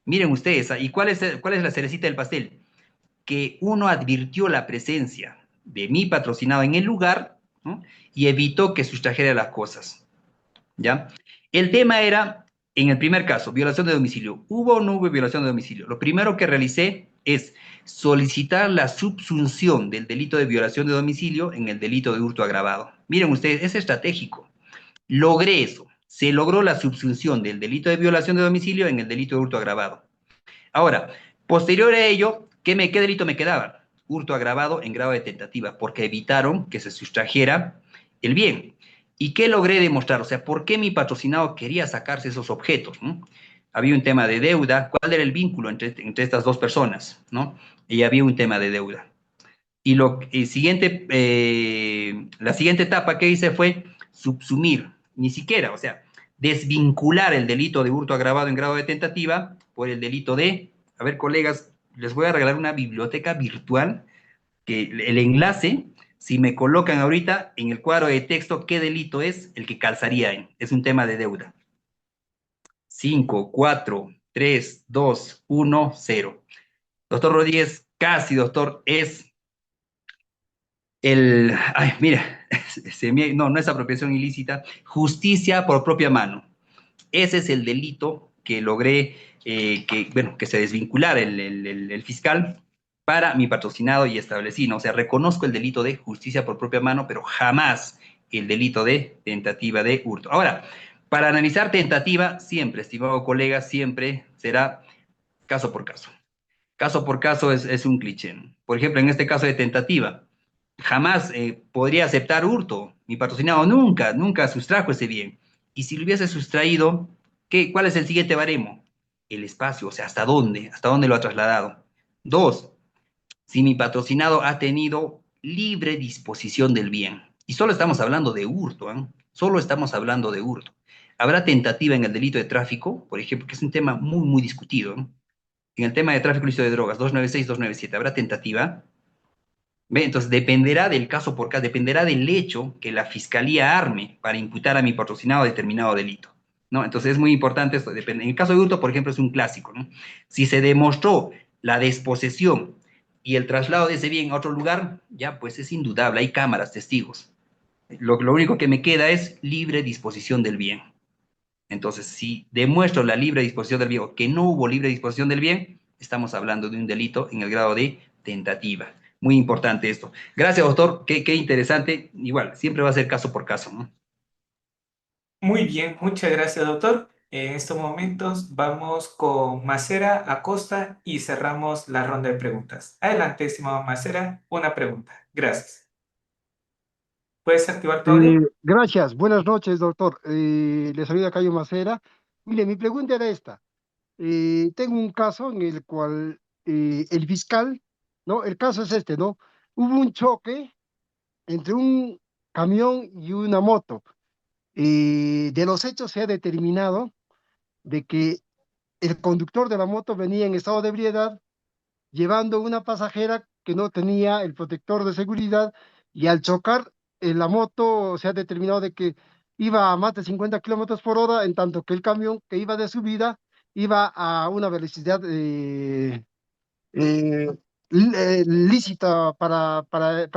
Miren ustedes, ¿y cuál es la cerecita del pastel? Que uno advirtió la presencia de mi patrocinado en el lugar, ¿no? Y evitó que sustrajera las cosas, ¿ya? El tema era, en el primer caso, violación de domicilio. ¿Hubo o no hubo violación de domicilio? Lo primero que realicé es solicitar la subsunción del delito de violación de domicilio en el delito de hurto agravado. Miren ustedes, es estratégico. Logré eso. Se logró la subsunción del delito de violación de domicilio en el delito de hurto agravado. Ahora, posterior a ello, ¿qué delito me quedaba? Hurto agravado en grado de tentativa, porque evitaron que se sustrajera el bien. ¿Y qué logré demostrar? O sea, ¿por qué mi patrocinado quería sacarse esos objetos? ¿No? Había un tema de deuda. ¿Cuál era el vínculo entre estas dos personas? ¿No? Y había un tema de deuda. Y la siguiente etapa que hice fue subsumir, ni siquiera, o sea, desvincular el delito de hurto agravado en grado de tentativa por el delito de, a ver, colegas, les voy a regalar una biblioteca virtual que el enlace, si me colocan ahorita en el cuadro de texto qué delito es el que calzaría en. Es un tema de deuda. 5, 4, 3, 2, 1, 0. Doctor Rodríguez, casi doctor, es ay, mira, no, no es apropiación ilícita, justicia por propia mano. Ese es el delito que logré bueno, que se desvinculara el fiscal para mi patrocinado y establecido. ¿No? O sea, reconozco el delito de justicia por propia mano, pero jamás el delito de tentativa de hurto. Ahora, para analizar tentativa, siempre, estimado colega, siempre será caso por caso. Caso por caso es un cliché. ¿No? Por ejemplo, en este caso de tentativa, jamás podría aceptar hurto. Mi patrocinado nunca, nunca sustrajo ese bien. Y si lo hubiese sustraído, ¿cuál es el siguiente baremo? El espacio, o sea, hasta dónde lo ha trasladado. Dos, si mi patrocinado ha tenido libre disposición del bien. Y solo estamos hablando de hurto, ¿eh? Solo estamos hablando de hurto. Habrá tentativa en el delito de tráfico, por ejemplo, que es un tema muy, muy discutido, ¿no? En el tema de tráfico ilícito de drogas, 296, 297, ¿habrá tentativa? ¿Ve? Entonces dependerá del caso por caso, dependerá del hecho que la fiscalía arme para imputar a mi patrocinado determinado delito. ¿No? Entonces es muy importante esto. Depende. En el caso de hurto, por ejemplo, es un clásico. ¿No? Si se demostró la desposesión y el traslado de ese bien a otro lugar, ya pues es indudable, hay cámaras, testigos. Lo único que me queda es libre disposición del bien. Entonces, si demuestro la libre disposición del bien o que no hubo libre disposición del bien, estamos hablando de un delito en el grado de tentativa. Muy importante esto. Gracias, doctor. Qué interesante. Igual, siempre va a ser caso por caso, ¿no? Muy bien, muchas gracias, doctor. En estos momentos vamos con Macera Acosta y cerramos la ronda de preguntas. Adelante, estimado Macera, una pregunta. Gracias. ¿Puedes activar tu audio? Gracias, buenas noches, doctor. Le saluda Cayo Macera. Mire, mi pregunta era esta. Tengo un caso en el cual el fiscal, ¿no? El caso es este, ¿no? Hubo un choque entre un camión y una moto. De los hechos se ha determinado de que el conductor de la moto venía en estado de ebriedad llevando una pasajera que no tenía el protector de seguridad y al chocar la moto se ha determinado de que iba a más de 50 kilómetros por hora, en tanto que el camión que iba de subida iba a una velocidad eh, lícita para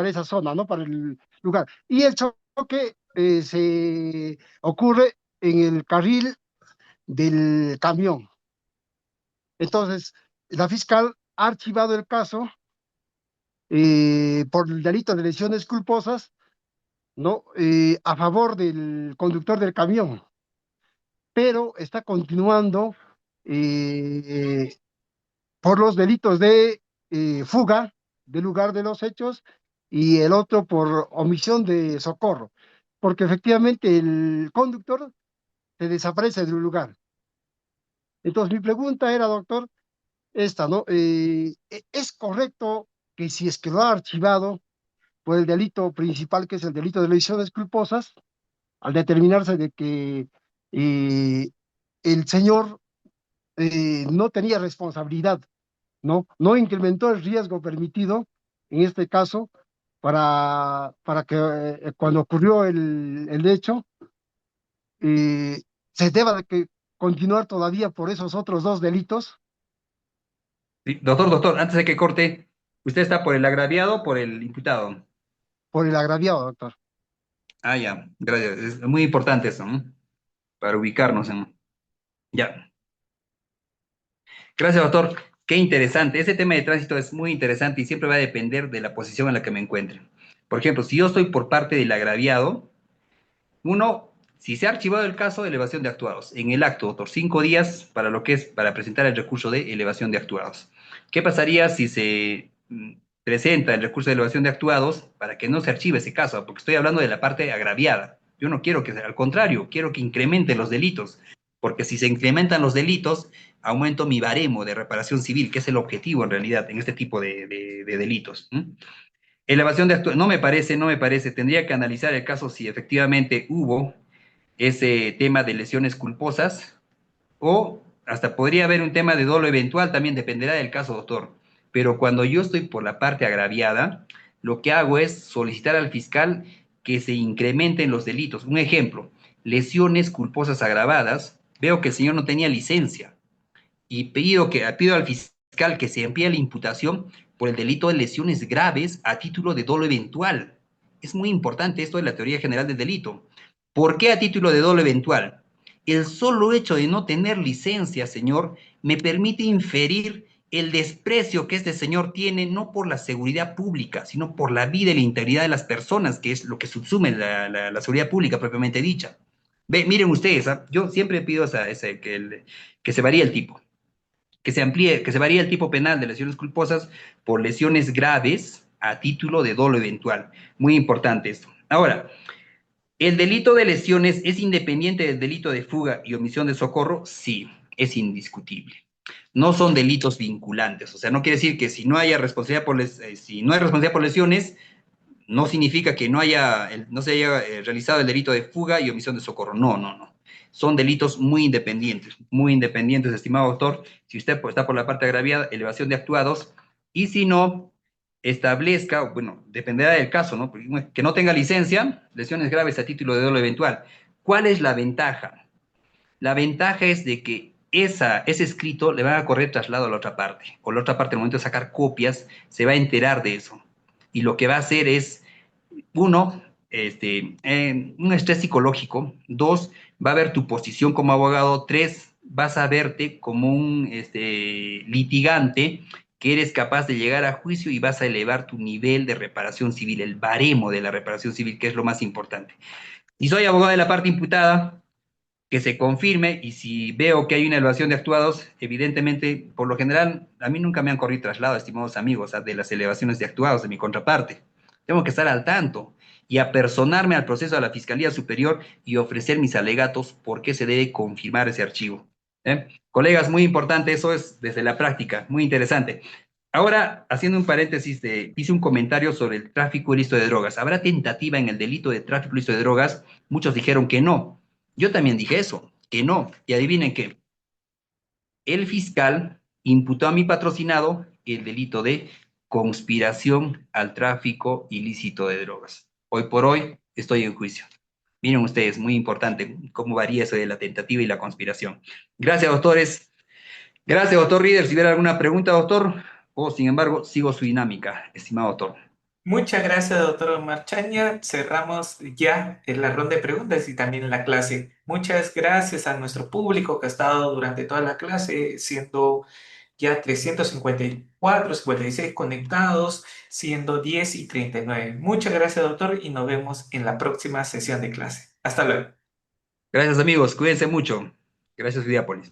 esa zona, ¿no? Para el lugar. Y el choque se ocurre en el carril del camión. Entonces, la fiscal ha archivado el caso por el delito de lesiones culposas, ¿no? A favor del conductor del camión, pero está continuando eh, por los delitos de fuga del lugar de los hechos y el otro por omisión de socorro, porque efectivamente el conductor se desaparece del lugar. Entonces, mi pregunta era, doctor, esta, ¿no? ¿Es correcto que si es que lo ha archivado por el delito principal, que es el delito de lesiones culposas, al determinarse de que el señor no tenía responsabilidad, ¿no? No incrementó el riesgo permitido, en este caso, para que cuando ocurrió el hecho, se deba de que continuar todavía por esos otros dos delitos, Sí, doctor, antes de que corte, ¿usted está por el agraviado o por el imputado? por el agraviado, doctor. Ah, ya, gracias. Es muy importante eso, ¿no? Para ubicarnos en... Ya. Gracias, doctor. Qué interesante. Ese tema de tránsito es muy interesante y siempre va a depender de la posición en la que me encuentre. Por ejemplo, si yo estoy por parte del agraviado, uno, si se ha archivado el caso de elevación de actuados, en el acto, doctor, 5 días para lo que es para presentar el recurso de elevación de actuados. ¿Qué pasaría si se presenta el recurso de elevación de actuados para que no se archive ese caso? Porque estoy hablando de la parte agraviada. Yo no quiero que sea, al contrario, quiero que incrementen los delitos, porque si se incrementan los delitos, aumento mi baremo de reparación civil, que es el objetivo en realidad en este tipo de delitos. Elevación de actuados, no me parece, tendría que analizar el caso si efectivamente hubo ese tema de lesiones culposas o hasta podría haber un tema de dolo eventual, también dependerá del caso, doctor. pero cuando yo estoy por la parte agraviada, lo que hago es solicitar al fiscal que se incrementen los delitos. Un ejemplo, lesiones culposas agravadas. Veo que el señor no tenía licencia y pido al fiscal que se amplíe la imputación por el delito de lesiones graves a título de dolo eventual. Es muy importante esto de la teoría general del delito. ¿Por qué a título de dolo eventual? El solo hecho de no tener licencia, señor, me permite inferir el desprecio que este señor tiene no por la seguridad pública, sino por la vida y la integridad de las personas, que es lo que subsume la seguridad pública propiamente dicha. Miren ustedes, ¿ah? Yo siempre pido que se varíe el tipo, que se amplíe, que se varíe el tipo penal de lesiones culposas por lesiones graves a título de dolo eventual. Muy importante esto. Ahora, ¿el delito de lesiones es independiente del delito de fuga y omisión de socorro? Sí, es indiscutible. No son delitos vinculantes, o sea, no quiere decir que si no haya responsabilidad si no hay responsabilidad por lesiones, no significa que no se haya realizado el delito de fuga y omisión de socorro. No, no, no. Son delitos muy independientes, estimado doctor. Si usted está por la parte agraviada, elevación de actuados, y si no, establezca, bueno, dependerá del caso, ¿no? Que no tenga licencia, lesiones graves a título de dolo eventual. ¿Cuál es la ventaja? La ventaja es de que ese escrito le va a correr traslado a la otra parte, o la otra parte, al momento de sacar copias, se va a enterar de eso. Y lo que va a hacer es, uno, un estrés psicológico. Dos, va a ver tu posición como abogado. Tres, vas a verte como un litigante que eres capaz de llegar a juicio y vas a elevar tu nivel de reparación civil, el baremo de la reparación civil, que es lo más importante. Y soy abogado de la parte imputada, que se confirme, y si veo que hay una elevación de actuados, evidentemente, por lo general, a mí nunca me han corrido traslado, estimados amigos, de las elevaciones de actuados de mi contraparte. Tengo que estar al tanto y apersonarme al proceso de la Fiscalía Superior y ofrecer mis alegatos por qué se debe confirmar ese archivo. Colegas, muy importante, eso es desde la práctica, muy interesante. Ahora, haciendo un paréntesis, hice un comentario sobre el tráfico ilícito de drogas. ¿Habrá tentativa en el delito de tráfico ilícito de drogas? Muchos dijeron que no. Yo también dije eso, que no. Y adivinen qué. El fiscal imputó a mi patrocinado el delito de conspiración al tráfico ilícito de drogas. Hoy por hoy estoy en juicio. Miren ustedes, muy importante cómo varía eso de la tentativa y la conspiración. Gracias, doctores. Gracias, doctor Rieder. Si hubiera alguna pregunta, doctor, o sin embargo, sigo su dinámica, estimado doctor. Muchas gracias, doctor Marchaña. Cerramos ya la ronda de preguntas y también la clase. Muchas gracias a nuestro público que ha estado durante toda la clase, siendo ya 354, 56 conectados, siendo 10:39. Muchas gracias, doctor, y nos vemos en la próxima sesión de clase. Hasta luego. Gracias, amigos. Cuídense mucho. Gracias, Vidiápolis.